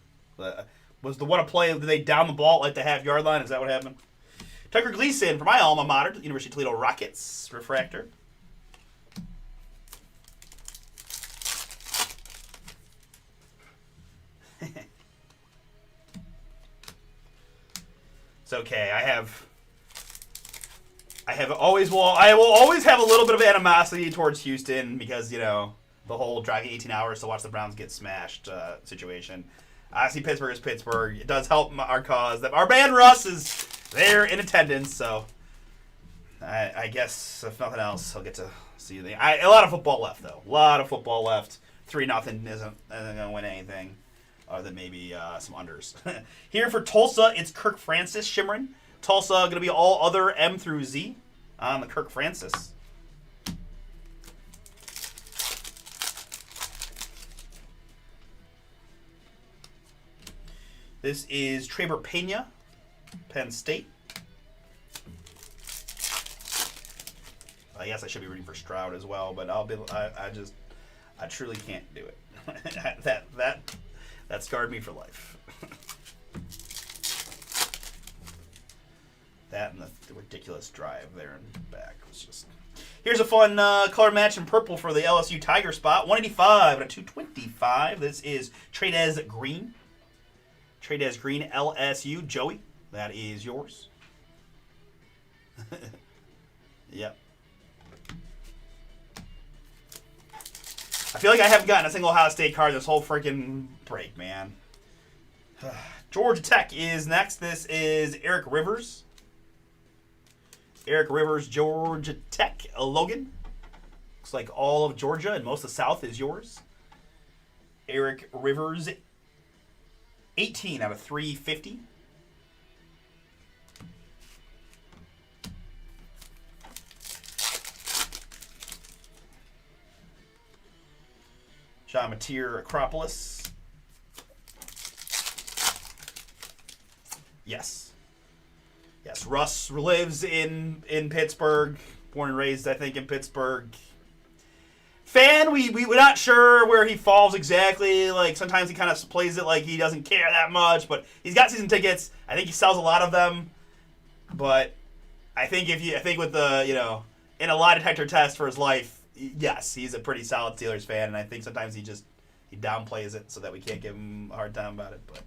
S1: Was the one a play? Did they down the ball at the half-yard line? Is that what happened? Tucker Gleason for my alma mater, University of Toledo Rockets. Refractor. It's okay. I will always have a little bit of animosity towards Houston because, you know, the whole driving 18 hours to watch the Browns get smashed situation. I see Pittsburgh as Pittsburgh. It does help our cause. That our man Russ is there in attendance, so I guess if nothing else, I'll get to see the. A lot of football left, though. A lot of football left. 3-0 isn't going to win anything other than maybe some unders. Here for Tulsa, it's Kirk Francis shimmering. Tulsa going to be all other M through Z on the Kirk Francis. This is Traver Pena, Penn State. I guess I should be rooting for Stroud as well, but I truly can't do it. that scarred me for life. That and the ridiculous drive there and back was just. Here's a fun color match in purple for the LSU Tiger spot. 185 out of 225. This is Trades Green. Trades Green, LSU. Joey, that is yours. Yep. I feel like I haven't gotten a single Ohio State card this whole freaking break, man. Georgia Tech is next. This is Eric Rivers. Eric Rivers, Georgia Tech. Logan. Looks like all of Georgia and most of the South is yours. Eric Rivers, 18 out of 350. John Mateer, Acropolis. Yes. Yes, Russ lives in Pittsburgh. Born and raised, I think, in Pittsburgh. Fan, we're not sure where he falls exactly. Like, sometimes he kind of plays it like he doesn't care that much, but he's got season tickets. I think he sells a lot of them. But I think with the, you know, in a lie detector test for his life, yes, he's a pretty solid Steelers fan, and I think sometimes he downplays it so that we can't give him a hard time about it. But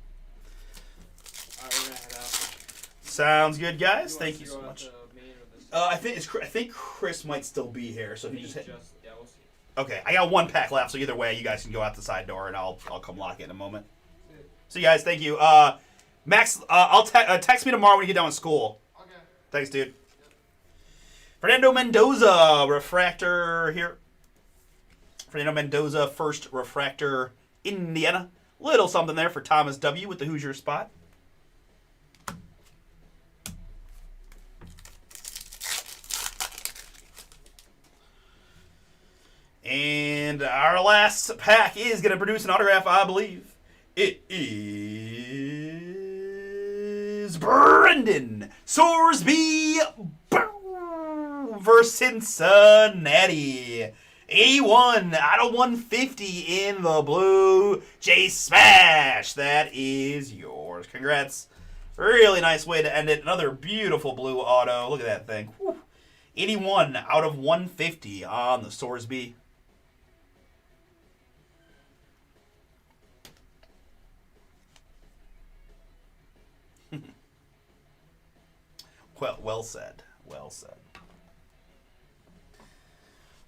S1: sounds good, guys. Thank you so much. I think Chris might still be here, so if you just hit. Okay, I got one pack left, so either way, you guys can go out the side door, and I'll come lock it in a moment. See you guys. Thank you. Max, I'll text me tomorrow when you get done with school. Okay. Thanks, dude. Fernando Mendoza, refractor here. Fernando Mendoza, first refractor, Indiana. Little something there for Thomas W. with the Hoosier spot. And our last pack is going to produce an autograph, I believe. It is Brendan Sorsby versus Cincinnati. 81 out of 150 in the blue. J Smash, that is yours. Congrats. Really nice way to end it. Another beautiful blue auto. Look at that thing. Whew. 81 out of 150 on the Sorsby. Well said. Well said.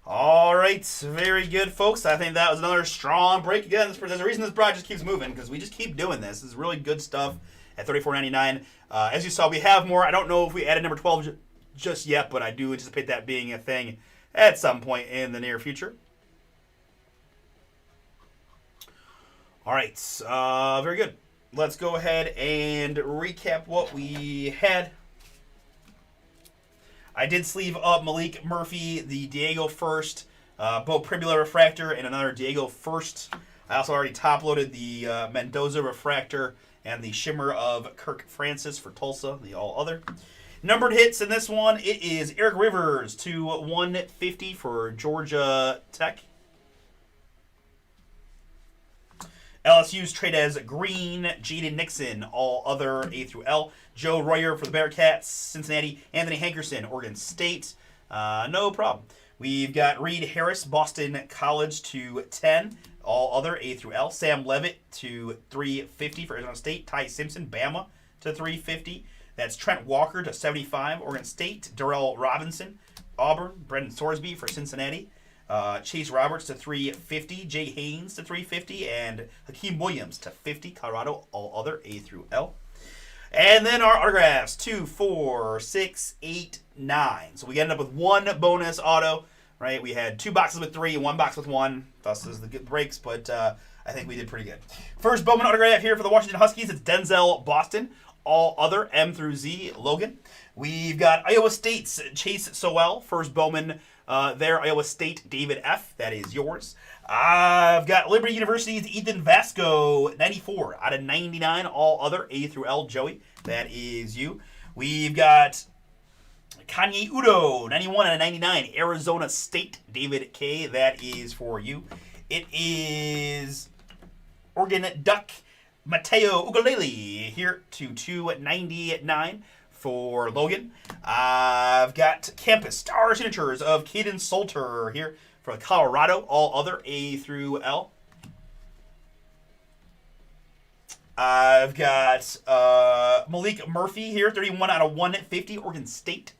S1: All right, very good, folks. I think that was another strong break. Again, there's a reason this broad just keeps moving, because we just keep doing this. This is really good stuff at $34.99. As you saw, we have more. I don't know if we added number 12 just yet, but I do anticipate that being a thing at some point in the near future. All right, very good. Let's go ahead and recap what we had. I did sleeve up Malik Murphy, the Diego First, Bo Primula Refractor, and another Diego First. I also already top-loaded the Mendoza Refractor and the Shimmer of Kirk Francis for Tulsa, the all-other. Numbered hits in this one, it is Eric Rivers to 150 for Georgia Tech. LSU's trade as Green, Jaden Nixon, all other A through L. Joe Royer for the Bearcats, Cincinnati. Anthony Hankerson, Oregon State. No problem. We've got Reed Harris, Boston College to 10, all other A through L. Sam Levitt to 350 for Arizona State. Ty Simpson, Bama to 350. That's Trent Walker to 75, Oregon State. Darrell Robinson, Auburn. Brendan Sorsby for Cincinnati. Chase Roberts to 350, Jay Haynes to 350, and Hakeem Williams to 50, Colorado, all other A through L. And then our autographs, 2, 4, 6, 8, 9. So we ended up with one bonus auto, right? We had 2 boxes with 3, 1 box with 1. Thus is the good breaks, but I think we did pretty good. First Bowman autograph here for the Washington Huskies. It's Denzel Boston, all other M through Z, Logan. We've got Iowa State's Chase Sowell, first Bowman there, Iowa State, David F. That is yours. I've got Liberty University's Ethan Vasco, 94 out of 99, all other, A through L, Joey. That is you. We've got Kanye Udo, 91 out of 99, Arizona State, David K. That is for you. It is Oregon Duck, Mateo Ugalele, here to 299 for Logan. I've got Campus Star Signatures of Caden Salter here for Colorado, all other A through L. I've got Malik Murphy here, 31 out of 150, Oregon State.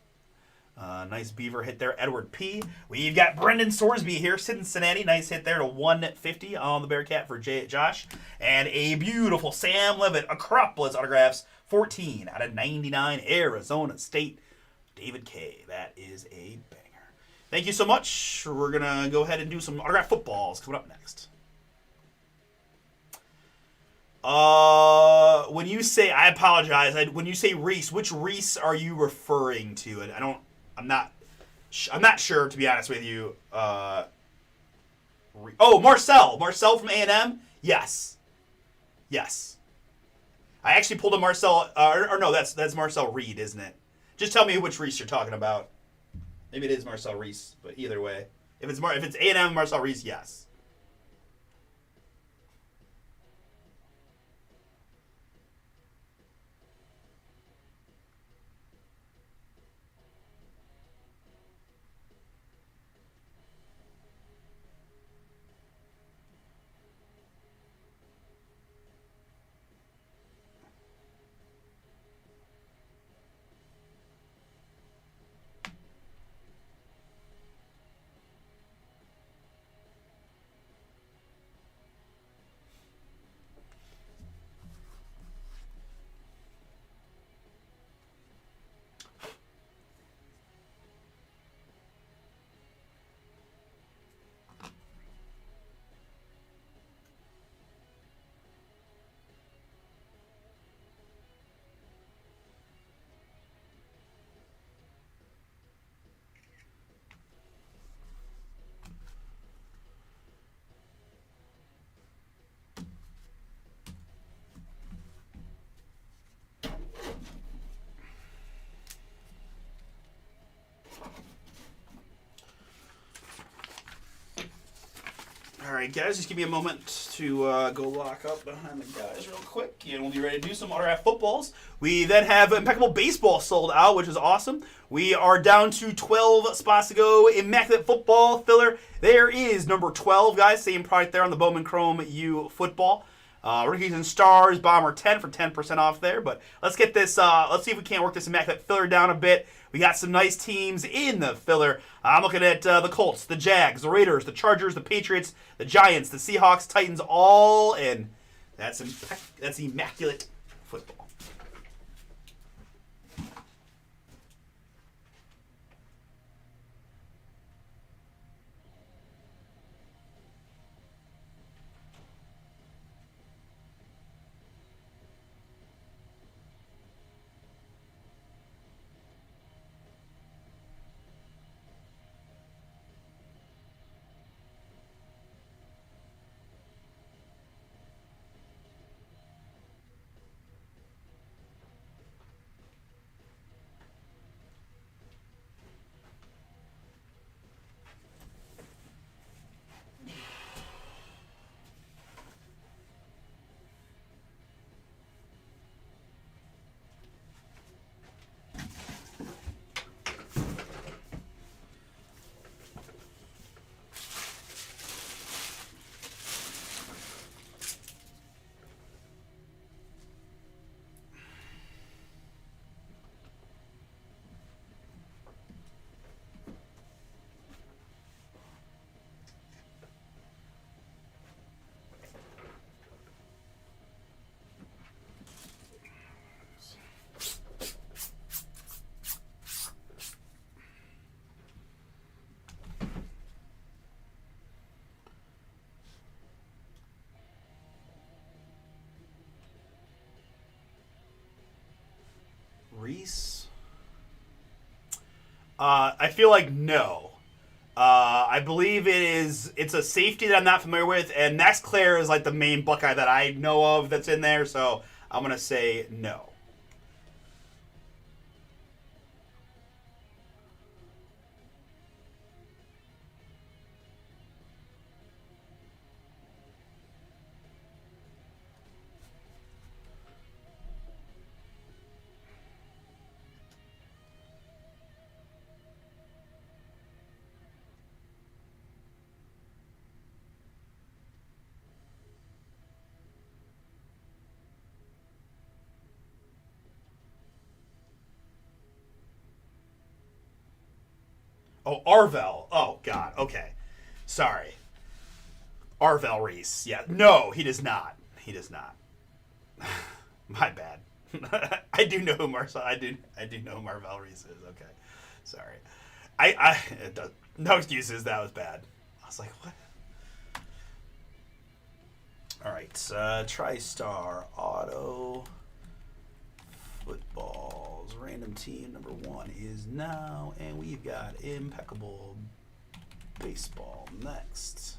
S1: Nice Beaver hit there, Edward P. We've got Brendan Sorsby here, Cincinnati. Nice hit there to 150 on the Bearcat for Josh. And a beautiful Sam Levitt, Acropolis autographs, 14 out of 99, Arizona State, David K. That is a banger. Thank you so much. We're going to go ahead and do some autograph footballs coming up next. When you say, I apologize, when you say Reese, which Reese are you referring to? I'm not sure, to be honest with you. Marcel from A&M? Yes. I actually pulled a Marcel, or no, that's Marcel Reed, isn't it? Just tell me which Reese you're talking about. Maybe it is Marcel Reese, but either way, if it's A&M Marcel Reese, yes. All right, guys, just give me a moment to go lock up behind the guys real quick, and we'll be ready to do some autograph footballs. We then have Impeccable Baseball sold out, which is awesome. We are down to 12 spots to go. Immaculate Football filler. There is number 12, guys. Same product there on the Bowman Chrome U football. Rookies and Stars, Bomber 10 for 10% off there. But let's get this, let's see if we can't work this immaculate filler down a bit. We got some nice teams in the filler. I'm looking at the Colts, the Jags, the Raiders, the Chargers, the Patriots, the Giants, the Seahawks, Titans, all in. That's immaculate football. Reese? I feel like no. I believe it's a safety that I'm not familiar with, and Nextclair is like the main Buckeye that I know of that's in there, so I'm going to say no. Oh, Arvell. Oh, God. Okay. Sorry. Arvell Reese. Yeah. No, he does not. He does not. My bad. I do know who I do know who Marvell Reese is. Okay. Sorry. It does, no excuses. That was bad. I was like, what? All right. TriStar Auto Footballs. Random team number 1 is now, and we've got Impeccable Baseball next.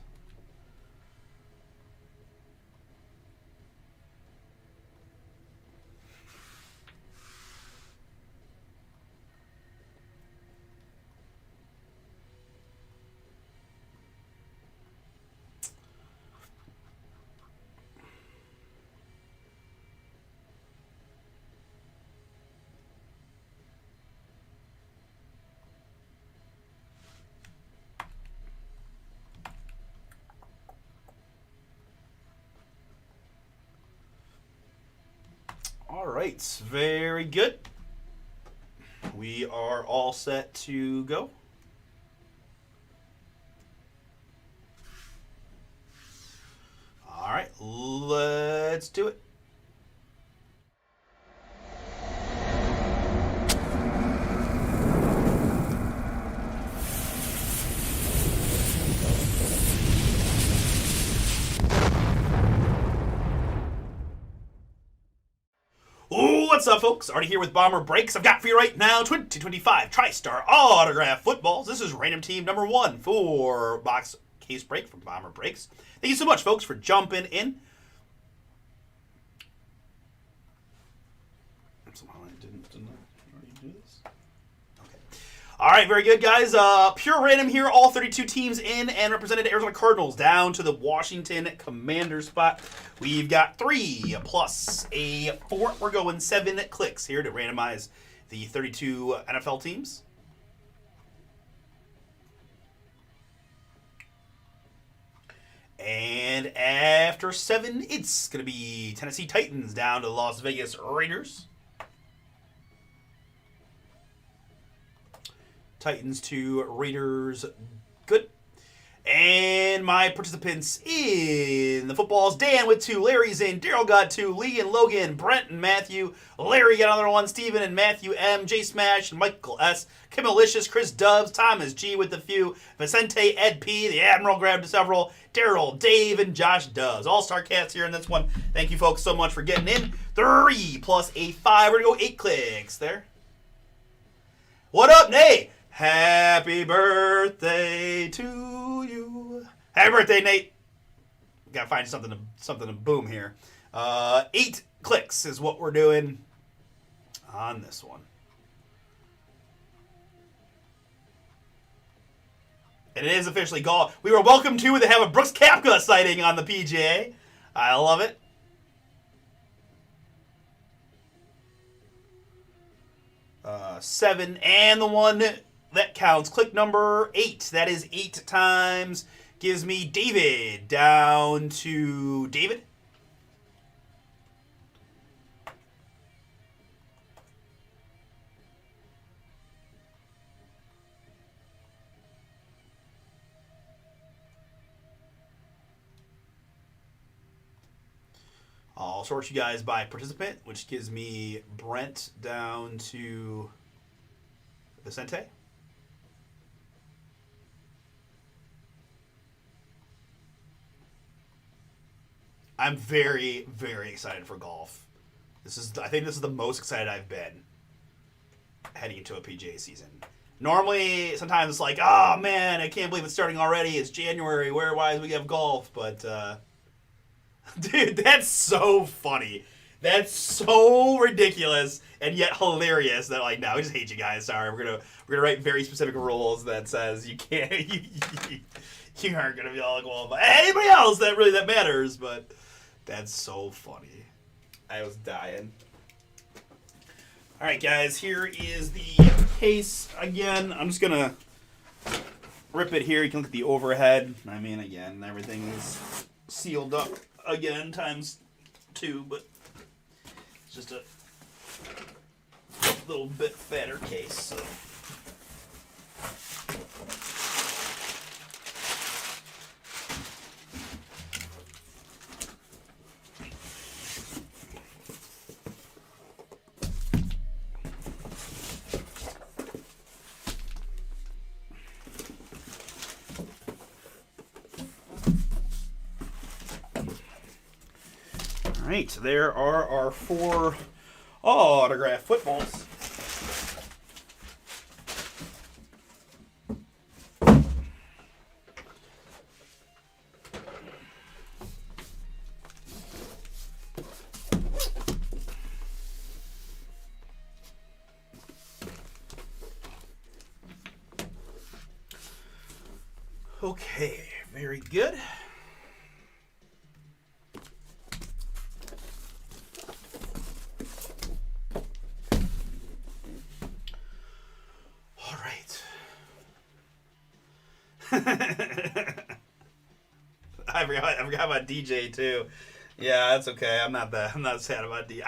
S1: All right, very good. We are all set to go. All right, let's do it. What's up, folks? Artie here with Bomber Breaks. I've got for you right now 2025 TriStar Autograph Footballs. This is random team number 1 for box case break from Bomber Breaks. Thank you so much, folks, for jumping in. Somehow I didn't already do this. Okay. All right, very good, guys. Pure random here. All 32 teams in and represented Arizona Cardinals down to the Washington Commanders spot. We've got 3 plus a 4. We're going 7 clicks here to randomize the 32 NFL teams. And after 7, it's going to be Tennessee Titans down to the Las Vegas Raiders. Titans to Raiders. Good. And my participants in the footballs: Dan with 2, Larry's in, Daryl got 2, Lee and Logan, Brent and Matthew, Larry got another 1, Steven and Matthew M, J Smash and Michael S, Kim Malicious, Chris Dubs, Thomas G with a few, Vicente, Ed P, the Admiral grabbed several, Daryl, Dave, and Josh Dubs. All-star cats here in this one. Thank you folks so much for getting in. 3 plus a 5. We're going to go 8 clicks there. What up, Nate? Happy birthday to you. Happy birthday, Nate. Gotta find something to boom here. 8 clicks is what we're doing on this one. And it is officially golf. We were welcome to have a Brooks Koepka sighting on the PGA. I love it. Seven, and the one that counts. Click number 8. That is 8 times. Gives me David down to David. I'll sort you guys by participant, which gives me Brent down to Vicente. I'm very, very excited for golf. I think this is the most excited I've been heading into a PGA season. Normally, sometimes it's like, oh man, I can't believe it's starting already. It's January. Why do we have golf? But dude, that's so funny. That's so ridiculous and yet hilarious that like, no, we just hate you guys. Sorry, we're gonna write very specific rules that says you can't, you aren't gonna be all qualified. Anybody else that matters, but that's so funny. I was dying. All right, guys, here is the case again. I'm just gonna rip it here. You can look at the overhead. I mean, again, everything is sealed up again times 2, but it's just a little bit fatter case. So. Alright, there are our 4 autographed footballs. Okay, very good. I forgot about DJ too. Yeah, that's okay. I'm not sad about DJ.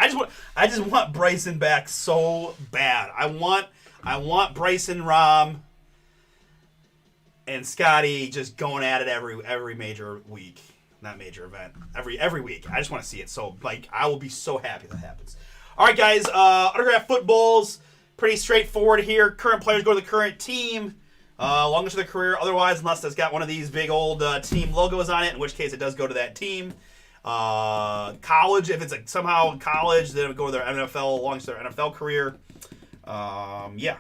S1: I just want Bryson back so bad. I want Bryson, Rom, and Scotty just going at it every major week. Not major event. Every week. I just want to see it. So like I will be so happy that happens. All right, guys. Autograph footballs. Pretty straightforward here. Current players go to the current team. Longest of their career, otherwise, unless it's got one of these big old team logos on it, in which case it does go to that team. College, if it's somehow college, then it would go to their NFL, longest of their NFL career. Yeah.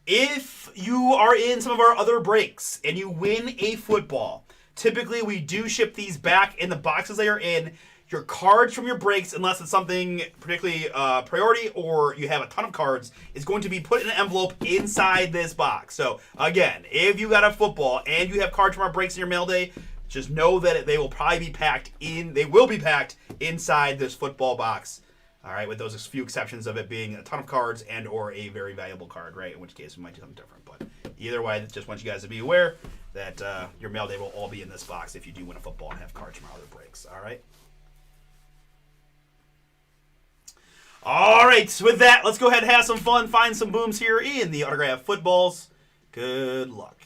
S1: If you are in some of our other breaks and you win a football, typically we do ship these back in the boxes they are in. Your cards from your breaks, unless it's something particularly priority or you have a ton of cards, is going to be put in an envelope inside this box. So, again, if you got a football and you have cards from our breaks in your mail day, just know that they will probably be packed inside this football box. All right, with those few exceptions of it being a ton of cards and or a very valuable card, right? In which case we might do something different. But either way, just want you guys to be aware that your mail day will all be in this box if you do win a football and have cards from our other breaks. All right? All right, with that, let's go ahead and have some fun, find some booms here in the autograph footballs. Good luck.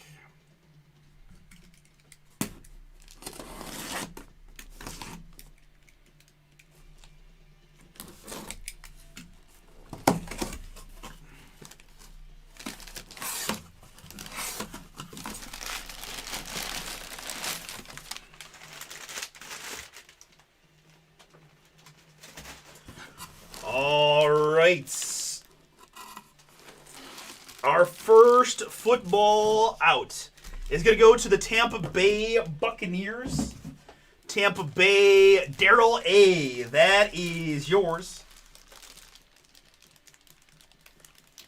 S1: All right. Our first football out is going to go to the Tampa Bay Buccaneers. Tampa Bay, Daryl A. That is yours.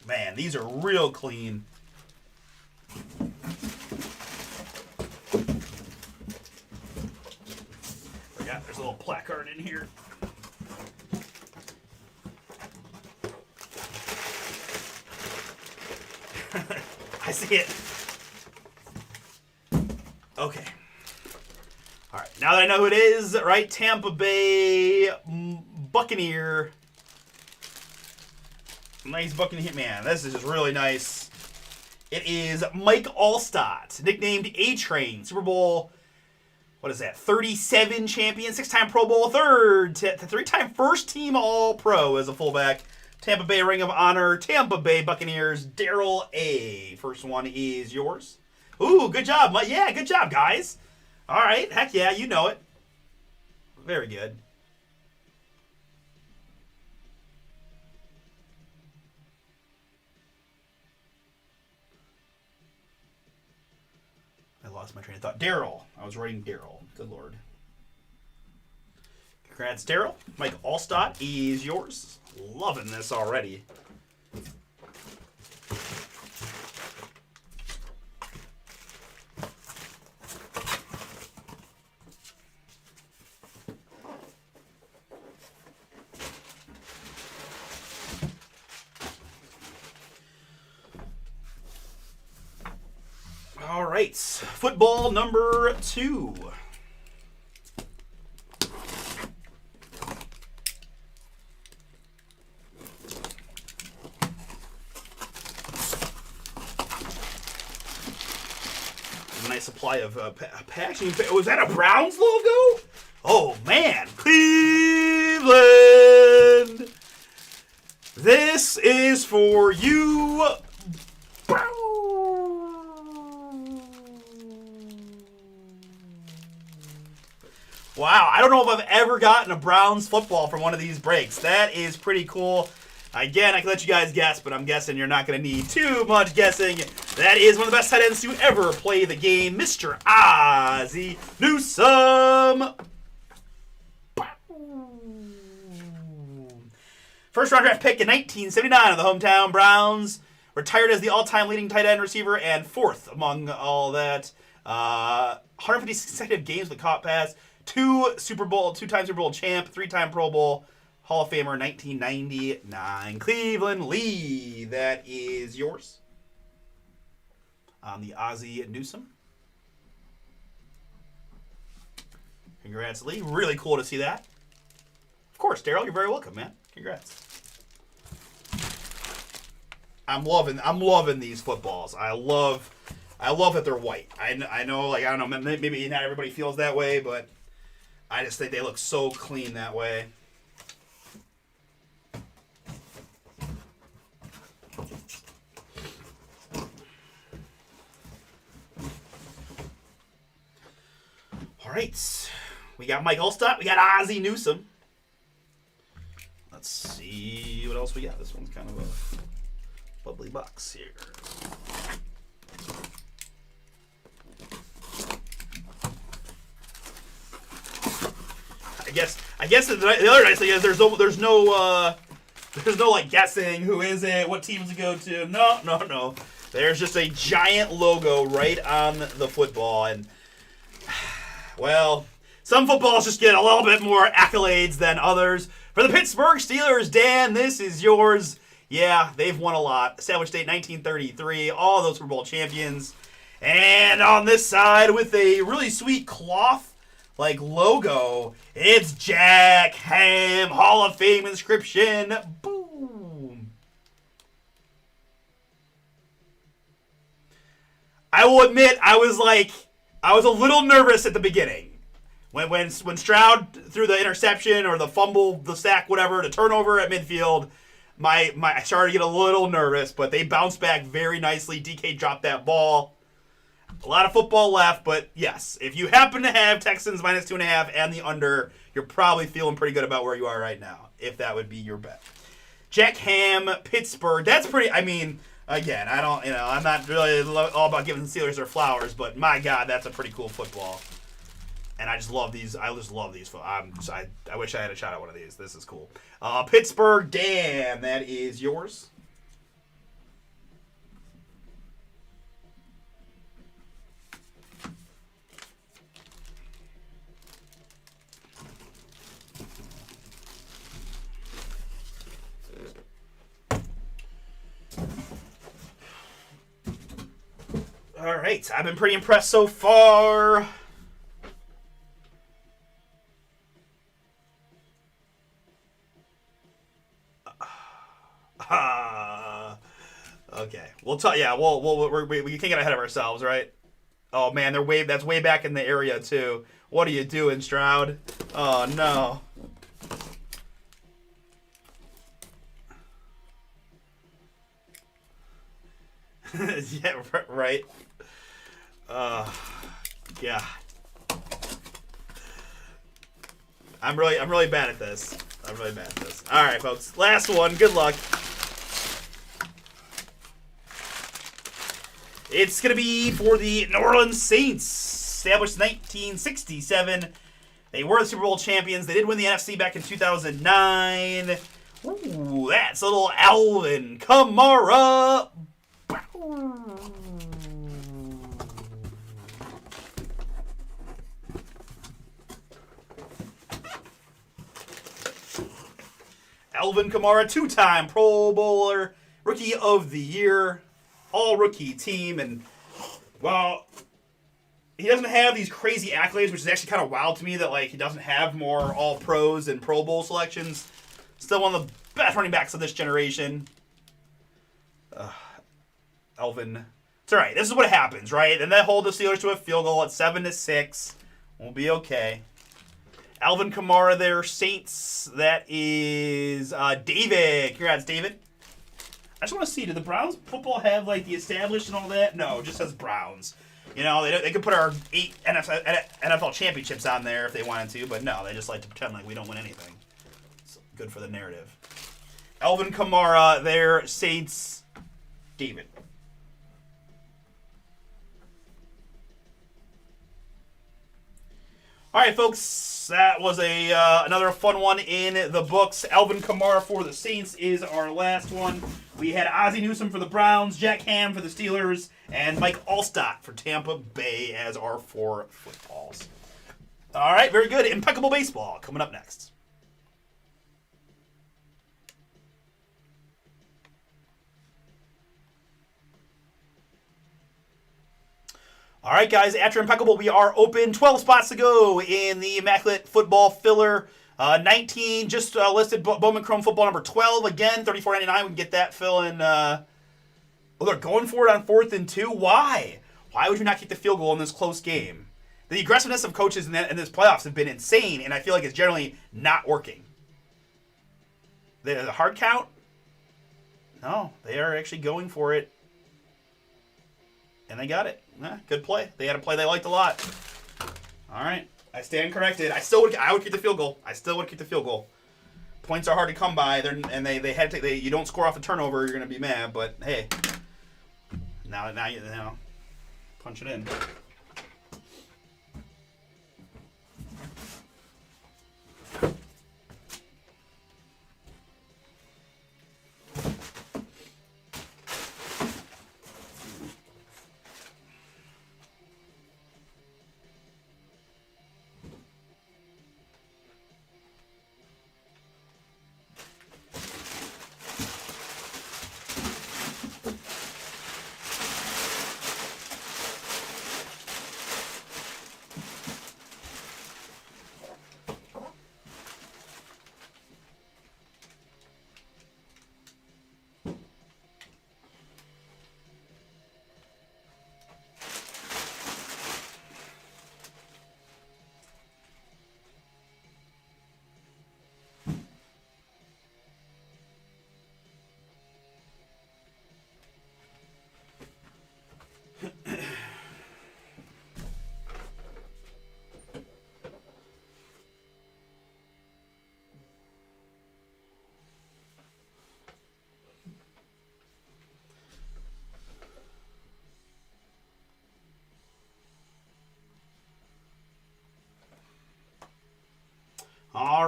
S1: Man, these are real clean. Forgot there's a little placard in here. I see it. Okay. All right. Now that I know who it is, right? Tampa Bay Buccaneer. Nice Buccaneer. Man, this is just really nice. It is Mike Alstott, nicknamed A-Train. Super Bowl, what is that? 37 champion, 6-time Pro Bowl, three-time first-team All-Pro as a fullback. Tampa Bay Ring of Honor, Tampa Bay Buccaneers, Daryl A. First one is yours. Ooh, good job. Yeah, good job, guys. All right. Heck yeah, you know it. Very good. I lost my train of thought. Daryl. I was writing Daryl. Good Lord. Congrats, Daryl. Mike Alstott is yours. Loving this already. All right, football number 2. Nice supply of packaging. Was that a Browns logo? Oh, man. Cleveland. This is for you. Wow, I don't know if I've ever gotten a Browns football from one of these breaks. That is pretty cool. Again, I can let you guys guess, but I'm guessing you're not going to need too much guessing. That is one of the best tight ends to ever play the game, Mr. Ozzie Newsome. First round draft pick in 1979 of the hometown Browns. Retired as the all-time leading tight end receiver and fourth among all that. 150 consecutive games with caught pass. Two-time Super Bowl champ, 3-time Pro Bowl. Hall of Famer, 1999. Cleveland Lee, that is yours. On the Ozzie Newsome. Congrats, Lee. Really cool to see that. Of course, Daryl, you're very welcome, man. Congrats. I'm loving these footballs. I love that they're white. I know, like, I don't know, maybe not everybody feels that way, but I just think they look so clean that way. All right, we got Mike Alstott. We got Ozzie Newsome. Let's see what else we got. This one's kind of a bubbly box here. I guess the other nice thing is there's no like guessing who is it, what teams to go to. No. There's just a giant logo right on the football, and well, some footballs just get a little bit more accolades than others. For the Pittsburgh Steelers, Dan, this is yours. Yeah, they've won a lot. Established date 1933. All those Super Bowl champions. And on this side with a really sweet cloth like logo, it's Jack Ham Hall of Fame inscription. Boom. I will admit I was a little nervous at the beginning. When Stroud threw the interception or the fumble, the sack, whatever, the turnover at midfield, I started to get a little nervous, but they bounced back very nicely. DK dropped that ball. A lot of football left, but yes, if you happen to have Texans minus 2.5 and the under, you're probably feeling pretty good about where you are right now, if that would be your bet. Jack Ham, Pittsburgh. That's pretty, I mean, again, I'm not really all about giving the Steelers their flowers, but my God, that's a pretty cool football. And I just love these. I wish I had a shot at one of these. This is cool. Pittsburgh, Dan, that is yours. All right, I've been pretty impressed so far. Okay, we'll talk. Yeah, we can't get ahead of ourselves, right? Oh man, that's way back in the area too. What are you doing, Stroud? Oh no. Yeah, right. Yeah. I'm really bad at this. All right, folks. Last one. Good luck. It's going to be for the New Orleans Saints. Established 1967. They were the Super Bowl champions. They did win the NFC back in 2009. Ooh, that's a little Alvin Kamara. Alvin Kamara, two-time Pro Bowler, Rookie of the Year, all-rookie team, and well, he doesn't have these crazy accolades, which is actually kind of wild to me that he doesn't have more All-Pros and Pro Bowl selections. Still one of the best running backs of this generation. Alvin, it's all right. This is what happens, right? And they hold the Steelers to a field goal at 7-6. We'll be okay. Alvin Kamara there, Saints. That is David. Congrats, David. I just want to see, do the Browns football have the established and all that? No, it just says Browns. You know, they could put our 8 NFL championships on there if they wanted to, but no, they just like to pretend like we don't win anything. It's good for the narrative. Alvin Kamara there, Saints, David. All right, folks, that was another fun one in the books. Alvin Kamara for the Saints is our last one. We had Ozzie Newsome for the Browns, Jack Ham for the Steelers, and Mike Alstott for Tampa Bay as our 4 footballs. All right, very good. Impeccable baseball coming up next. All right, guys, after Impeccable, we are open. 12 spots to go in the Immaculate Football Filler. 19 just listed Bowman Chrome Football number 12. Again, $34.99. We can get that filling. They're going for it on 4th and 2. Why? Why would you not kick the field goal in this close game? The aggressiveness of coaches in this playoffs have been insane, and I feel like it's generally not working. The hard count? No, they are actually going for it. And they got it. Good play. They had a play they liked a lot. All right. I stand corrected. I would kick the field goal. I still would kick the field goal. Points are hard to come by. They had to. You don't score off a turnover, you're going to be mad. But hey, now you know, punch it in.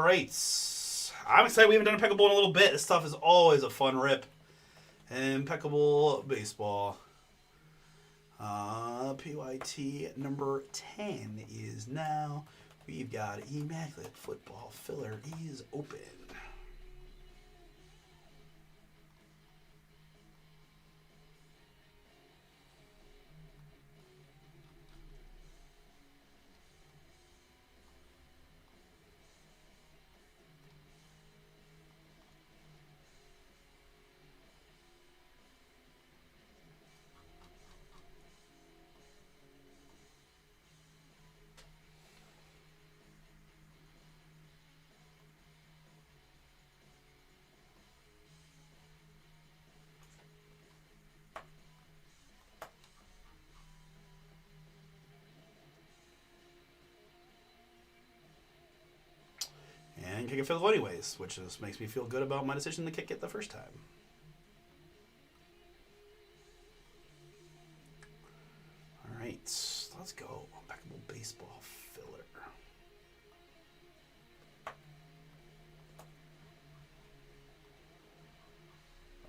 S1: right. I'm excited we haven't done Impeccable in a little bit. This stuff is always a fun rip. Impeccable Baseball. PYT number 10 is now. We've got Immaculate Football Filler is open. And kick it field goal anyways, which just makes me feel good about my decision to kick it the first time. All right, let's go. Impeccable Baseball Filler.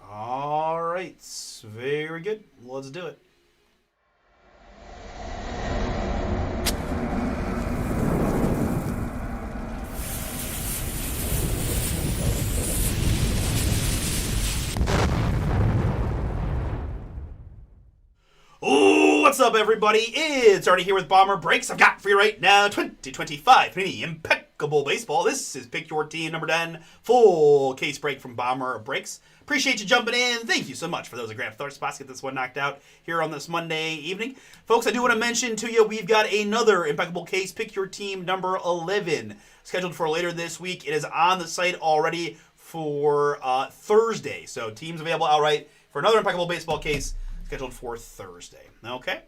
S1: All right, very good. Let's do it. What's up, everybody? It's Artie here with Bomber Breaks. I've got for you right now 2025 Panini Impeccable Baseball. This is Pick Your Team number 10, full case break from Bomber Breaks. Appreciate you jumping in. Thank you so much for those that grabbed third spots. Get this one knocked out here on this Monday evening. Folks, I do want to mention to you, we've got another Impeccable case, Pick Your Team number 11, scheduled for later this week. It is on the site already for Thursday. So teams available outright for another Impeccable Baseball case scheduled for Thursday. Okay.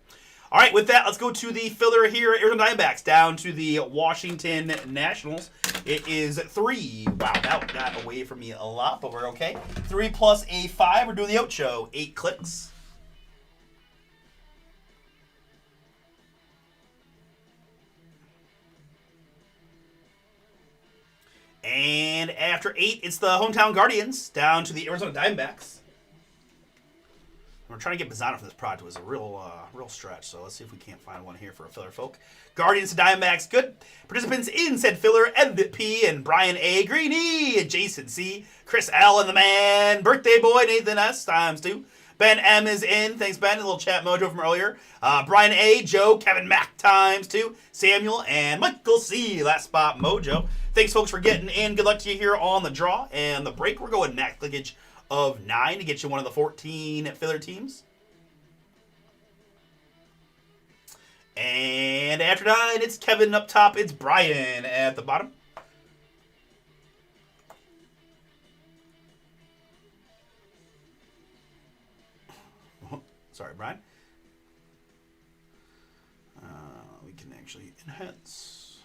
S1: All right, with that, let's go to the filler here. Arizona Diamondbacks down to the Washington Nationals. It is 3. Wow, that got away from me a lot, but we're okay. 3 plus a 5. We're doing the Ocho. 8 clicks. And after 8, it's the Hometown Guardians down to the Arizona Diamondbacks. We're trying to get Bazzano for this project. It was a real stretch, so let's see if we can't find one here for a filler, folk. Guardians to Diamondbacks, good. Participants in said filler, Ed P. and Brian A. Greeny, Jason C., Chris L. and the man, birthday boy, Nathan S. ×2. Ben M. is in. Thanks, Ben. A little chat mojo from earlier. Brian A., Joe, Kevin Mack ×2, Samuel, and Michael C. Last spot mojo. Thanks, folks, for getting in. Good luck to you here on the draw and the break. We're going max clickage of 9 to get you one of the 14 filler teams. And after 9, it's Kevin up top. It's Brian at the bottom. Sorry, Brian. We can actually enhance.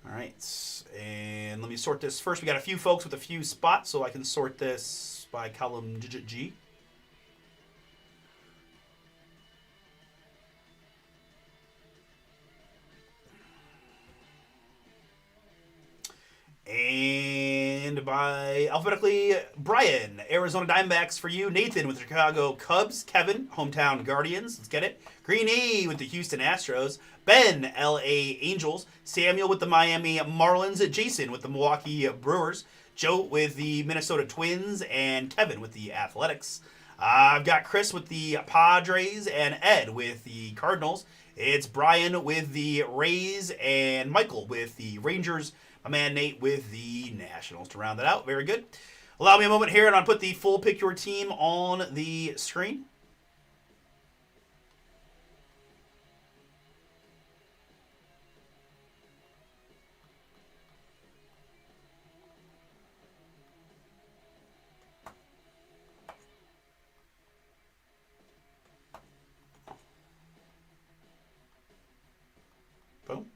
S1: All right, and let me sort this first. We got a few folks with a few spots, so I can sort this by column digit G. And by alphabetically, Brian, Arizona Diamondbacks for you. Nathan with the Chicago Cubs. Kevin, Hometown Guardians. Let's get it. Green E with the Houston Astros. Ben, LA Angels. Samuel with the Miami Marlins. Jason with the Milwaukee Brewers. Joe with the Minnesota Twins. And Kevin with the Athletics. I've got Chris with the Padres and Ed with the Cardinals. It's Brian with the Rays and Michael with the Rangers. My man Nate with the Nationals to round that out. Very good. Allow me a moment here, and I'll put the full Pick Your Team on the screen. Boom.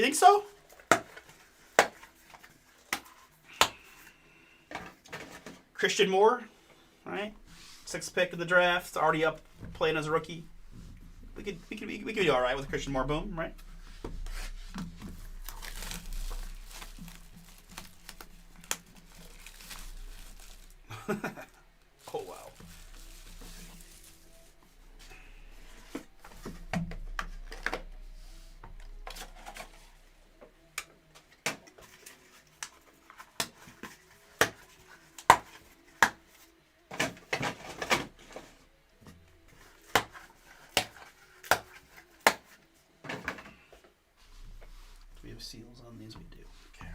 S1: You think so? Christian Moore, right? 6th pick of the draft, already up playing as a rookie. We could be all right with Christian Moore. Boom, right? Oh wow. Do we have seals on these? We do. Okay.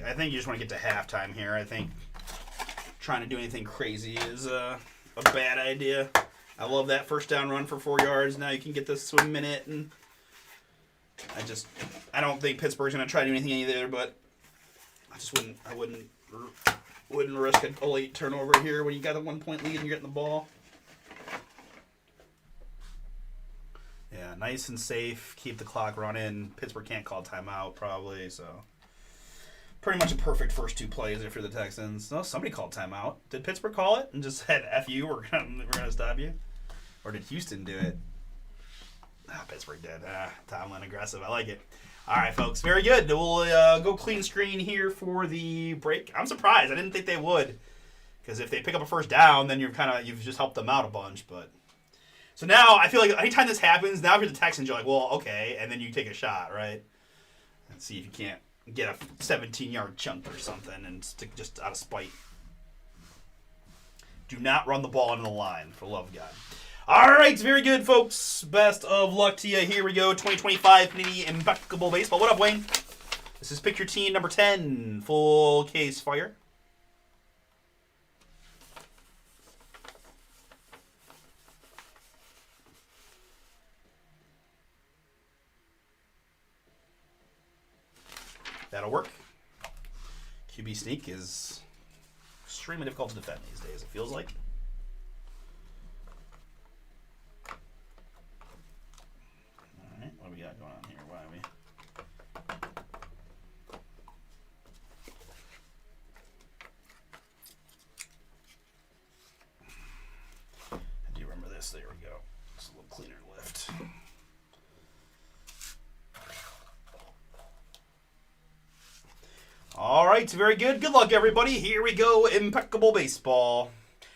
S1: I think you just want to get to halftime here. I think trying to do anything crazy is a bad idea. I love that first down run for 4 yards. Now you can get the swim minute, and I don't think Pittsburgh's gonna try to do anything either. But I wouldn't risk a late turnover here when you got a 1-point lead and you're getting the ball. Yeah, nice and safe. Keep the clock running. Pittsburgh can't call timeout probably, so. Pretty much a perfect first 2 plays there for the Texans. No, somebody called timeout. Did Pittsburgh call it and just said, F you, we're gonna stop you? Or did Houston do it? Pittsburgh did. Tomlin aggressive. I like it. All right, folks. Very good. We'll go clean screen here for the break. I'm surprised. I didn't think they would. Because if they pick up a first down, then you've just helped them out a bunch. But so now I feel like anytime this happens, now if you're the Texans, you're like, well, okay. And then you take a shot, right? And see if you can't get a 17-yard chunk or something and stick just out of spite. Do not run the ball into the line, for the love of God. All right, very good, folks. Best of luck to you. Here we go, 2025 Panini Impeccable Baseball. What up, Wayne? This is Picture Team number 10, full case fire. That'll work. QB sneak is extremely difficult to defend these days, it feels like. All right, what do we got going on here? Why are we? I do remember this. There we go. It's a little cleaner lift. All right, very good. Good luck, everybody. Here we go. Impeccable baseball.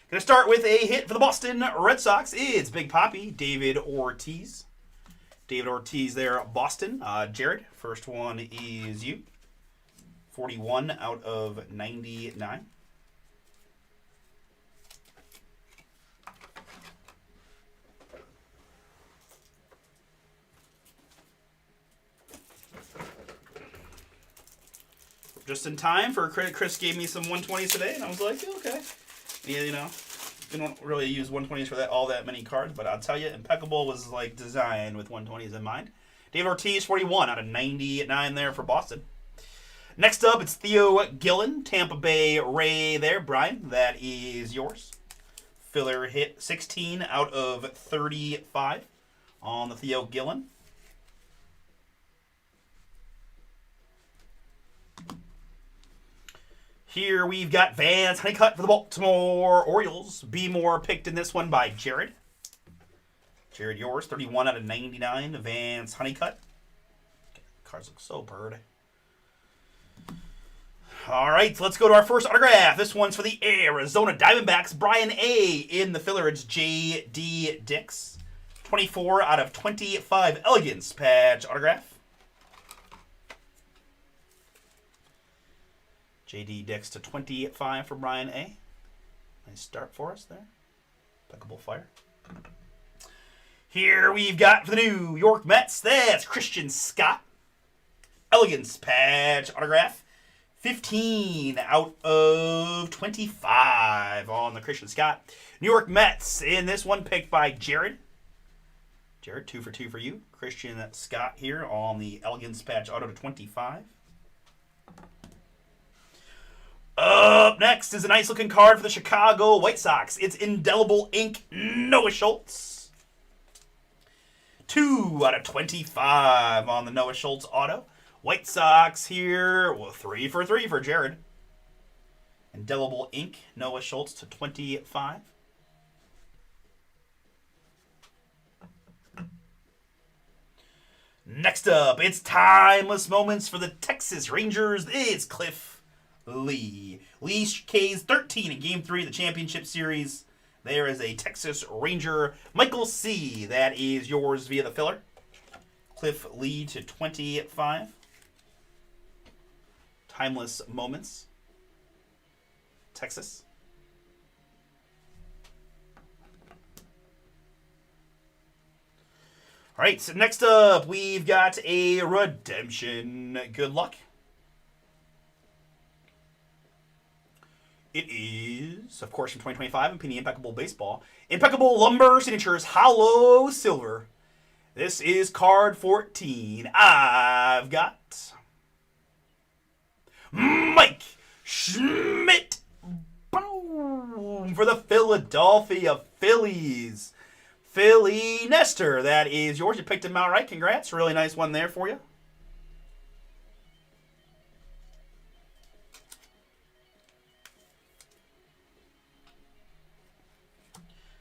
S1: Going to start with a hit for the Boston Red Sox. It's Big Papi, David Ortiz. David Ortiz there, Boston. Jared, first one is you. 41 out of 99. Just in time for Chris gave me some 120s today, and I was like, okay. Yeah, you know, we don't really use 120s for all that many cards, but I'll tell you, Impeccable was like designed with 120s in mind. David Ortiz, 41 out of 99 there for Boston. Next up, it's Theo Gillen, Tampa Bay Ray there. Brian, that is yours. Filler hit 16 out of 35 on the Theo Gillen. Here we've got Vance Honeycutt for the Baltimore Orioles. B. Moore picked in this one by Jared. Jared, yours. 31 out of 99. Vance Honeycutt. Cards look so bird. All right, let's go to our first autograph. This one's for the Arizona Diamondbacks. Brian A. in the filler. It's J.D. Dix. 24 out of 25. Elegance patch autograph. J.D. Dix to 25 for Brian A. Nice start for us there. Impeccable fire. Here we've got for the New York Mets. That's Christian Scott. Elegance patch autograph. 15 out of 25 on the Christian Scott. New York Mets in this one picked by Jared. Jared, 2 for 2 for you. Christian Scott here on the Elegance patch auto to 25. Up next is a nice looking card for the Chicago White Sox. It's indelible ink Noah Schultz. 2 out of 25 on the Noah Schultz auto. White Sox here, well, 3 for 3 for Jared. Indelible ink Noah Schultz to 25. Next up, it's timeless moments for the Texas Rangers. It's Cliff Lee. Lee K's 13 in Game 3 of the Championship Series. There is a Texas Ranger. Michael C. That is yours via the filler. Cliff Lee to 25. Timeless moments. Texas. All right, so next up, we've got a redemption. Good luck. It is, of course, from 2025 in Panini Impeccable Baseball. Impeccable Lumber Signatures Hollow Silver. This is card 14. I've got Mike Schmidt. Boom! For the Philadelphia Phillies. Philly Nestor, that is yours. You picked him out right. Congrats. Really nice one there for you.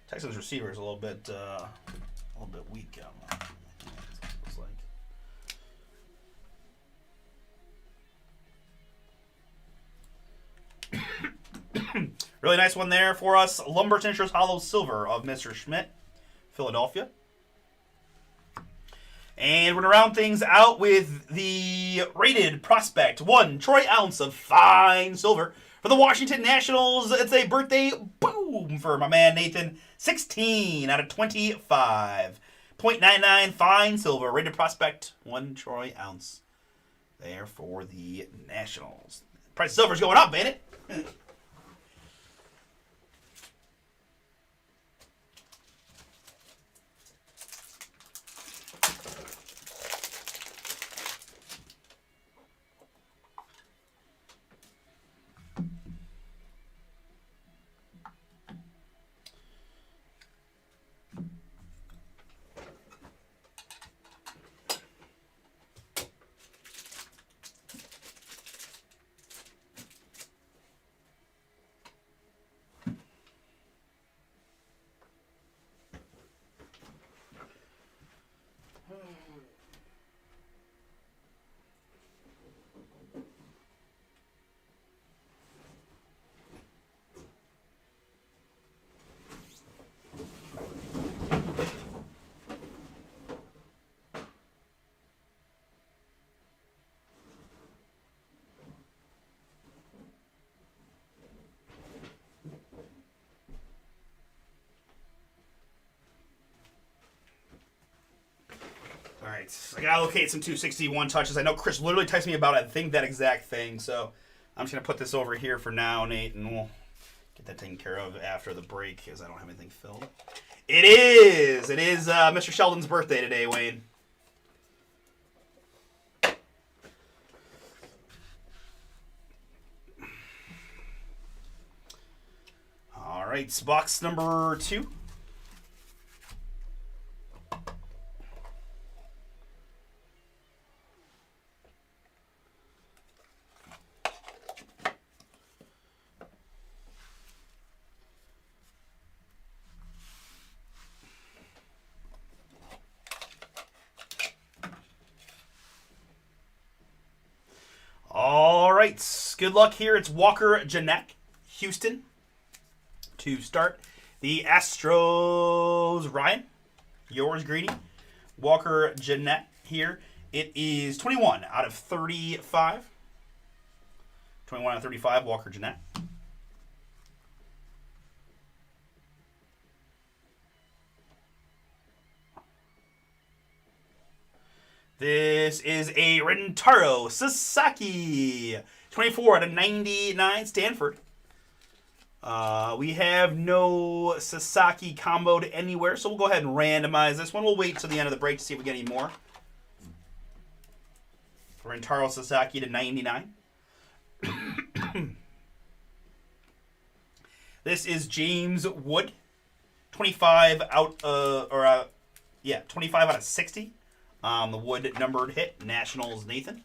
S1: Texans receiver is a little bit weak. Looks like. Really nice one there for us. Lumber Signatures Hollow Silver of Mr. Schmidt. Philadelphia. And we're going to round things out with the rated prospect. 1 troy ounce of fine silver. For the Washington Nationals, it's a birthday boom for my man Nathan. 16 out of 25. 0.99 fine silver. Rated prospect. 1 troy ounce. There for the Nationals. Price of silver's going up, ain't it? All right, I gotta locate some 261 touches. I know Chris literally texted me about, I think, that exact thing. So I'm just gonna put this over here for now, Nate, and we'll get that taken care of after the break because I don't have anything filled. It is Mr. Sheldon's birthday today, Wayne. All right, box number 2. All right, good luck here. It's Walker Janek, Houston, to start. The Astros, Ryan, yours, Greedy. Walker Janek here. It is 21 out of 35. 21 out of 35, Walker Janek. This is a Rentaro Sasaki. 24 out of 99, Stanford. We have no Sasaki comboed anywhere, so we'll go ahead and randomize this one. We'll wait till the end of the break to see if we get any more. Rentaro Sasaki to 99. This is James Wood. 25 out 25 out of 60. The Wood numbered hit. Nationals Nathan.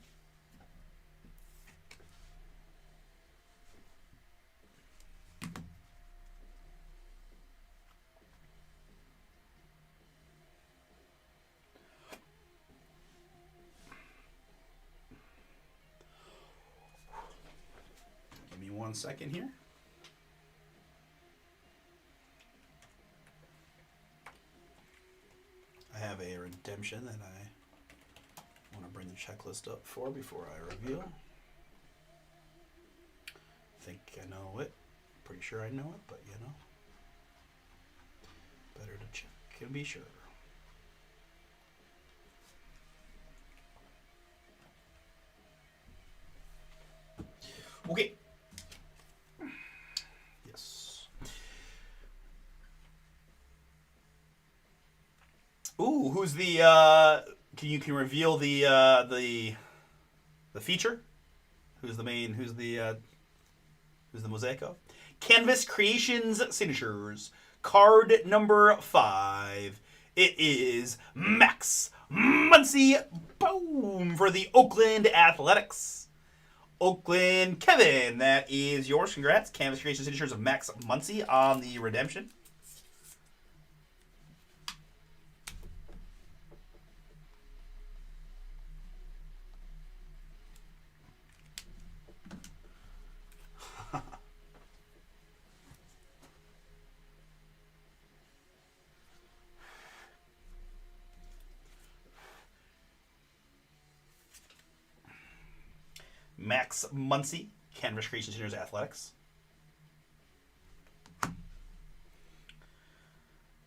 S1: Give me 1 second here. I have a redemption that I want to bring the checklist up for before I reveal. I think I know it. Pretty sure I know it, but you know. Better to check and be sure. Okay. Yes. Ooh, who's the you can reveal the feature? Who's the main who's the Mosaico? Canvas Creations Signatures. Card number 5. It is Max Muncy. Boom for the Oakland Athletics. Oakland Kevin, that is yours. Congrats. Canvas Creations Signatures of Max Muncy on the redemption. Max Muncy, Canvas Creations Juniors Athletics.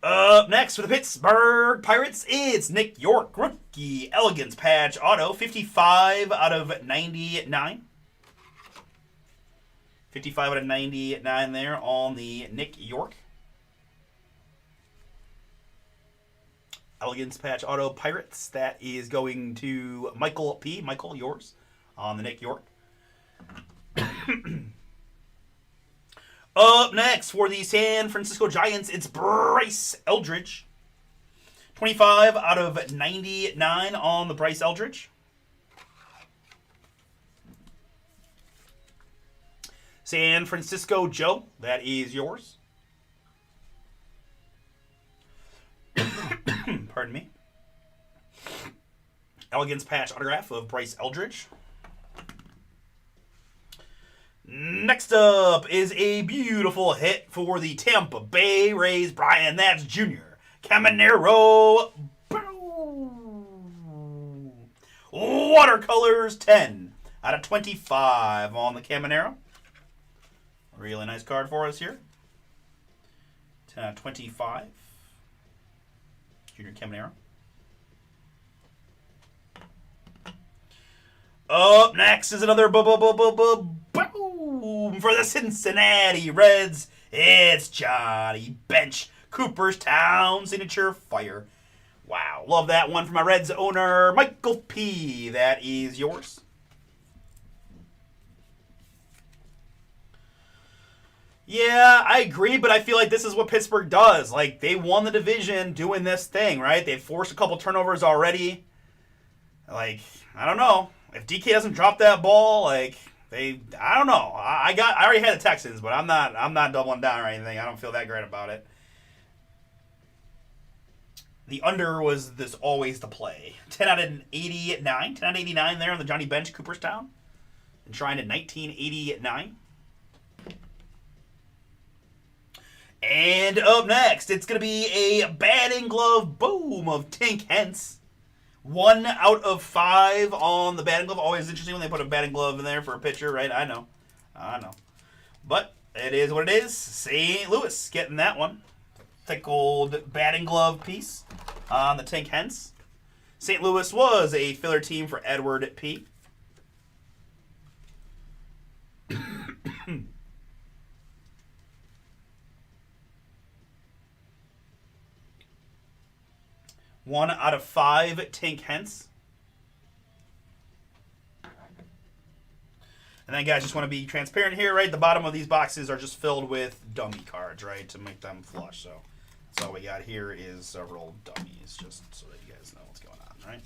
S1: Up next for the Pittsburgh Pirates, it's Nick York, rookie elegance patch auto, 55 out of 99. 55 out of 99 there on the Nick York. Elegance patch auto Pirates, that is going to Michael P. Michael, yours on the Nick York. Up next for the San Francisco Giants, it's Bryce Eldridge. 25 out of 99 on the Bryce Eldridge. San Francisco Joe, that is yours. Pardon me. Elegance patch autograph of Bryce Eldridge. Next up is a beautiful hit for the Tampa Bay Rays. Brian, that's Junior Caminero. Boom. Watercolors 10 out of 25 on the Caminero. Really nice card for us here. 10 out of 25. Junior Caminero. Up next is another boom for the Cincinnati Reds. It's Johnny Bench, Cooperstown signature fire. Wow, love that one from my Reds owner, Michael P. That is yours. Yeah, I agree, but I feel like this is what Pittsburgh does. Like, they won the division doing this thing, right? They've forced a couple turnovers already. Like, I don't know. If DK doesn't drop that ball, like, I don't know. I already had the Texans, but I'm not doubling down or anything. I don't feel that great about it. The under was this always the play. 10 out of 89. 10 out of 89 there on the Johnny Bench, Cooperstown. Enshrined in 1989. And up next, it's going to be a batting glove boom of Tink Hence. 1 out of 5 on the batting glove. Always interesting when they put a batting glove in there for a pitcher, right? I know. But it is what it is. St. Louis getting that one. Thick old batting glove piece on the Tink Hence. St. Louis was a filler team for Edward P. 1 out of 5, Tink Hence. And then, guys, just want to be transparent here, right? The bottom of these boxes are just filled with dummy cards, right, to make them flush. So that's all we got here is several dummies, just so that you guys know what's going on, right?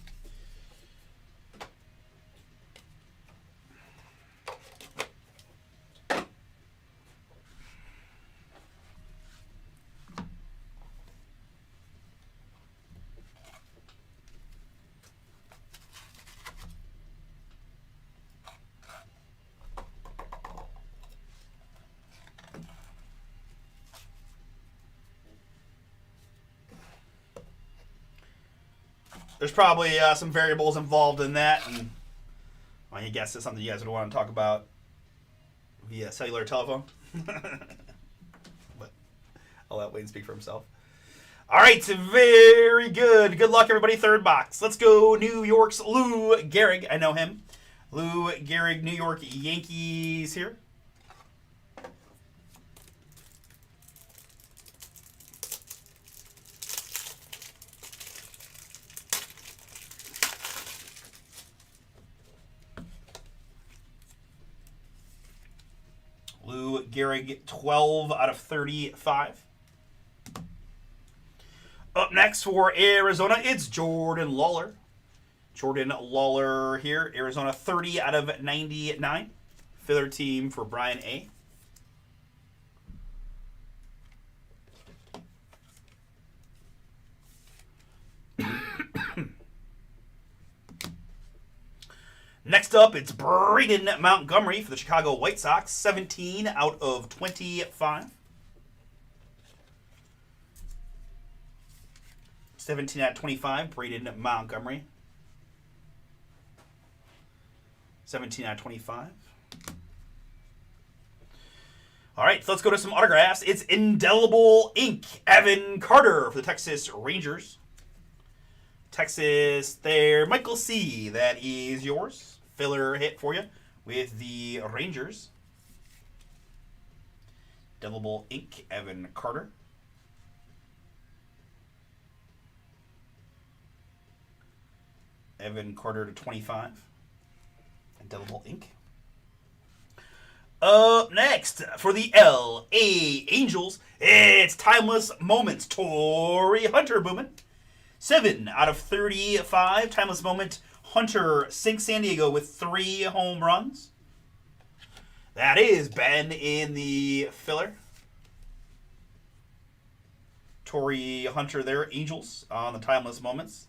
S1: There's probably some variables involved in that, and I guess it's something you guys would want to talk about via cellular telephone. But I'll let Wayne speak for himself. All right, very good. Good luck, everybody. Third box. Let's go New York's Lou Gehrig. I know him. Lou Gehrig, New York Yankees here. Lou Gehrig, 12 out of 35. Up next for Arizona, it's Jordan Lawler. Jordan Lawler here, Arizona, 30 out of 99. Filler team for Brian A. Next up, it's Braden Montgomery for the Chicago White Sox, 17 out of 25. 17 out of 25, Braden Montgomery. 17 out of 25. All right, so let's go to some autographs. It's Indelible Ink, Evan Carter for the Texas Rangers. Texas there, Michael C., that is yours. Filler hit for you with the Rangers. Indelible Ink, Evan Carter. Evan Carter to 25. Indelible Ink. Up next, for the L.A. Angels, it's Timeless Moments, Torii Hunter Bowman. 7 out of 35, Timeless Moment, Hunter sinks San Diego with 3 home runs. That is Ben in the filler. Torii Hunter there, Angels, on the Timeless Moments.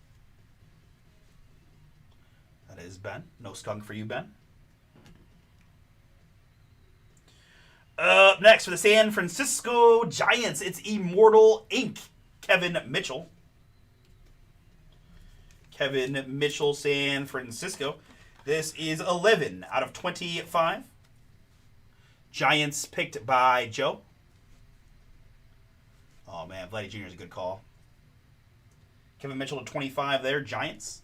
S1: That is Ben. No skunk for you, Ben. Up next for the San Francisco Giants, it's Immortal Ink, Kevin Mitchell. Kevin Mitchell, San Francisco. This is 11 out of 25. Giants picked by Joe. Oh, man, Vladdy Jr. is a good call. Kevin Mitchell to 25 there, Giants.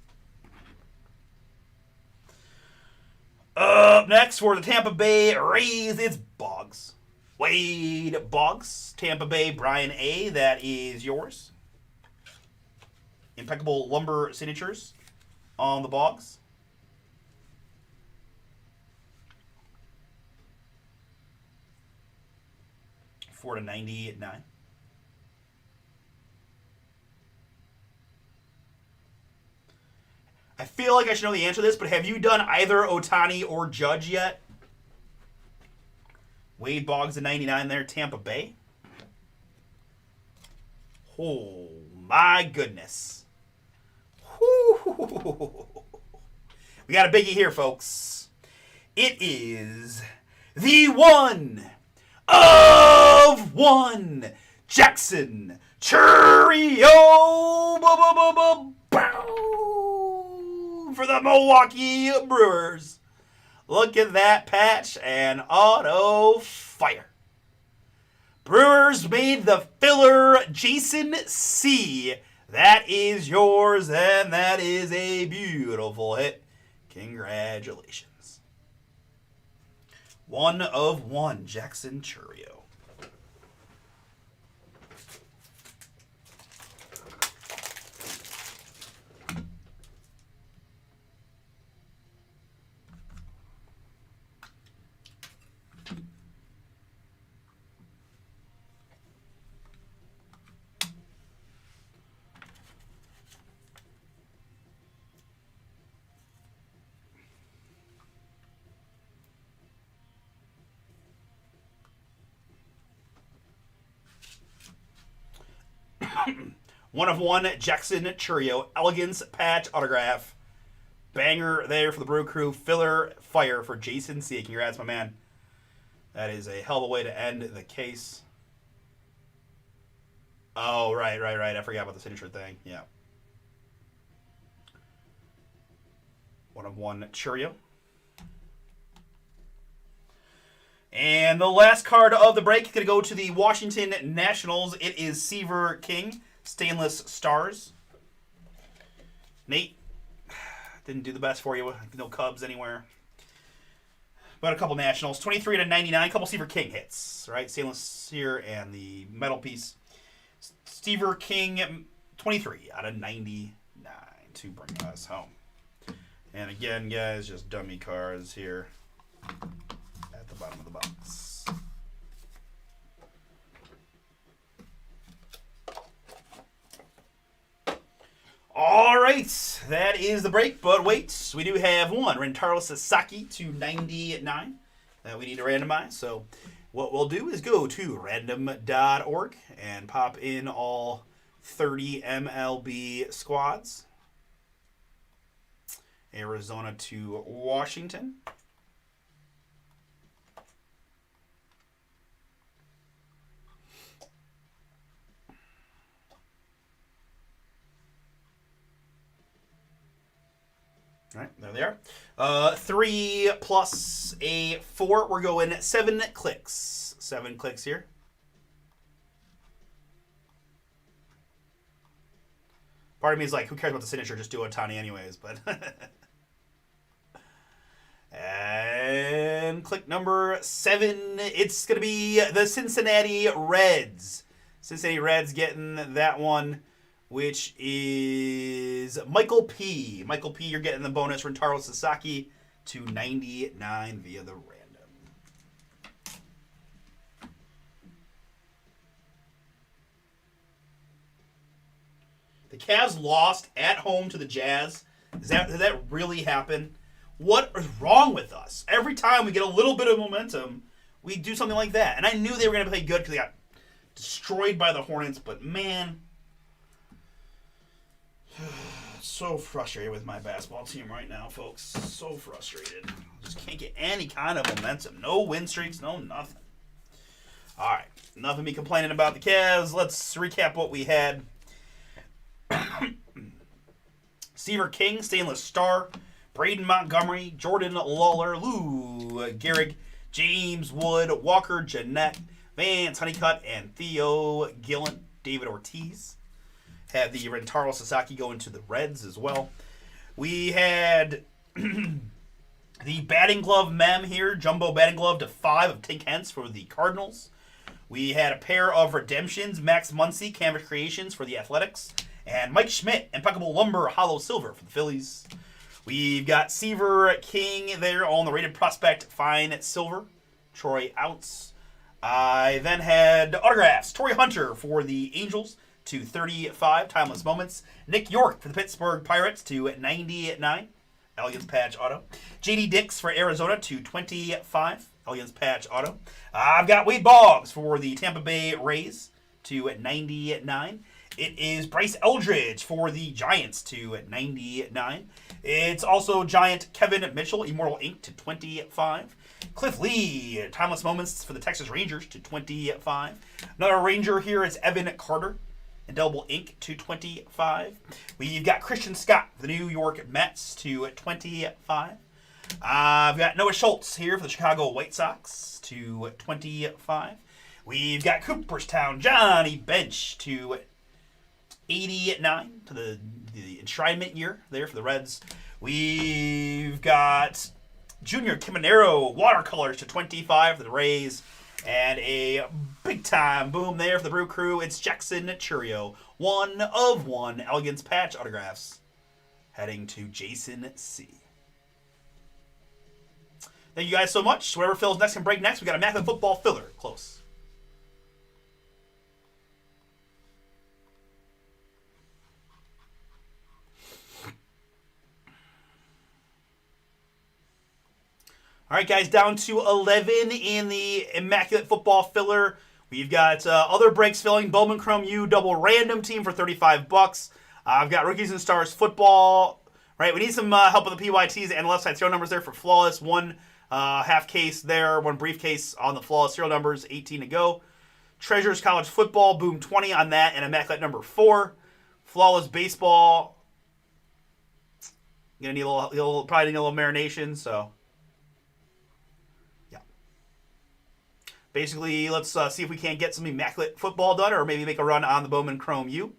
S1: Up next for the Tampa Bay Rays, it's Boggs. Wade Boggs, Tampa Bay, Brian A., that is yours. Impeccable Lumber signatures on the Boggs. $4.99. I feel like I should know the answer to this, but have you done either Ohtani or Judge yet? Wade Boggs to 99 there, Tampa Bay. Oh, my goodness. We got a biggie here, folks. It is the one of one Jackson Chourio for the Milwaukee Brewers. Look at that patch and auto fire. Brewers made the filler Jason C. That is yours, and that is a beautiful hit. Congratulations. One of one, Jackson Chourio. 1 of 1, Jackson Chourio, Elegance patch autograph. Banger there for the Brew Crew. Filler fire for Jason C. Congrats, my man. That is a hell of a way to end the case. Oh, right. I forgot about the signature thing. Yeah. 1 of 1, Chourio. And the last card of the break is going to go to the Washington Nationals. It is Seaver King, Stainless Stars. Nate, didn't do the best for you. No Cubs anywhere. But a couple Nationals. 23 to 99. A couple Seaver King hits. Right? Stainless here and the metal piece. Seaver King, 23 out of 99 to bring us home. And again, guys, just dummy cards here at the bottom of the box. All right, that is the break. But wait, we do have one. Rentaro Sasaki to 99 that we need to randomize. So what we'll do is go to random.org and pop in all 30 MLB squads. Arizona to Washington. All right, there they are. 3 plus a 4. We're going 7 clicks. 7 clicks here. Part of me is like, who cares about the signature? Just do Ohtani anyways. But and click number 7. It's going to be the Cincinnati Reds. Cincinnati Reds getting that one, which is Michael P. Michael P, you're getting the bonus. Rentaro Sasaki to 99 via the random. The Cavs lost at home to the Jazz. Did that really happen? What is wrong with us? Every time we get a little bit of momentum, we do something like that. And I knew they were going to play good because they got destroyed by the Hornets, but man, so frustrated with my basketball team right now, folks. So frustrated. Just can't get any kind of momentum. No win streaks, no nothing. All right, enough of me complaining about the Cavs. Let's recap what we had. Seaver King, Stainless Star, Braden Montgomery, Jordan Lawler, Lou Gehrig, James Wood, Walker Jeanette, Vance Honeycutt, and Theo Gillen. David Ortiz. Had the Rentaro Sasaki going to the Reds as well. We had the batting glove mem here, jumbo batting glove to 5 of Tink Hence for the Cardinals. We had a pair of redemptions, Max Muncy, Canvas Creations for the Athletics, and Mike Schmidt, Impeccable Lumber, Hollow Silver for the Phillies. We've got Seaver King there on the rated prospect, Fine Silver, Troy Outs. I then had autographs, Torrey Hunter for the Angels to 35, Timeless Moments. Nick York for the Pittsburgh Pirates to 99, Elegance Patch Auto. J.D. Dix for Arizona to 25, Elegance Patch Auto. I've got Wade Boggs for the Tampa Bay Rays to 99. It is Bryce Eldridge for the Giants to 99. It's also Giant Kevin Mitchell, Immortal Ink to 25. Cliff Lee, Timeless Moments for the Texas Rangers to 25. Another Ranger here is Evan Carter, Indelible Ink to 25. We've got Christian Scott for the New York Mets to 25. I've got Noah Schultz here for the Chicago White Sox to 25. We've got Cooperstown Johnny Bench to 89 to the enshrinement year there for the Reds. We've got Junior Caminero watercolors to 25 for the Rays. And a big time boom there for the Brew Crew. It's Jackson Chourio. 1 of 1 Elegance Patch autographs heading to Jason C. Thank you guys so much. Whatever fills next can break next. We got a Immaculate Football filler close. All right, guys, down to 11 in the Immaculate Football filler. We've got other breaks filling. Bowman Chrome U double random team for $35. I've got Rookies and Stars football. Right, we need some help with the PYTs and left side serial numbers there for Flawless. One half case there, one briefcase on the Flawless serial numbers, 18 to go. Treasures College football, boom, 20 on that, and Immaculate number 4. Flawless baseball. Gonna need probably need a little marination, so yeah. Basically, let's see if we can't get some Immaculate football done, or maybe make a run on the Bowman Chrome U.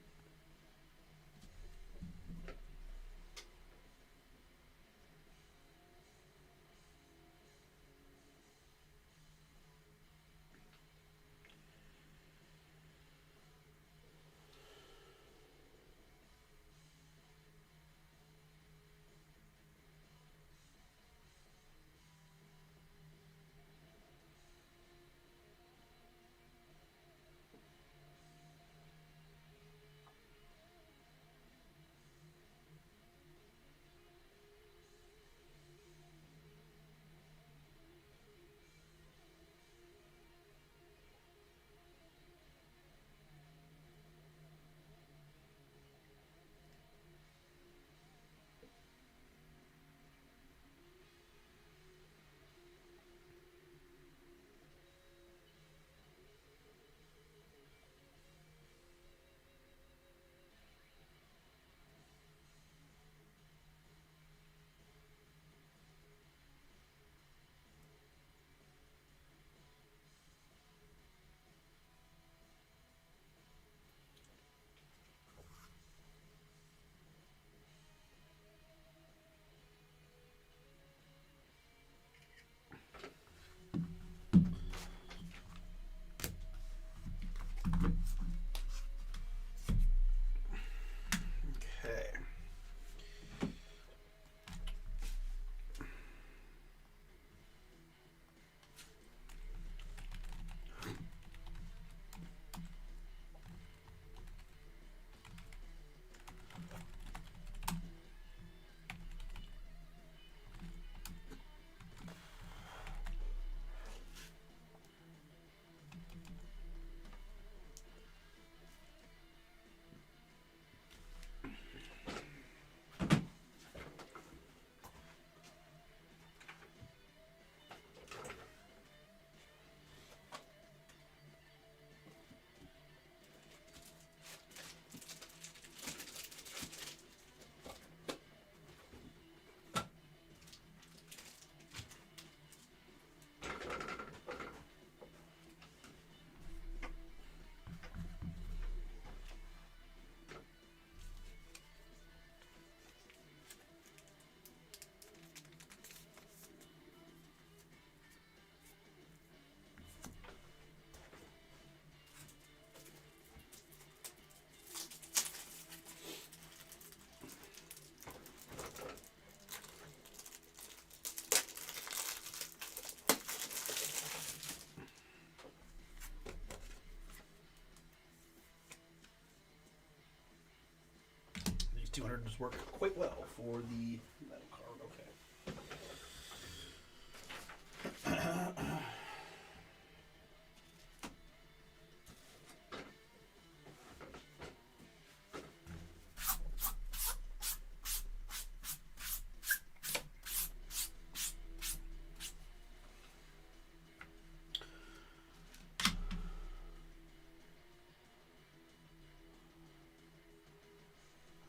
S1: These 200 just work quite well for the metal card. Okay.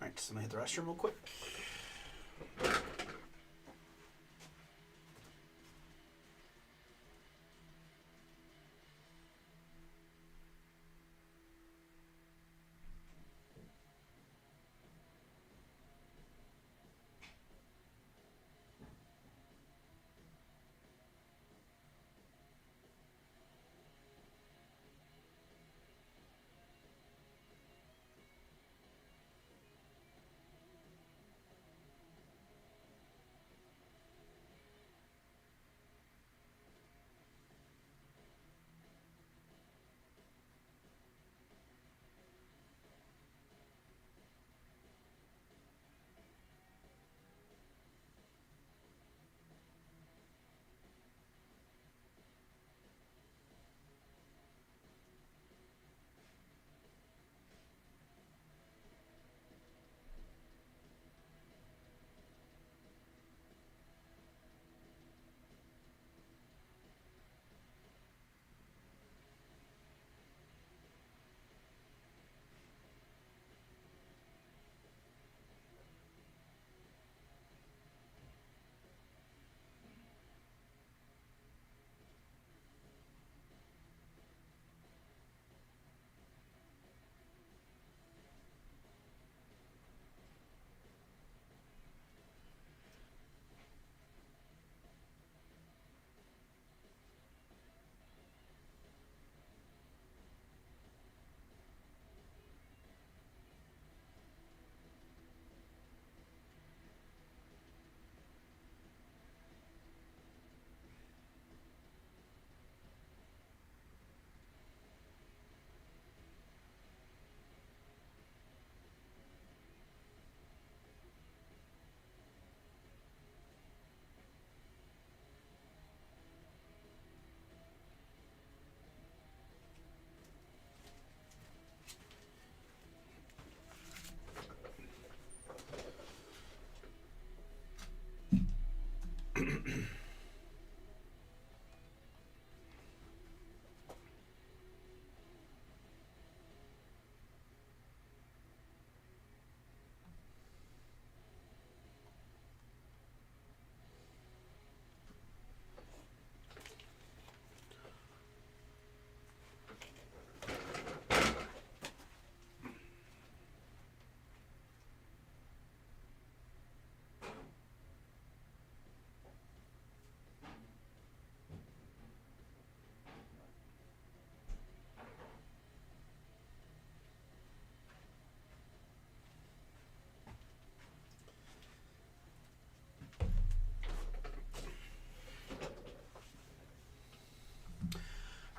S1: Alright, so I'm going to hit the restroom real quick.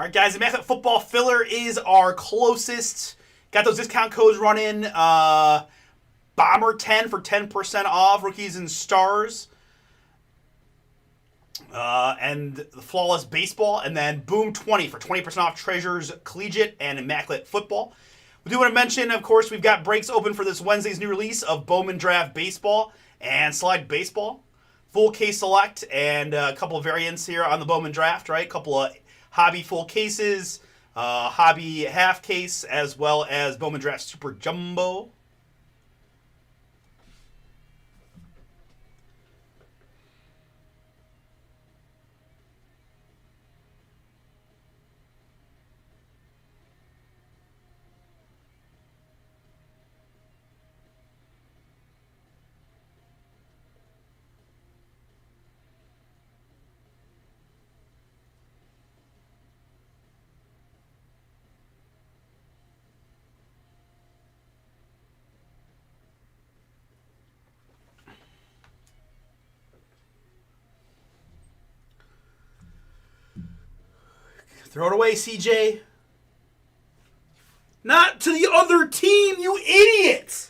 S1: All right, guys, Immaculate Football Filler is our closest. Got those discount codes running. Bomber10 for 10% off Rookies and Stars. And the Flawless Baseball. And then Boom20 for 20% off Treasures Collegiate and Immaculate Football. We do want to mention, of course, we've got breaks open for this Wednesday's new release of Bowman Draft Baseball and Select Baseball. Full case select and a couple of variants here on the Bowman Draft, right? A couple of hobby full cases, hobby half case, as well as Bowman Draft Super Jumbo. Throw it away, CJ. Not to the other team, you idiot!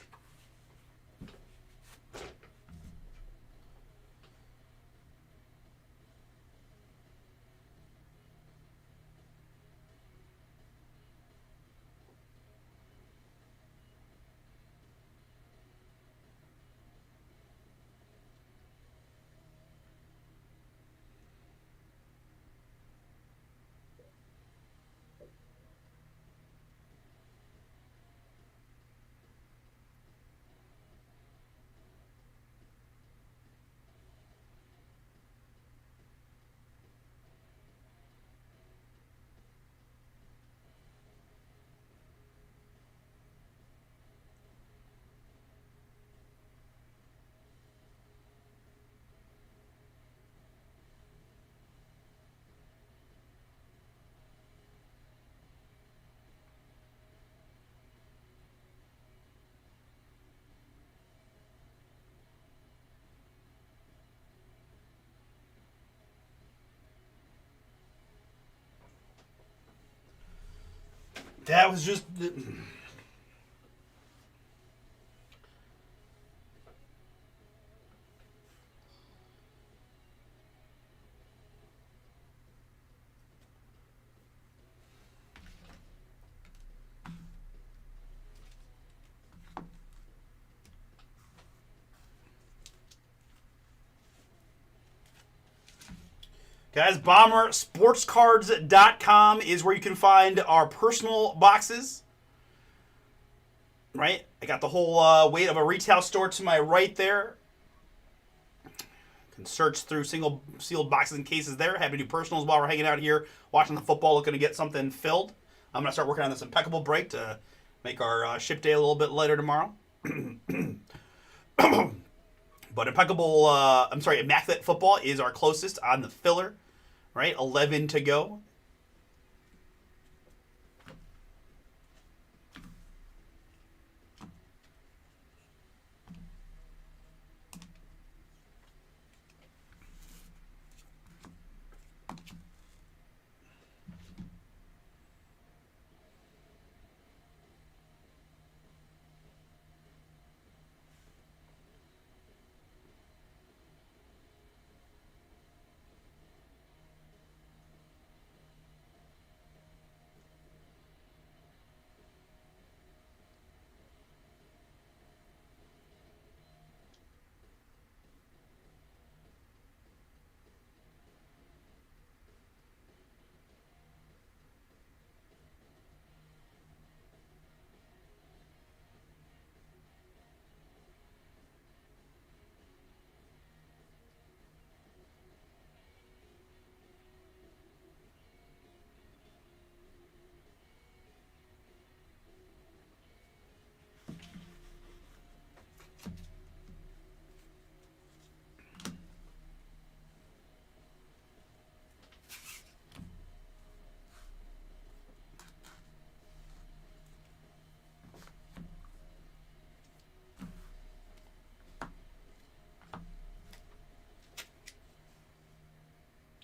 S1: That was just... Guys, BomberSportsCards.com is where you can find our personal boxes. Right? I got the whole weight of a retail store to my right there. You can search through single sealed boxes and cases there. Happy to do personals while we're hanging out here, watching the football, looking to get something filled. I'm going to start working on this impeccable break to make our ship day a little bit later tomorrow. But Immaculate Football is our closest on the filler, right? 11 to go.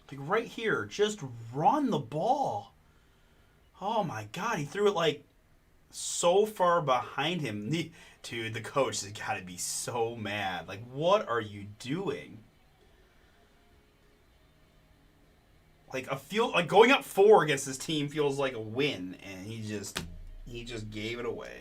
S1: Like right here, just run the ball. Oh my God, he threw it like so far behind him. Dude, the coach has got to be so mad. Like, what are you doing? Like going up 4 against this team feels like a win, and he just gave it away.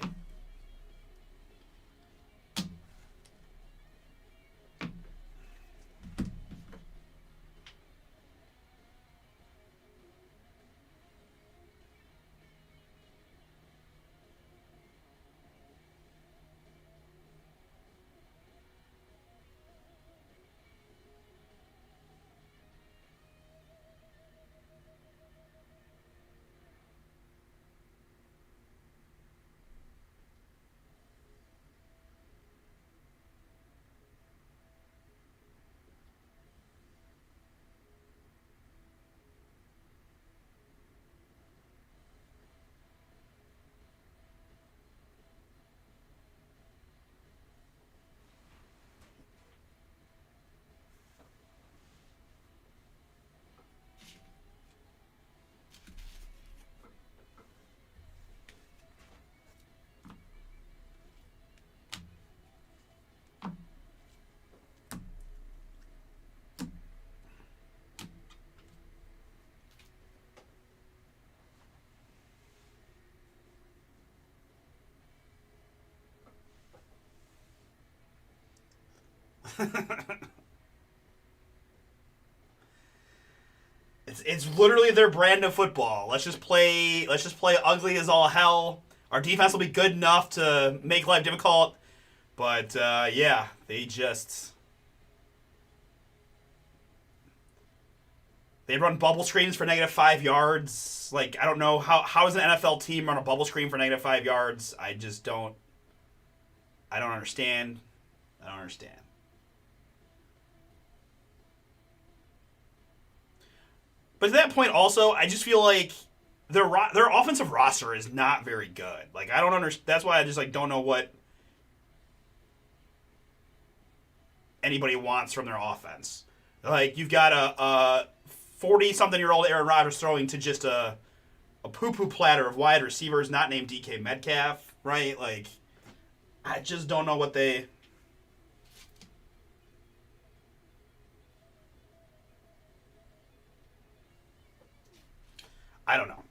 S1: It's literally their brand of football. Let's just play ugly as all hell. Our defense will be good enough to make life difficult, but yeah, they run bubble screens for -5 yards. Like, I don't know how does an NFL team run a bubble screen for -5 yards? I don't understand. I don't understand. But to that point, also, I just feel like their offensive roster is not very good. Like, I don't understand. That's why I just don't know what anybody wants from their offense. Like, you've got a 40-something-year-old Aaron Rodgers throwing to just a poo-poo platter of wide receivers not named DK Metcalf, right? Like, I just don't know what they... I don't know.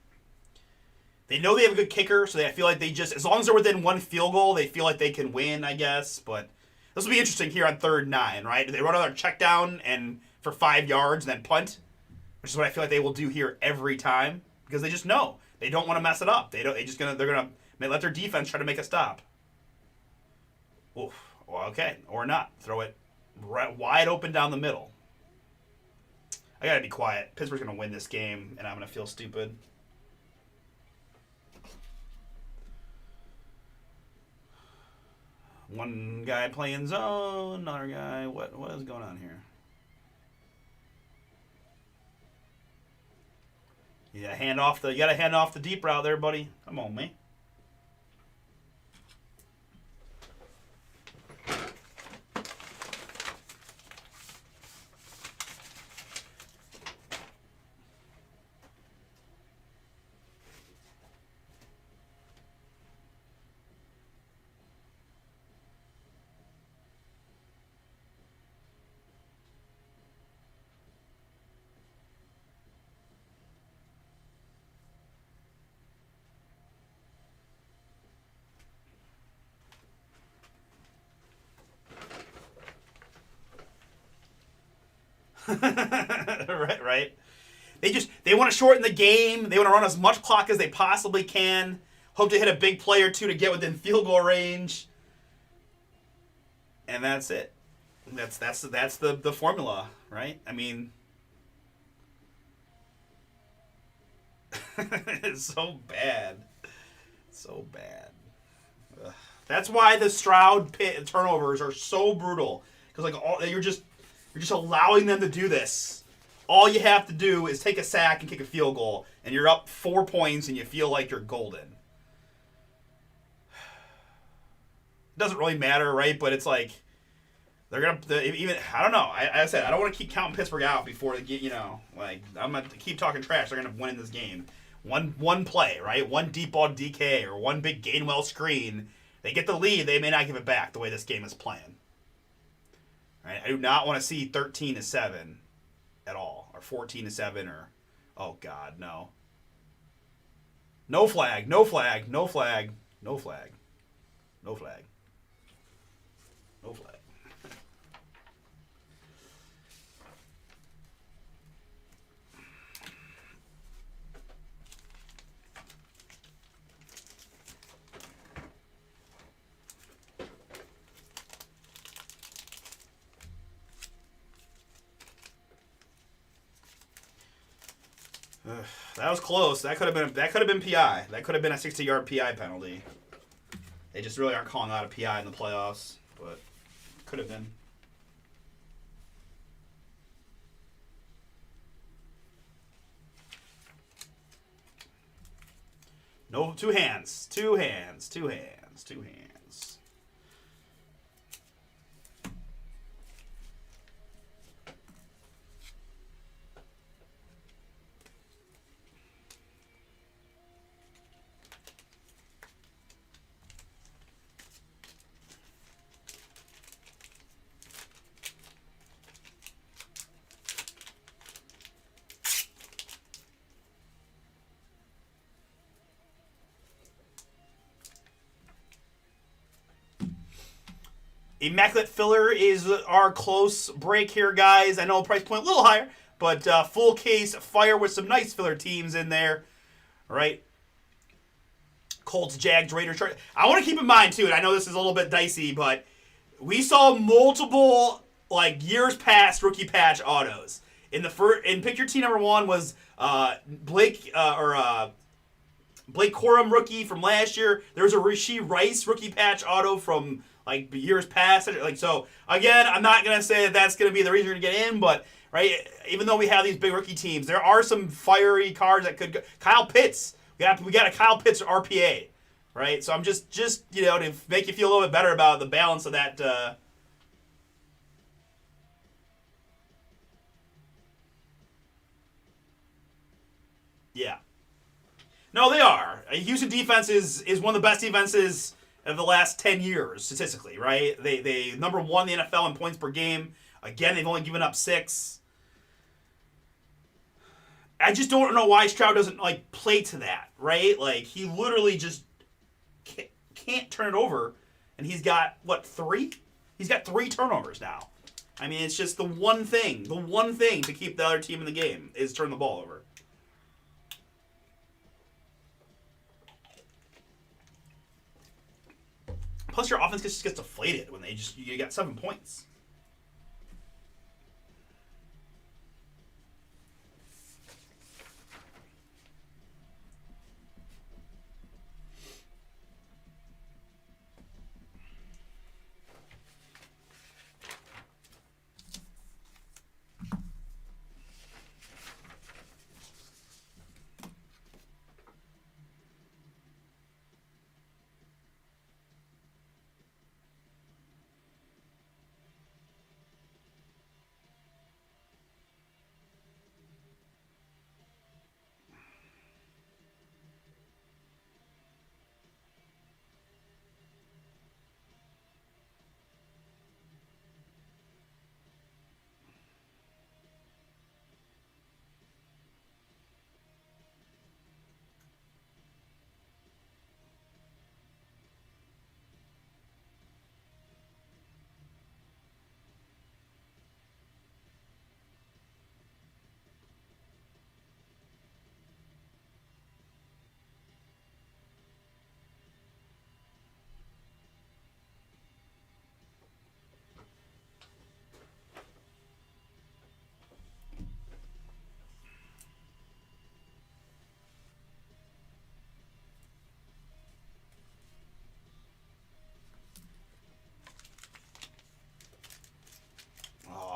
S1: They know they have a good kicker, so I feel like as long as they're within 1 field goal, they feel like they can win, I guess. But this will be interesting here on 3rd and 9, right? Do they run another check down and for 5 yards and then punt? Which is what I feel like they will do here every time, because they just know they don't want to mess it up. They're gonna let their defense try to make a stop. Oof. Well, okay, or not. Throw it wide open down the middle. I gotta be quiet. Pittsburgh's gonna win this game, and I'm gonna feel stupid. One guy playing zone, another guy. What is going on here? You gotta hand off the deep route there, buddy. Come on, man. right. They want to shorten the game. They want to run as much clock as they possibly can. Hope to hit a big play or two to get within field goal range. And that's it. That's the formula, right? I mean, it's so bad. So bad. Ugh. That's why the Stroud turnovers are so brutal. Because you're just allowing them to do this. All you have to do is take a sack and kick a field goal, and you're up 4 points, and you feel like you're golden. It doesn't really matter, right? But it's like they're gonna I don't know. I said I don't want to keep counting Pittsburgh out before they get. I'm gonna keep talking trash. They're gonna win this game. one play, right? One deep ball DK or one big Gainwell screen. They get the lead, they may not give it back the way this game is playing. Right? I do not want to see 13-7 at all, or 14-7, or oh god, no. No flag, no flag, no flag, no flag, no flag, no flag. That was close. That could have been PI. That could have been a 60-yard PI penalty. They just really aren't calling out a PI in the playoffs, but could have been. No, two hands. Two hands. Two hands. Two hands. Immaculate Filler is our close break here, guys. I know price point a little higher, but full case fire with some nice filler teams in there. All right. Colts, Jags, Raiders. I want to keep in mind, too, and I know this is a little bit dicey, but we saw multiple, years past rookie patch autos. In picture team number 1 was Blake Corum rookie from last year. There was a Rashee Rice rookie patch auto from years past. So again, I'm not gonna say that that's gonna be the reason you're gonna get in, but right, even though we have these big rookie teams, there are some fiery cards that could go. Kyle Pitts, we got a Kyle Pitts RPA, right? So I'm just to make you feel a little bit better about the balance of that. Yeah. No, they are. Houston defense is one of the best defenses of the last 10 years, statistically, right? They number 1 in the NFL in points per game. Again, they've only given up 6. I just don't know why Stroud doesn't play to that, right? He literally just can't turn it over, and he's got 3? He's got 3 turnovers now. I mean, it's just the one thing to keep the other team in the game is turn the ball over. Plus, your offense just gets deflated when you got 7 points.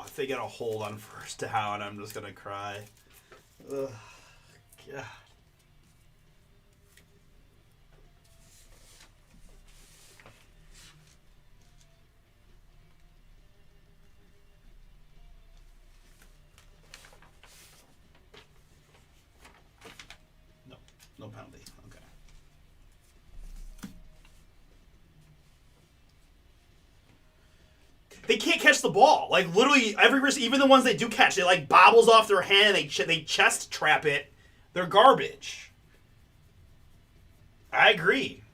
S1: If they get a hold on first down, I'm just gonna cry. Ugh, God. No. they can't catch the ball. Like, literally, even the ones they do catch, they, like, bobbles off their hand and they chest trap it. They're garbage. I agree.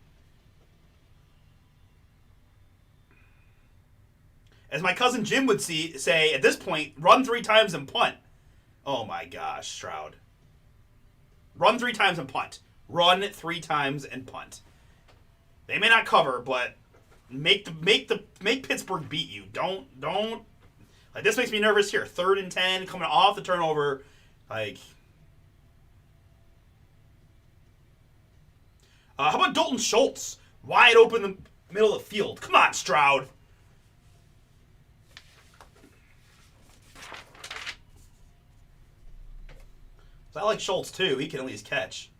S1: As my cousin Jim would say, at this point, run 3 times and punt. Oh, my gosh, Stroud. Run 3 times and punt. Run 3 times and punt. They may not cover, but make Pittsburgh beat you. Don't like, this makes me nervous here. 3rd and 10 coming off the turnover. Like, how about Dalton Schultz wide open in the middle of the field? Come on, Stroud. I like Schultz too. He can at least catch.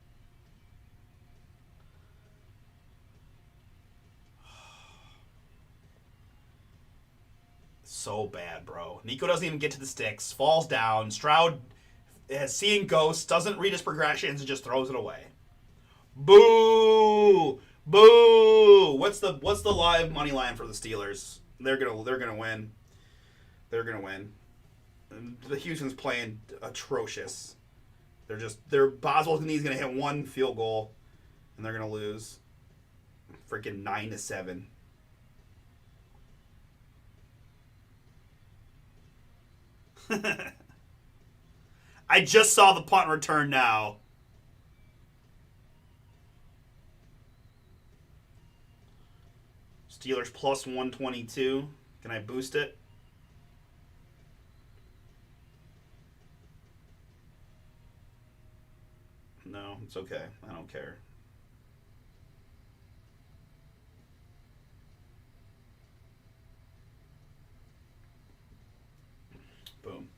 S1: So bad, bro. Nico doesn't even get to the sticks. Falls down. Stroud has seeing ghosts. Doesn't read his progressions and just throws it away. Boo! Boo! What's the live money line for the Steelers? They're gonna win. They're gonna win. The Houston's playing atrocious. Boswell's gonna hit 1 field goal, and they're gonna lose. Freaking 9-7. I just saw the punt return now. Steelers plus 122. Can I boost it? No, it's okay. I don't care. Boom.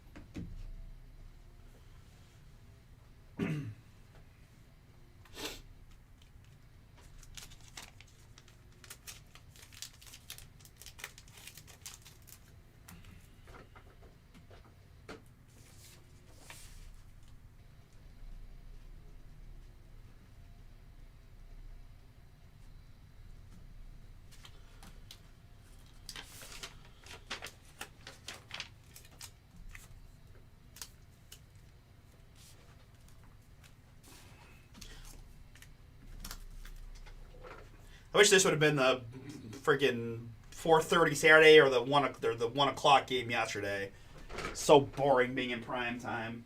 S1: I wish this would have been the freaking 4:30 Saturday or the 1 o'clock game yesterday. So boring being in prime time.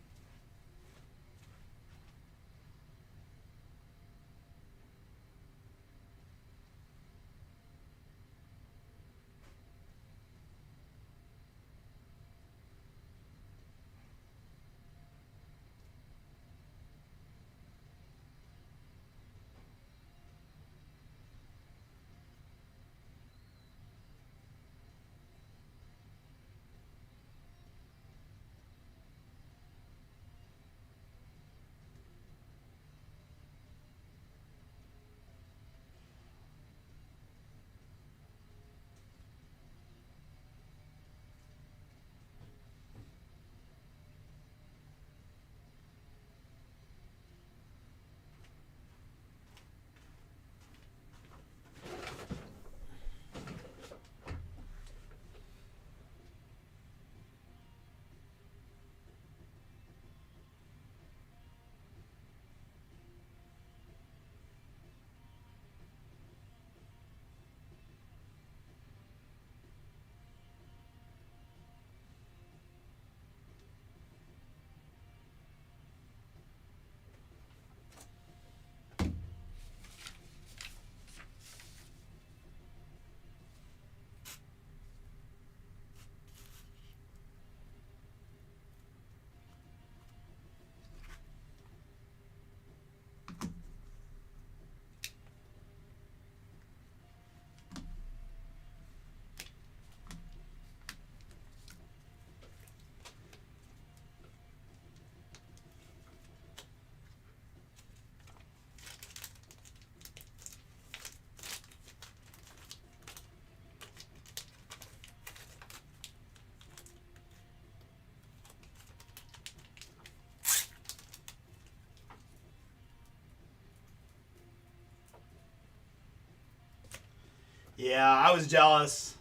S1: Yeah, I was jealous.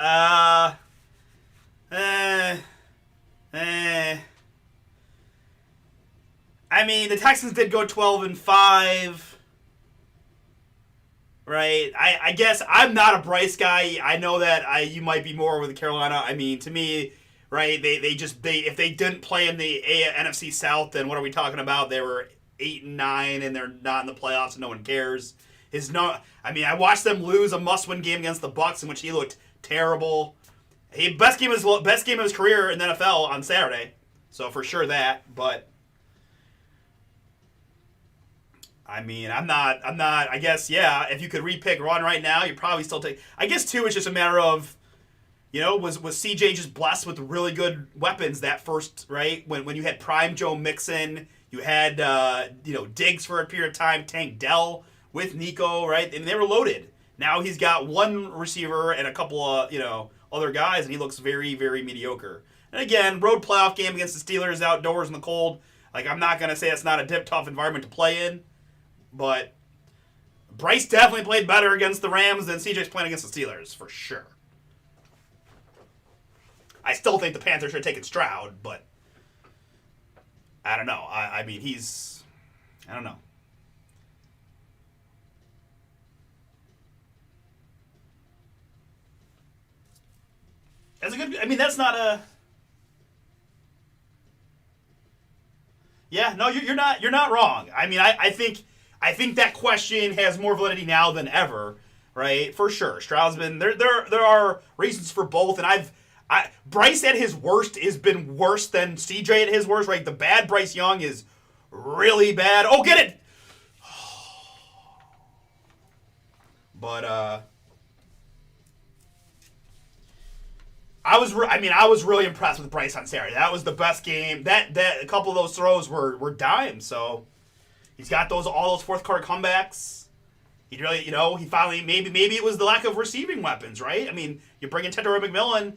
S1: Uh, eh, eh. I mean, the Texans did go 12-5. Right, I guess I'm not a Bryce guy. I know that you might be more with Carolina. I mean, to me, right? They if they didn't play in the NFC South, then what are we talking about? They were 8-9 and they're not in the playoffs, and no one cares. I mean, I watched them lose a must-win game against the Bucs in which he looked terrible. Best game of his career in the NFL on Saturday, so for sure that. But I mean, I'm not. I guess, yeah. If you could repick one right now, you'd probably still take. I guess too, it's just a matter of, was CJ just blessed with really good weapons that first, right? When you had prime Joe Mixon, you had Diggs for a period of time, Tank Dell with Nico, right? And they were loaded. Now he's got one receiver and a couple of other guys, and he looks very, very mediocre. And again, road playoff game against the Steelers outdoors in the cold. Like, I'm not gonna say it's not a tough environment to play in. But Bryce definitely played better against the Rams than CJ's playing against the Steelers, for sure. I still think the Panthers should have taken Stroud, but I don't know. I mean, I don't know. That's a good. I mean, that's not a. Yeah, no, you're not wrong. I mean, I think that question has more validity now than ever, right? For sure. Stroud's been there are reasons for both, and Bryce at his worst has been worse than CJ at his worst, right? The bad Bryce Young is really bad. Oh, get it. But I was really impressed with Bryce on Saturday. That was the best game. That a couple of those throws were dimes, so he's got all those fourth quarter comebacks. He really, he finally maybe it was the lack of receiving weapons, right? I mean, you bring in Tetairoa McMillan,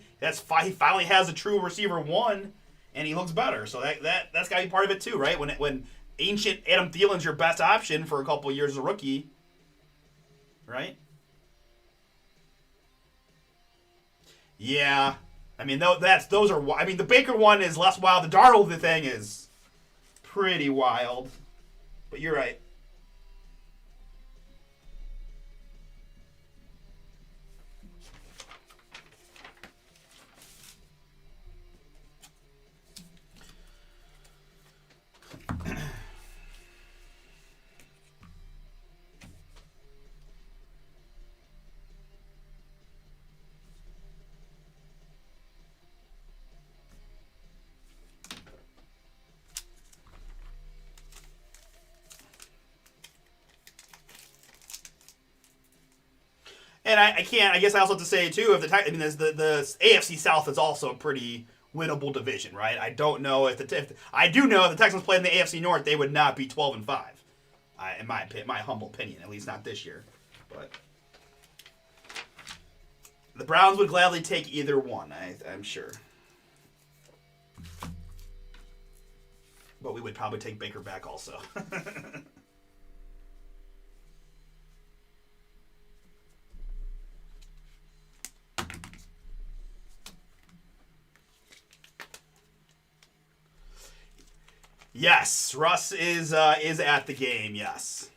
S1: he finally has a true receiver one, and he looks better. So that's got to be part of it too, right? When ancient Adam Thielen's your best option for a couple of years as a rookie, right? Yeah, I mean those are. I mean, the Baker one is less wild. The Darnold thing is pretty wild, but you're right. And I can't. I guess I also have to say too, the AFC South is also a pretty winnable division, right? I don't know if I do know if the Texans played in the AFC North, they would not be 12-5, in my humble opinion, at least not this year. But the Browns would gladly take either one, I'm sure. But we would probably take Baker back also. Yes, Russ is at the game. Yes.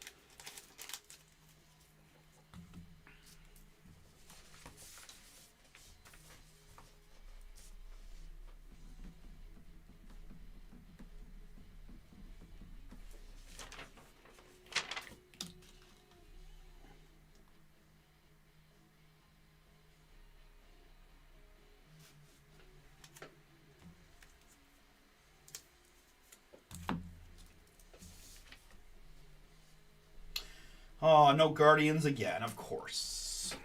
S1: Oh, no Guardians again, of course.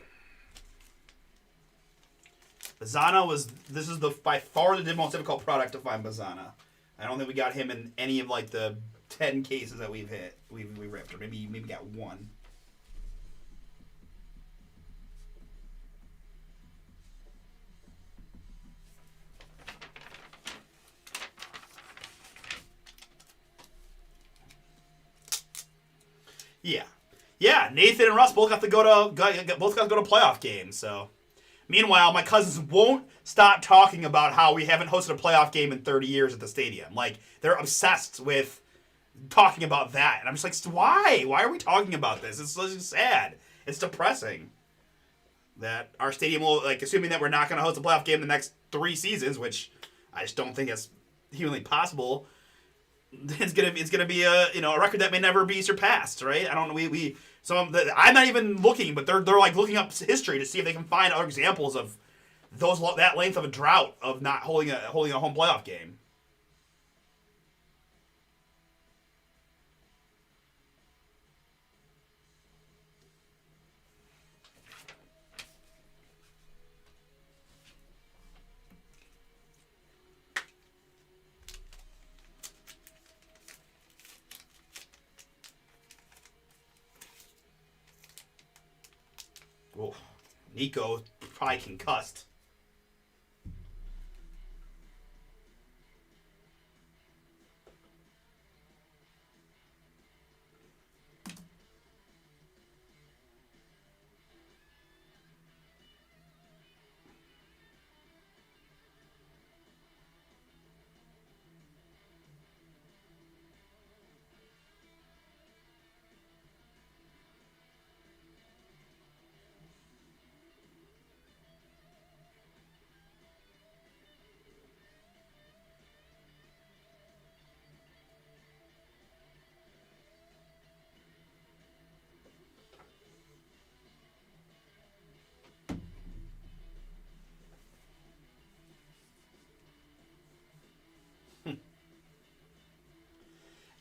S1: Bazana this is by far the most difficult product to find Bazana. I don't think we got him in any of like the 10 cases that we ripped, or maybe got one. Yeah. Yeah, Nathan and Russ both got to go to playoff games. So Meanwhile, my cousins won't stop talking about how we haven't hosted a playoff game in 30 years at the stadium. Like, they're obsessed with talking about that. And I'm just like, why? Why are we talking about this? It's so sad. It's depressing that our stadium will, like, assuming that we're not going to host a playoff game in the next 3 seasons, which I just don't think is humanly possible. It's gonna be a record that may never be surpassed, right? I don't know. I'm not even looking, but they're like looking up history to see if they can find other examples of that length of a drought of not holding a home playoff game. Well, Nico probably concussed.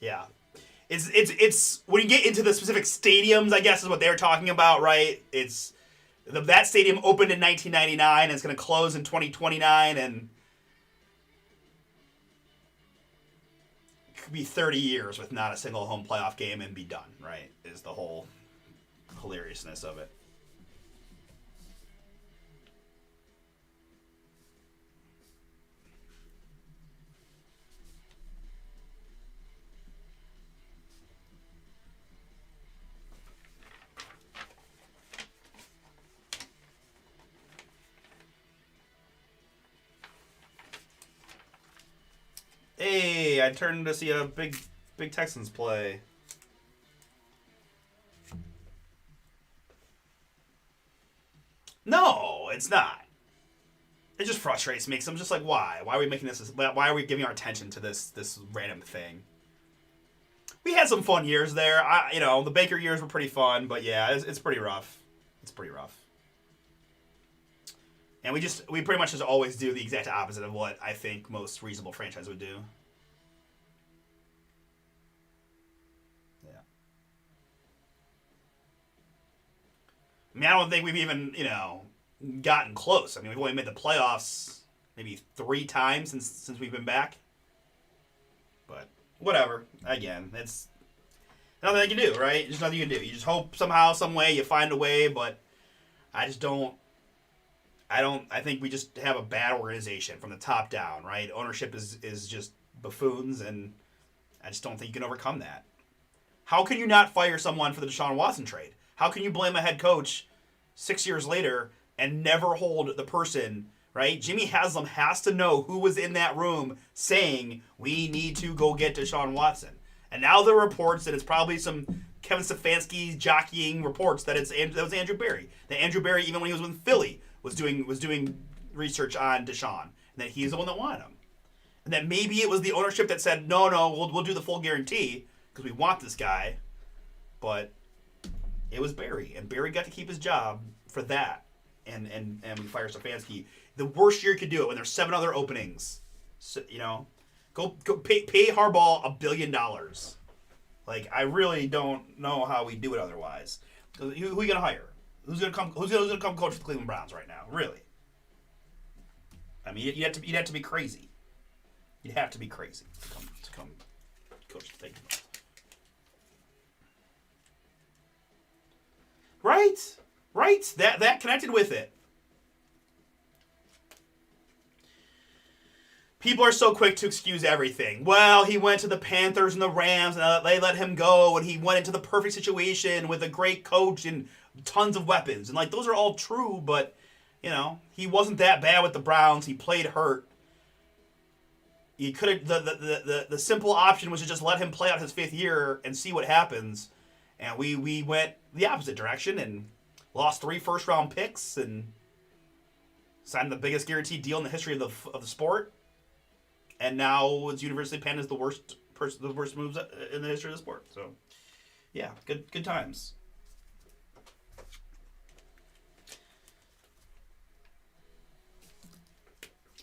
S1: Yeah. It's when you get into the specific stadiums, I guess is what they were talking about, right? It's that stadium opened in 1999 and it's going to close in 2029, and it could be 30 years with not a single home playoff game and be done, right? Is the whole hilariousness of it. Hey, I turned to see a big Texans play. No, it's not. It just frustrates me because I'm just like, why? Why are we making this? Why are we giving our attention to this random thing? We had some fun years there. The Baker years were pretty fun, but yeah, it's pretty rough. It's pretty rough. And we pretty much just always do the exact opposite of what I think most reasonable franchise would do. Yeah. I mean, I don't think we've even, gotten close. I mean, we've only made the playoffs maybe 3 times since we've been back. But whatever. Again, it's nothing you can do, right? There's nothing you can do. You just hope somehow, some way, you find a way, but I just don't. I think we just have a bad organization from the top down, right? Ownership is just buffoons, and I just don't think you can overcome that. How can you not fire someone for the Deshaun Watson trade? How can you blame a head coach 6 years later and never hold the person, right? Jimmy Haslam has to know who was in that room saying, we need to go get Deshaun Watson. And now there are reports that it's probably some Kevin Stefanski jockeying reports that that was Andrew Berry. That Andrew Berry, even when he was with Philly, was doing research on Deshaun, and that he's the one that wanted him, and that maybe it was the ownership that said no, we'll do the full guarantee because we want this guy, but it was Barry, and Barry got to keep his job for that, and we fire Stefanski. The worst year you could do it when there's 7 other openings, so, go pay Harbaugh $1 billion. Like, I really don't know how we do it otherwise. Who are you gonna hire? Who's gonna come coach the Cleveland Browns right now? Really? I mean, you'd have to be crazy. You'd have to be crazy to come coach the thing. Right. That connected with it. People are so quick to excuse everything. Well, he went to the Panthers and the Rams, and they let him go, and he went into the perfect situation with a great coach and tons of weapons. And, like, those are all true, but You know, he wasn't that bad with the Browns. He played hurt. You could have the simple option was to just let him play out his 5th year and see what happens. And we went the opposite direction and lost 3 first-round picks and signed the biggest guaranteed deal in the history of the sport. And now it's University of Penn is the worst moves in the history of the sport. So, yeah, good times.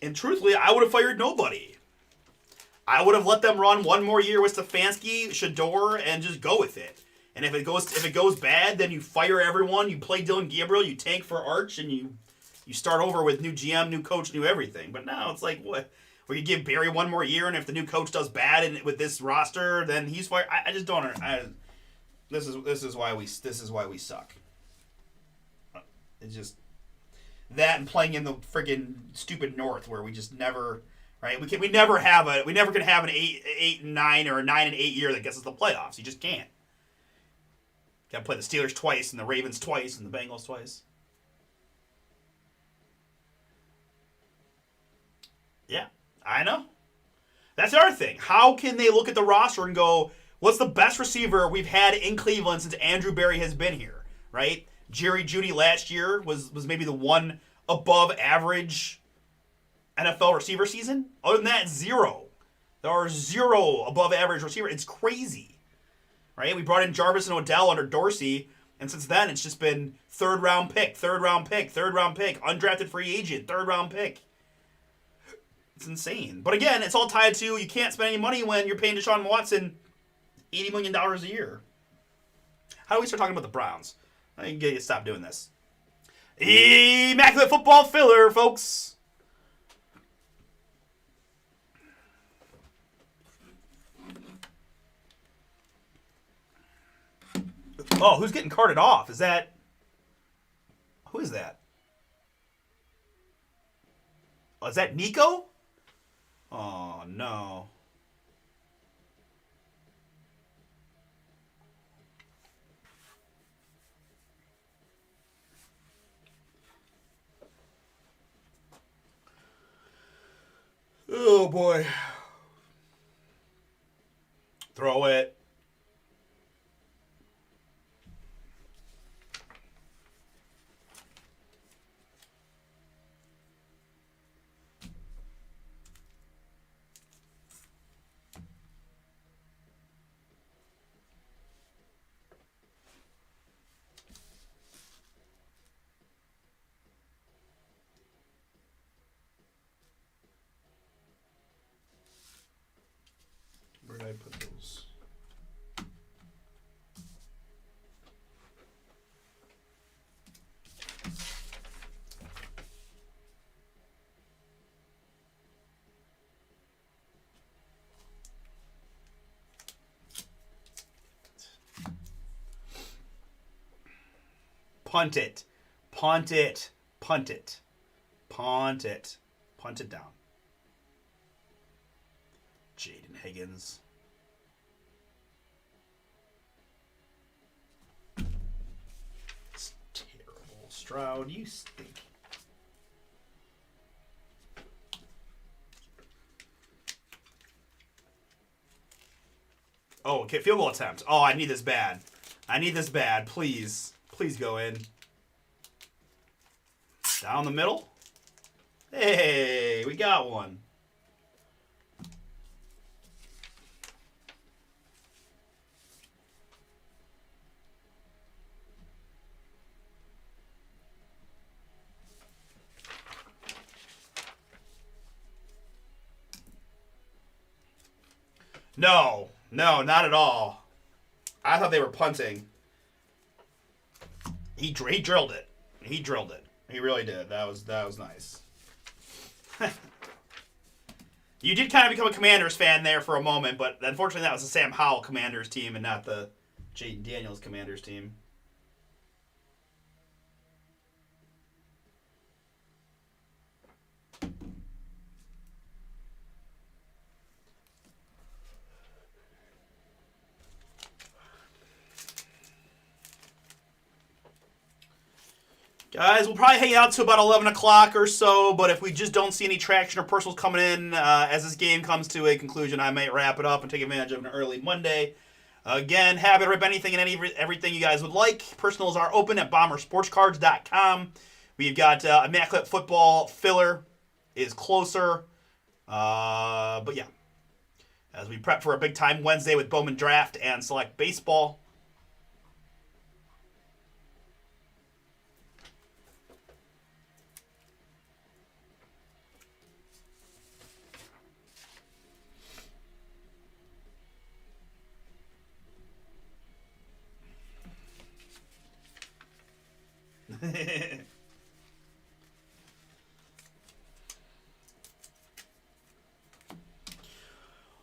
S1: And truthfully, I would have fired nobody. I would have let them run one more year with Stefanski, Shador, and just go with it. And if it goes bad, then you fire everyone. You play Dylan Gabriel. You tank for Arch, and you start over with new GM, new coach, new everything. But now it's like what? Where you give Barry one more year, and if the new coach does bad with this roster, then he's fired. I just don't. This is why we suck. It's just that and playing in the friggin' stupid North where we just never. Right, we never can have an 8-9 or a 9-8 year that gets us the playoffs. You just can't. Got to play the Steelers twice and the Ravens twice and the Bengals twice. Yeah, I know. That's the other thing. How can they look at the roster and go, "What's the best receiver we've had in Cleveland since Andrew Berry has been here?" Right? Jerry Jeudy last year was maybe the one above average NFL receiver season. Other than that, 0. There are 0 above average receiver. It's crazy, right? We brought in Jarvis and Odell under Dorsey, and since then it's just been third round pick, undrafted free agent, third round pick. It's insane. But again, it's all tied to you can't spend any money when you're paying Deshaun Watson $80 million a year. How do we start talking about the Browns? I can get you to stop doing this. Immaculate football filler, folks. Oh, who's getting carted off? Who is that? Oh, is that Nico? Oh, no. Oh, boy. Throw it. Where did I put those? Punt it. Punt it. Punt it. Punt it. Punt it down. Jaden Higgins. It's terrible. Stroud, you stink. Oh, okay. Field goal attempt. Oh, I need this bad. Please. Please go in. Down the middle. Hey, we got one. No, not at all. I thought they were punting. He drilled it. He really did. That was nice. You did kind of become a Commanders fan there for a moment, but unfortunately that was the Sam Howell Commanders team and not the Jaden Daniels Commanders team. Guys, we'll probably hang out to about 11 o'clock or so, but if we just don't see any traction or personals coming in as this game comes to a conclusion, I might wrap it up and take advantage of an early Monday. Again, happy to rip anything and everything you guys would like. Personals are open at bombersportscards.com. We've got Immaculate Football filler is closer. But yeah, as we prep for a big time Wednesday with Bowman Draft and Select Baseball.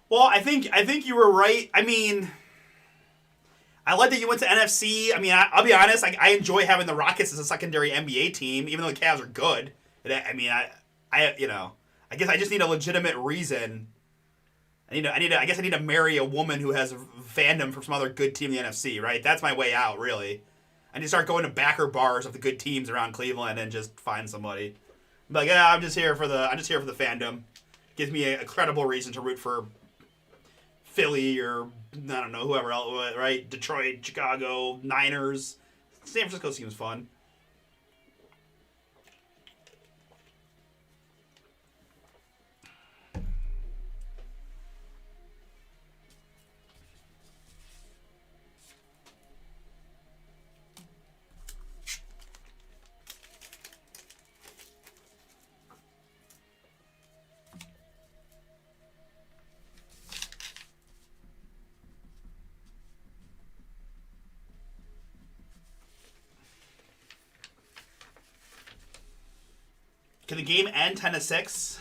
S1: Well, I think you were right. I mean, I like that you went to NFC. I mean, I'll be honest. I enjoy having the Rockets as a secondary NBA team, even though the Cavs are good. I mean, I guess I just need a legitimate reason. I guess I need to marry a woman who has fandom from some other good team in the NFC. Right? That's my way out. Really. I need to start going to backer bars of the good teams around Cleveland and just find somebody. I'm like, yeah, I'm just here for the fandom. Gives me a credible reason to root for Philly or I don't know, whoever else, right? Detroit, Chicago, Niners. San Francisco seems fun. Can the game end 10-6?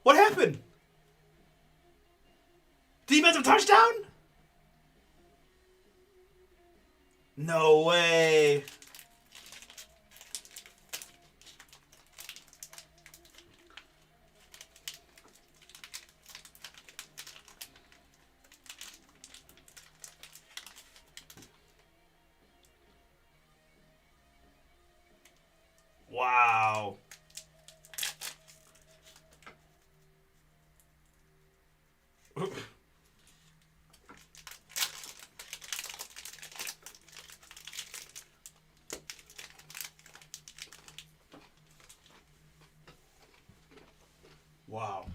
S1: What happened? Defensive touchdown? No way. Wow. Wow.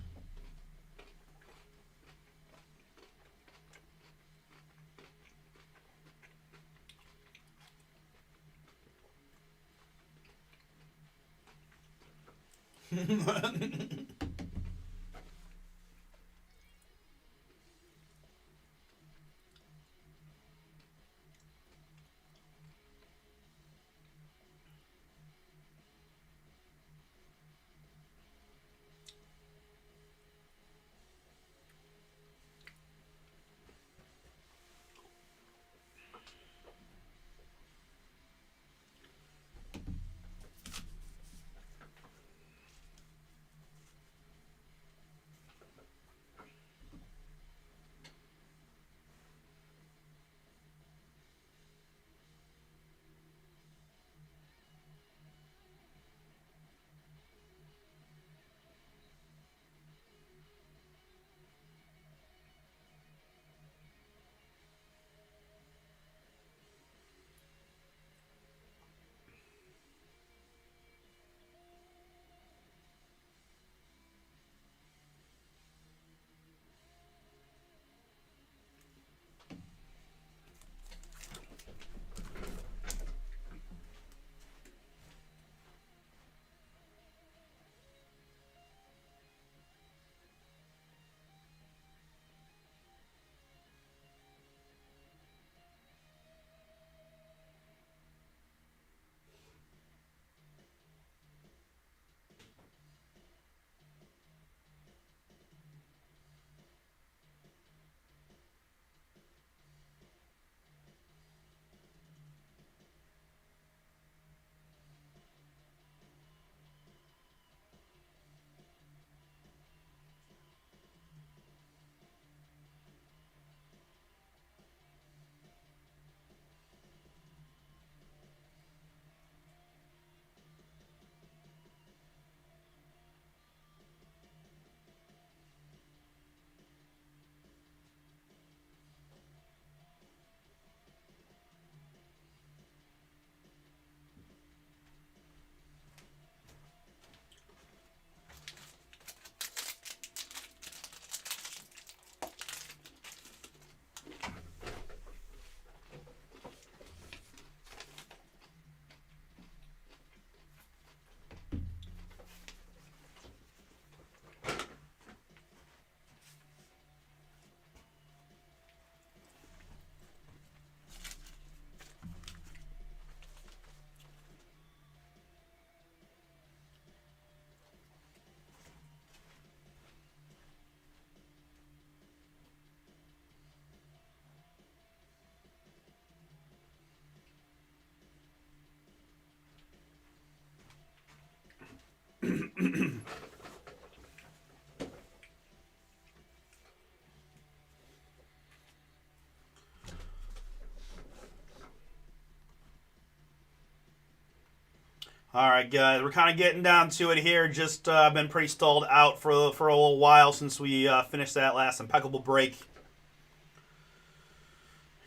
S1: All right, guys, we're kind of getting down to it here. Just been pretty stalled out for a little while since we finished that last impeccable break.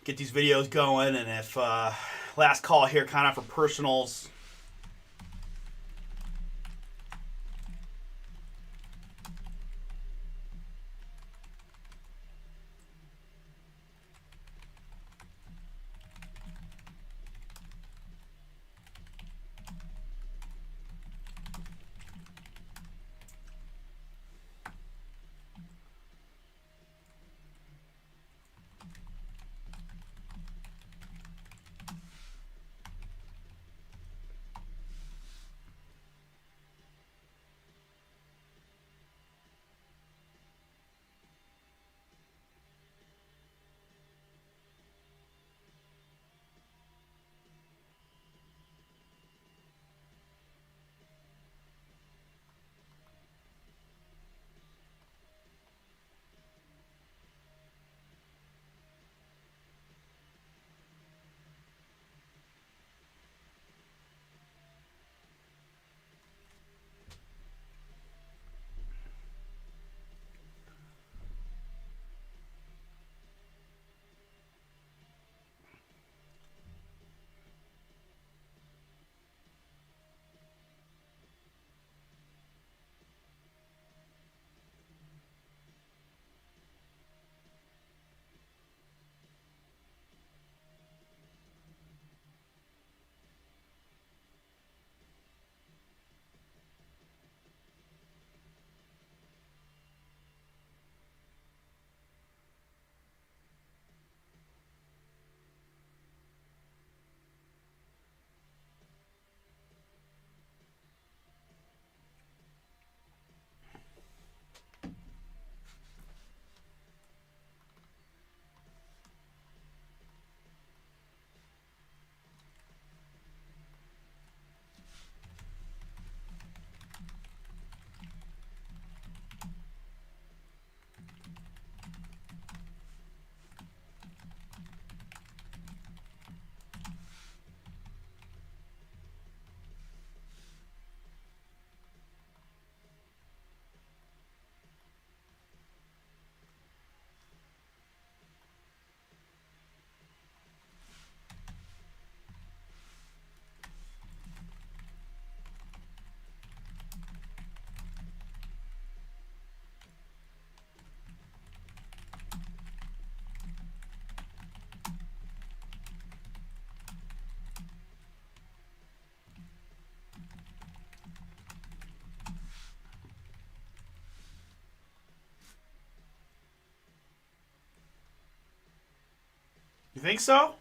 S1: Get these videos going, and if last call here, kind of for personals. You think so?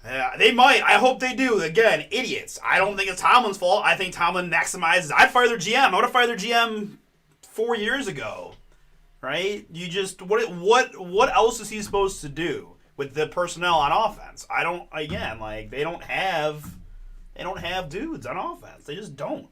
S1: Yeah, they might. I hope they do. Again, idiots. I don't think it's Tomlin's fault. I think Tomlin maximizes. I'd fire their GM. I would have fired their GM 4 years ago. Right? You just what else is he supposed to do with the personnel on offense? I don't. Again, like they don't have dudes on offense. They just don't.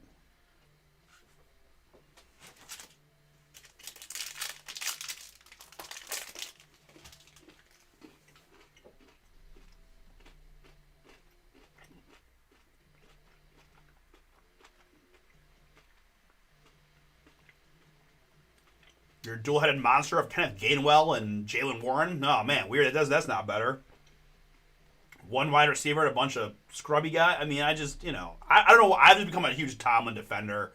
S1: Your dual-headed monster of Kenneth Gainwell and Jaylen Warren. Oh man, weird. That's not better. One wide receiver and a bunch of scrubby guys. I mean, I just I don't know. I've just become a huge Tomlin defender.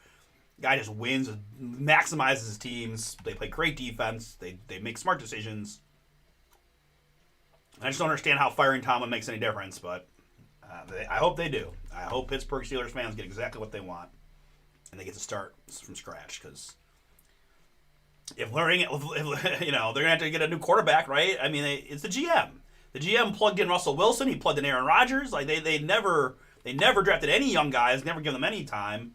S1: Guy just wins, maximizes his teams. They play great defense. They make smart decisions. I just don't understand how firing Tomlin makes any difference, but I hope they do. I hope Pittsburgh Steelers fans get exactly what they want, and they get to start from scratch because. If learning, they're gonna have to get a new quarterback, right? I mean, it's the GM. The GM plugged in Russell Wilson. He plugged in Aaron Rodgers. Like they never drafted any young guys. Never given them any time.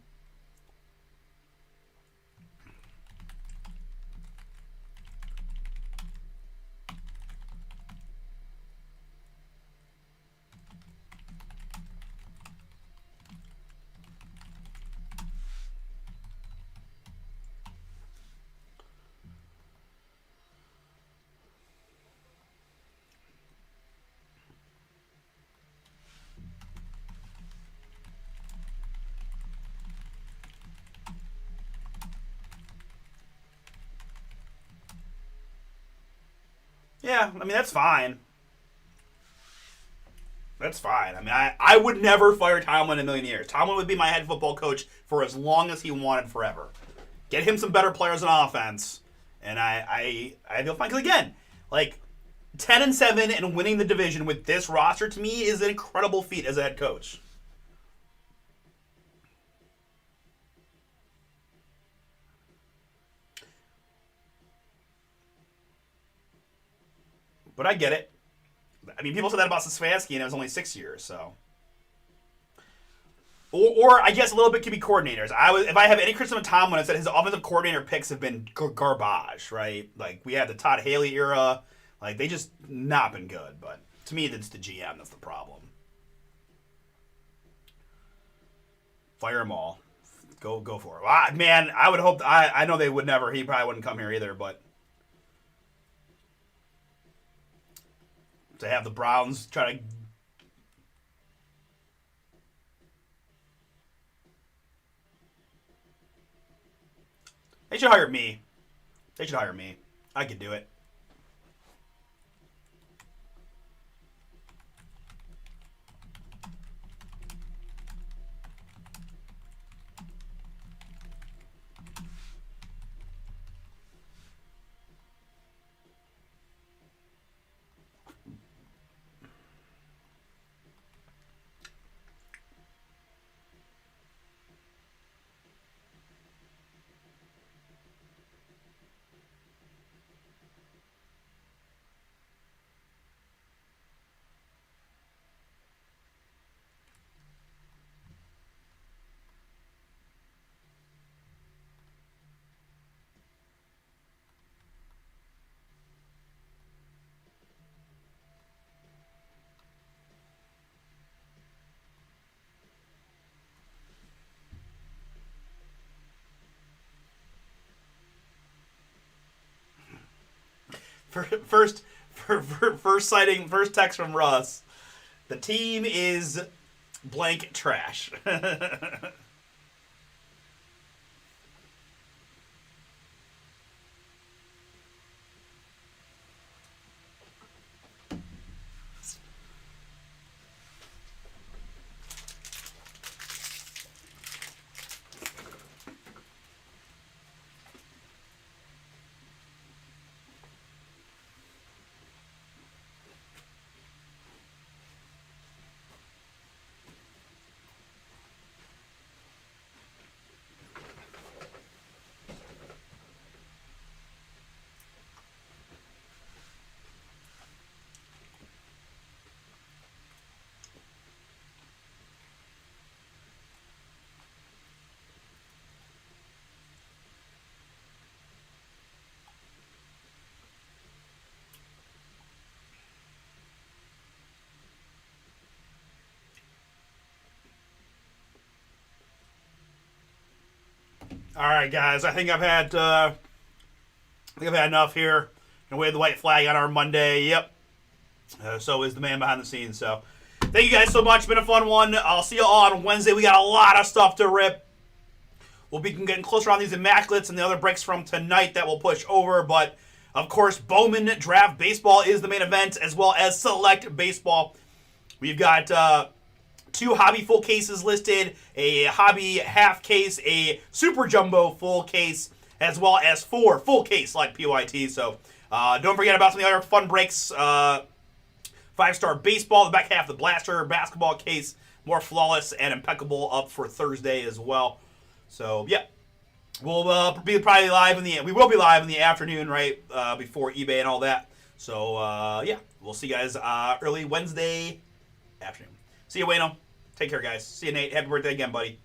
S1: Yeah, I mean, that's fine. That's fine. I mean, I would never fire Tomlin in a million years. Tomlin would be my head football coach for as long as he wanted forever. Get him some better players on offense, and I feel fine. Because, again, like, 10-7 and winning the division with this roster, to me, is an incredible feat as a head coach. But I get it. I mean, people said that about Stefanski, and it was only 6 years, so. Or I guess a little bit could be coordinators. If I have any criticism of Tomlin, it's that his offensive coordinator picks have been garbage, right? Like, we had the Todd Haley era. Like, they just not been good. But to me, it's the GM that's the problem. Fire them all. Go for it. Man, I would hope. I know they would never. He probably wouldn't come here either, but. To have the Browns try to. They should hire me. I could do it. First text from Russ. The team is blank trash. All right, guys. I think I've had enough here. Gonna wave the white flag on our Monday. Yep. So is the man behind the scenes. So thank you guys so much. Been a fun one. I'll see you all on Wednesday. We got a lot of stuff to rip. We'll be getting closer on these Immaculates and the other breaks from tonight that we'll push over. But, of course, Bowman Draft Baseball is the main event, as well as Select Baseball. We've got 2 hobby full cases listed, a hobby half case, a super jumbo full case, as well as 4 full case like PYT. So don't forget about some of the other fun breaks. 5-star baseball, the back half of the blaster basketball case, more flawless and impeccable up for Thursday as well. So yeah, we'll be probably live we will be live in the afternoon, right before eBay and all that. So yeah, we'll see you guys early Wednesday afternoon. See you, Wayno. Take care, guys. See you, Nate. Happy birthday again, buddy.